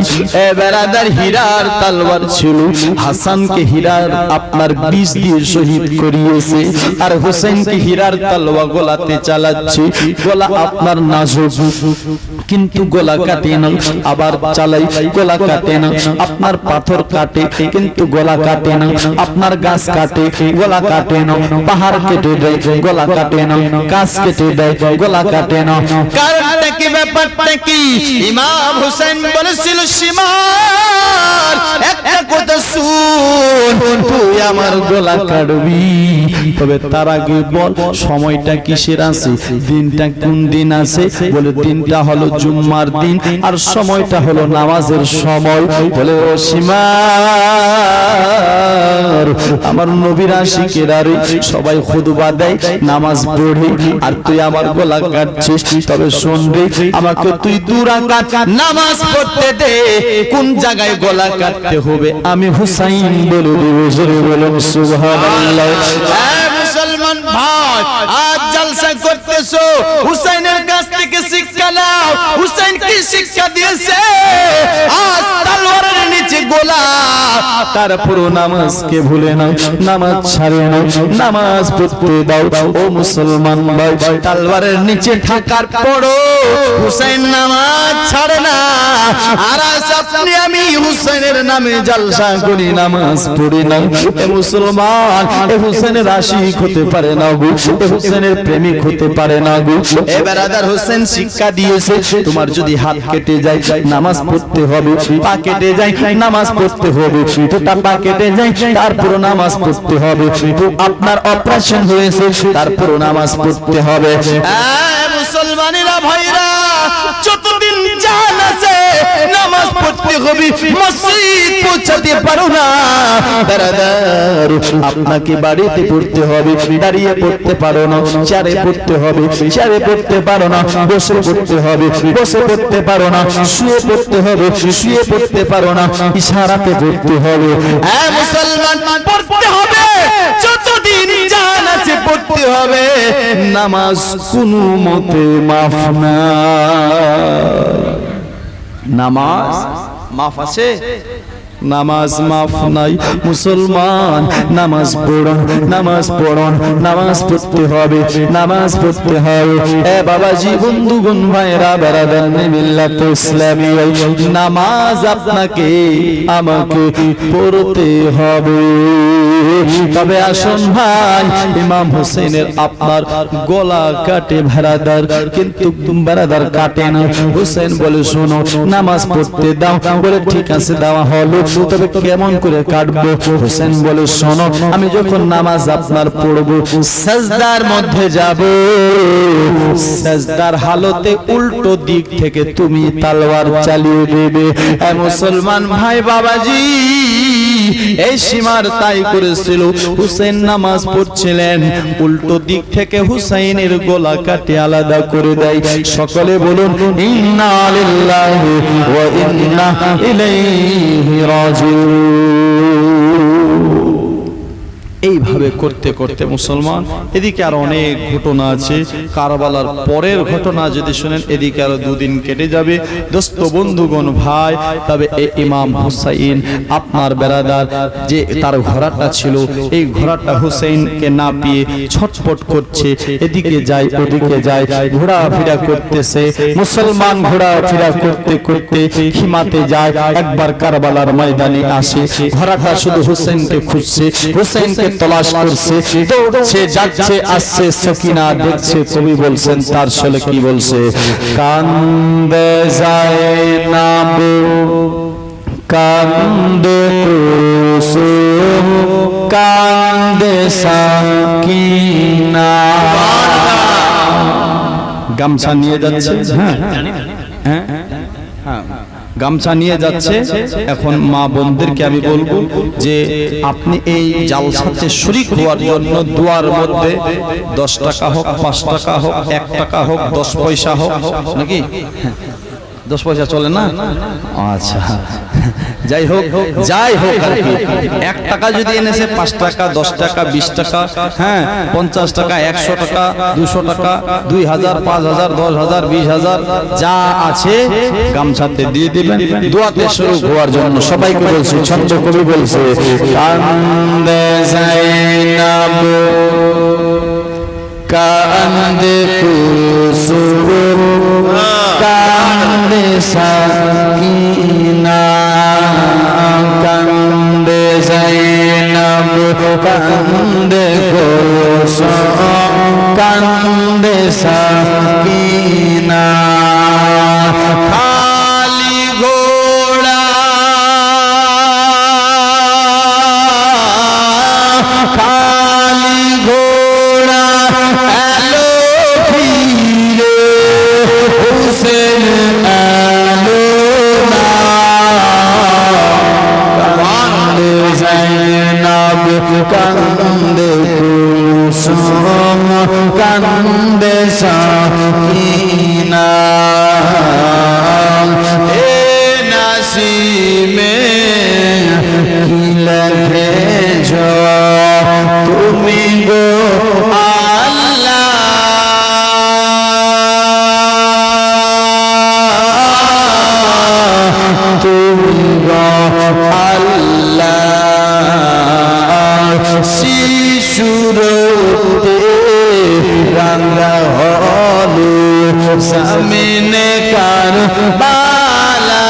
এ বেরাদার, হীরার তলোয়ার ছিল, হাসানকে হীরার আপনার বিষ দিয়ে শহীদ করিয়েছে, আর হুসাইনকে হীরার তলোয়ার গলাতে চালাচ্ছে। গলা আপনার নাজুক কিন্তু গলা কাটে না, আবার চালাই গলা কাটে না। আপনার পাথর কাটে কিন্তু গলা কাটে না, আপনার গাছ কাটে গলা কাটে না, পাহাড় কেটে দেয় গলা কাটে না, গাছ কেটে দেয় গলা কাটে না। কারণটা কি, ব্যাপারটা কি? ইমাম হুসাইন বলেছিল সীমার একটা কথা শুন, তুই আমার গলা কাটবি, তবে তার আগে বল সময়টা কিসের আছে, দিনটা কোন দিন আছে? বলে দিনটা হলো জুম্মার দিন আর সময়টা হলো নামাজের সময়। বলে ও সীমার, আমার নবীর আশিকেরা রে সবাই খুতবা দেয়, নামাজ পড়ে, আর তুই আমার গলা কাটছিস। তবে শোন রে, আমাকে তুই 2 রাকাত নামাজ পড়তে দে। কোন জায়গায় গলা কাটতে হবে আমি হুসাইন বলে দেব। জোরে বলুন সুবহানাল্লাহ। মুসলমান ভাই, আজ জলসা করতেছো, হুসাইনের কাছ থেকে শিক্ষা নাও। হুসাইন কি শিক্ষা দিয়েছে? আজ তলোয়ারের নিচে গোলা, তারপর নামাজকে ভুলে না, নামাজ ছাড়ে না, নামাজ পড়তে দাও। ও মুসলমান ভাই, তলোয়ারের নিচে থাকার পরও হুসাইন নামাজ ছাড়ে না। আর আজ আপনি আমি হুসাইনের নামে জলসা করি, নামাজ পড়ি না। এ মুসলমান, এ হুসেনের আশিক হতে পারে না গো, এ হুসেনের প্রেমিক হতে পারে না গো। এ বেরাদার, হুসেন শিক্ষা দিয়েছে তোমার যদি হাত কেটে যায় নামাজ পড়তে হবে, পা কেটে যায় নামাজ পড়তে হবে, দুটা পা কেটে যায় তারপর নামাজ পড়তে হবে, আপনার অপারেশন হয়েছে তারপর নামাজ পড়তে হবে। মুসলমানেরা ভাইরা, যতদিন জান আছে নামাজ পড়তে হবে। মসজিদ পৌঁছাতে পারো না বেরাদার, আপনাকে বাড়িতে পড়তে হবে, দাঁড়িয়ে পড়তে পারো না, চেয়ারে পড়তে হবে, চেয়ারে পড়তে পারো না, বসে পড়তে হবে, বসে পড়তে পারো না, শুয়ে পড়তে হবে, শুয়ে পড়তে পারো না, ইশারাতে পড়তে হবে। মুসলমান পড়তে হবে, যতদিন জান আছে পড়তে হবে। নামাজ কোনো মতে মাফ না, নামাজ মাফ আছে? নামাজ মাফ নাই। মুসলমান নামাজ পড়ুন, নামাজ পড়ুন, নামাজ পড়তে হবে, নামাজ পড়তে হবে। এ বাবাজি, বন্ধুগণ, ভাইরা, বেরাদার মিল্লাত ইসলামিয়া, নামাজ আপনাকে আমাকে পড়তে হবে। তবে আসুন ভাই, ইমাম হুসেনের আপনার গলা কাটে বেরাদার, কিন্তু বেরাদার কাটে না। হুসেন বলে শোনো নামাজ পড়তে দাও, বলে ঠিক আছে দেওয়া হলো, তবে কেমন করে কাটবো? হুসেন বলে শোনো আমি যখন নামাজ আপনার পড়বো সাজদার মধ্যে যাব, সাজদার হালতে উল্টো দিক থেকে তুমি তলোয়ার চালিয়ে দেবে। এ মুসলমান ভাই বাবাজি, এই সীমার তাই করেছিল। হুসেন নামাজ পড়ছিলেন, উল্টো দিক থেকে হুসাইনের গলা কাটে আলাদা করে দেয়। সকলে বলুন ইন্না লিল্লাহি ওয়া ইন্না ইলাইহি রাজিউন। এইভাবে করতে করতে মুসলমান, এদিকে আর অনেক ঘটনা আছে। কারবালার পরের ঘটনা যদি শুনেন এদিকে আরো দুদিন কেটে যাবে। দোস্ত বন্ধুগণ ভাই, তবে এই ইমাম হুসাইন আপনার বেরাদার যে তার ঘোড়াটা ছিল, এই ঘোড়াটা হুসাইনকে না পেয়ে ছটফট করছে, এদিকে যায় ওদিকে যায়, ঘোরাফেরা করতেছে। মুসলমান ঘোরাফেরা করতে করতে খিমাতে যায়, একবার কারবালার ময়দানে আসে। ঘোড়াটা শুধু হুসাইনকে খুঁজছে, হুসাইনকে তলাশ করছে, দৌড়ছে যাচ্ছে আসছে। সকিনা দেখছে, কবি বলছেন তার সালে কি বলছে, কান্দে যায়নাব কান্দে কুসুম কান্দে সাকিনা। গামছা নিয়ে যাচ্ছে, হ্যাঁ হ্যাঁ গামছা নিয়ে যাচ্ছে। এখন মা বোনদেরকে আমি বলবো যে আপনি এই জালসাতে শরীক হওয়ার জন্য দুয়ার মধ্যে 10 টাকা হোক, 5 টাকা হোক, 1 টাকা হোক, 10 পয়সা হোক, নাকি 10 পয়সা চলে না? আচ্ছা যাই হোক আর কি, 1 টাকা যদি এনেছে 5 টাকা, 10 টাকা, 20 টাকা, হ্যাঁ 50 টাকা, 100 টাকা, 200 টাকা, 2000, 5000, 10000, 20000 যা আছে গামছাতে দিয়ে দিবেন দোয়াতে শুরু হওয়ার জন্য। সবাইকে বলছি, ছন্দ কবি বলছে, কান্দে যায়নাব কান্দে কুসুম কান্দে সাকিনা, কান্দে যায়নাব কান্দে কুসুম কান্দে সাকিনা। খালি ঘোড়া খালি ঘোড়া এলো ফিরে, হুসেন এলো না। কান্দে যায়নাব কান্দে কুসুম কান্দে সাকিনা। এ নাসিমে কি লেখেছ তুমি গো আল্লাহ, তুমি গো আল্লাহ। শিশুরতে রাঙ্গা হলু সামিনে কারবালা,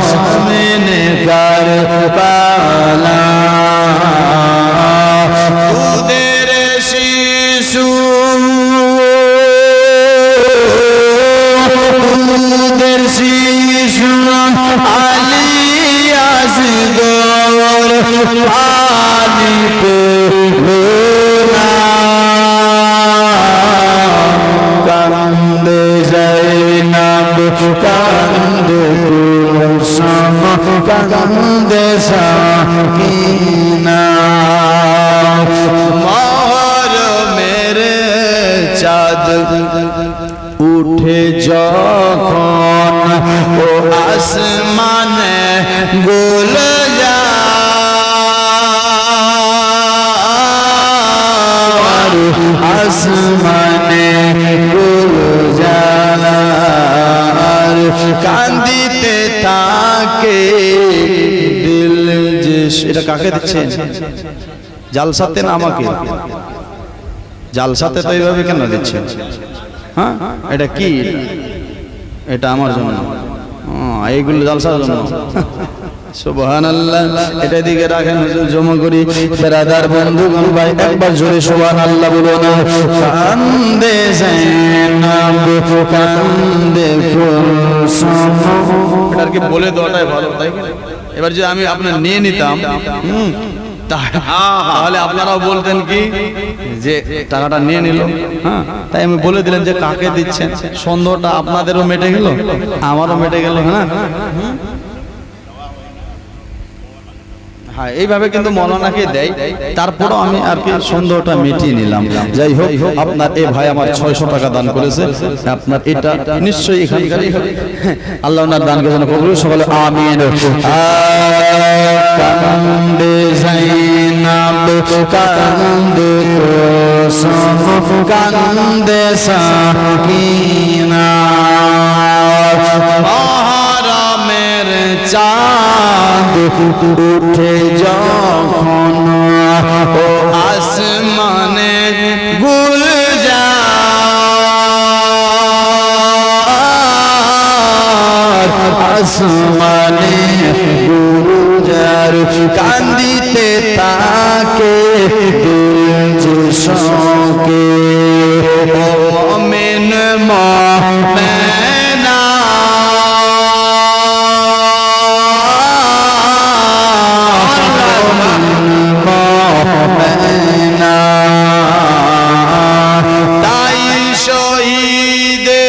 সামিনে কারবালা। দুধের শিশু দুধের শিশু আলী আসগর পানি পেলো না। কান্দে যায়নাব কান্দে কুসুম কান্দে সাকিনা। মোর মেরে চাঁদ উঠে যখন ও আসমানে গোল যার, আসমানে গোল যার। কান্দিতে থাকে দিল যে, এটা কাকে দিচ্ছেন? জালসাতে না আমাকে? জালসাতে তো এইভাবে কেন দিচ্ছেন? হ্যাঁ এটা কি? এটা আমার জন্য এইগুলো জালসার জন্য। সুবহানাল্লাহ। এটা দিকে রাখেন হুজুর, জমা করি বেরাদার বন্ধুগণ ভাই একবার জোরে সুবহানাল্লাহ বলো না। কান্দে জাইনাব কান্দে কুলসুম, এটা কি বলে দেওয়াটাই ভালো, তাই কি? এবার যে আমি আপনার নিয়ে নিতাম তাহলে আপনারাও বলতেন কি যে টাকাটা নিয়ে নিল, হ্যাঁ, তাই আমি বলে দিলেন যে কাকে দিচ্ছেন। সন্দেহটা আপনাদেরও মেটে গেল, আমারও মেটে গেল। হ্যাঁ, হ্যাঁ, এইভাবে কিন্তু মৌলানাকে দেয়, তারপরও আমি আর কি সন্দেহটা মিটিয়ে নিলাম। যাই হোক, আপনার এই ভাই আমার 600 টাকা দান করেছে, আপনার এটা নিশ্চয়ই এখানকারই হবে। আল্লাহ ওনার দানকে যেন কবুল, সকলে আমিন। কান্দে জাইনাব কান্দে কুলসুম কান্দে সাকিনা, মহরমের চাঁদ উঠে যখন ও আসমানে গুলজার, আসমানে গুলজার কান্দিতে তাকে দিল যে শোকে, ও মুমিন মুমিনা তাই শহীদে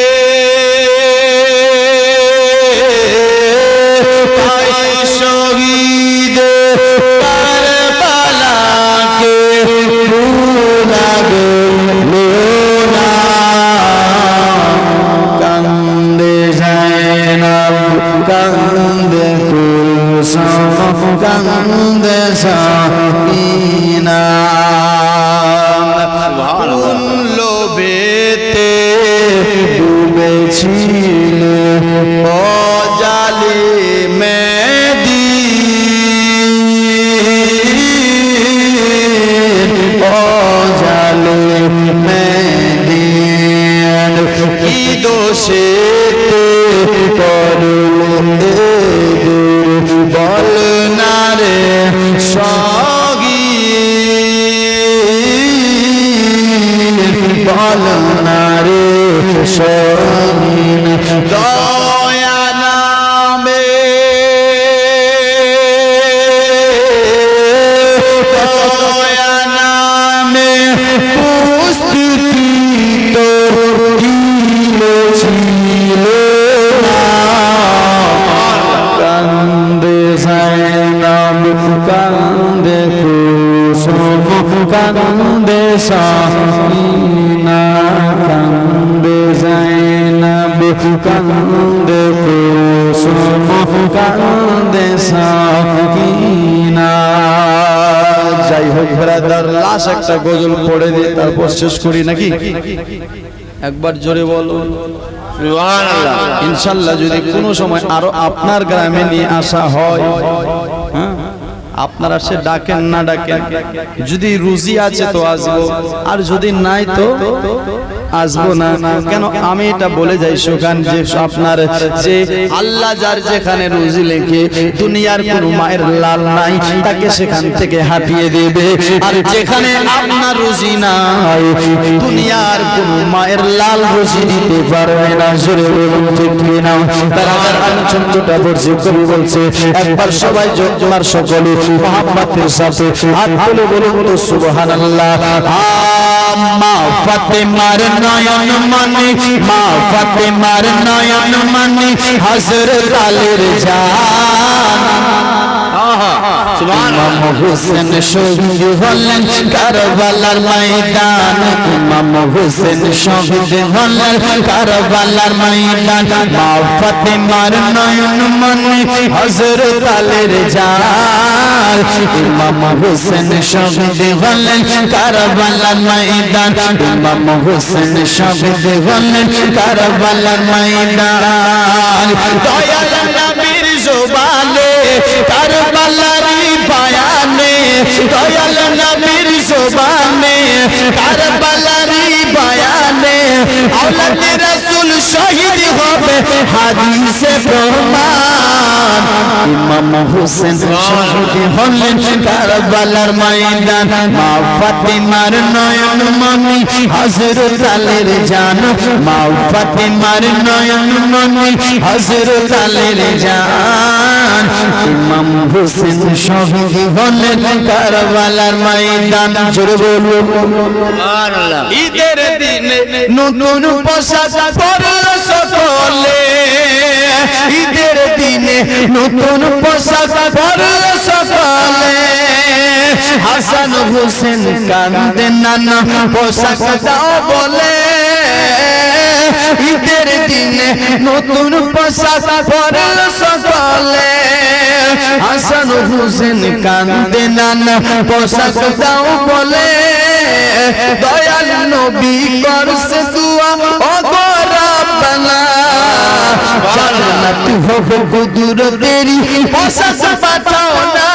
কারবালাকে ভুলা গেল না। কান্দে জাইনাব কান্দে কুলসুম কান্দে সাকিনা, লোভেতে ডুবেছিল ও জালিমে দিন, ও জালিমে দিন, কি দোষেতে করলে বল না রে সগীর, বল না রে সগীর, দয়া নামে দয়া নামে পুস্তিতি তোর ছিল ছিল না। কান্দে জাইনাব কান্দে কুলসুম কান্দে সাকিনা, কান্দে জাইনাব কান্দে কুলসুম কান্দে সাকিনা। যাই হোক ব্রাদার, লাশ একটা গজল পড়ে দিয়ে তারপর শেষ করি নাকি? একবার জোরে বলো সুবহানাল্লাহ। ইনশাআল্লাহ যদি কোনো সময় আরো আপনার গ্রামে নিয়ে আসা হয়, হ্যাঁ, আপনারা সে ডাকেন না ডাকেন, যদি রুজি আছে তো আসবো, আর যদি নাই তো আসবো না। কেন আমি এটা বলে যাই সুখান, যে আপনার যে আল্লাহ যার যেখানে রুজি লেখে, দুনিয়ার কোন মায়ের লাল নাই তাকে সেখান থেকে হাঁটিয়ে দেবে, আর যেখানে আপনার রুজি নাই দুনিয়ার কোন মায়ের লাল রুজি দিতে পারবে না। জোরে বলুন ঠিক কিনা? তারা চন্দ্রটা পড়ছে, কবি বলছে একবার সবাই জোর সকলে মোহাম্মদের সাথে হাত তুলে বলুন তো সুবহানাল্লাহ। মা ফাতেমার নয়ন মনি, মা ফাতেমার নয়ন মনি, হযরত আলীর জান। ইমাম হোসেন শহীদ হলেন কারবালার ময়দান, ইমাম হোসেন শহীদ হলেন কারবালার ময়দান, মা ফাতেমার নয়ন মনি, হযরত আলীর জান। ইমাম হোসেন শহীদ হলেন কারবালার ময়দান, ইমাম হোসেন শহীদ হলেন কারবালার ময়দান। দয়াল নবীর জবানে কারবালারি বায়ানে, দয়াল নবীর জবানে কারবালারি বায়ানে, আওলাদ রাসূল শহীদ হবে হাদিসে প্রমাণ ইমাম হোসেন শহীদ হলেন কারবালার ময়দান মা ফাতেমার নয়ন মনি হযরত আলীর জান মা ফাতেমার নয়ন মনি হযরত আলীর জান ইমাম হোসেন শহীদ হলেন কারবালার ময়দান জোরে বলুন সুবহানাল্লাহ ঈদের দিনে নতুন পোশাক পরল সকলে ঈদের দিনে নতুন পোশাক পরল সকলে হাসান হোসেন কাঁদে নানা পোশাক দাও বলে ঈদের দিনে নতুন পোশাক পরল সকলে হাসান হোসেন কাঁদে নানা পোশাক দাও বলে দয়াল নবী করছে দুয়া ও গো রব্বানা জান্নাত হবে গুদুর তেরি পোশাক পাঠাও না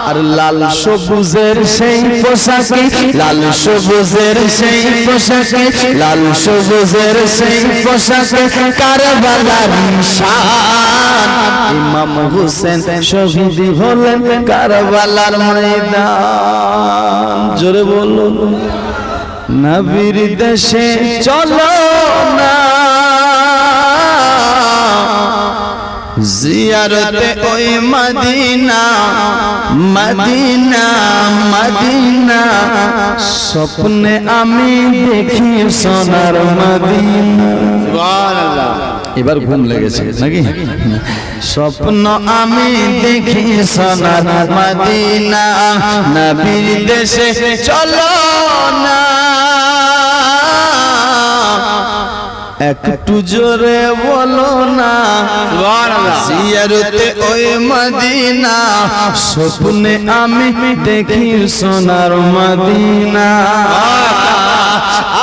আর লাল সবুজের সেই পোশাকে লাল সবুজের সেই পোশাকে লাল সবুজের সেই পোশাকে কারবালার নিশান ইমাম হোসেন শহীদ হলেন কারবালার ময়দান জোরে বলুন নবীর দেশে চলো না জিয়ারতে ওই মদিনা মদিনা মদিনা স্বপ্নে আমি দেখি সোনার মদিনা সুবহানাল্লাহ এবার ঘুম লেগেছে নাকি স্বপ্ন আমি দেখি সোনার মদিনা নবীর দেশে চলো না একটু জোরে বলো না সুবহানাল্লাহ জিয়ারতে ওই মদিনা স্বপ্নে আমি দেখি সোনার মদিনা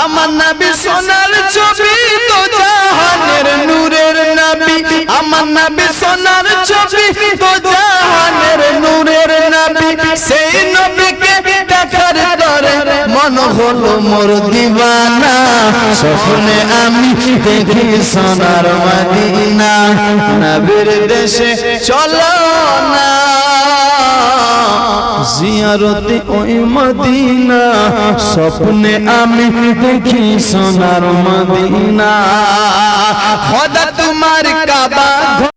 আমার নবী সোনার ছবি তো জাহানের নূরের নবী আমার নবী সোনার ছবি তো জাহানের নূরের নবী সেই নবীকে দেখার তরে মন হলো মোর দিওয়ানা স্বপ্নে আমি দেখি সোনার মদিনা নবীর দেশে চলো না জিয়ারতে ওই মদিনা স্বপ্নে আমি দেখি সোনার মদিনা খোদা তোমার কাবা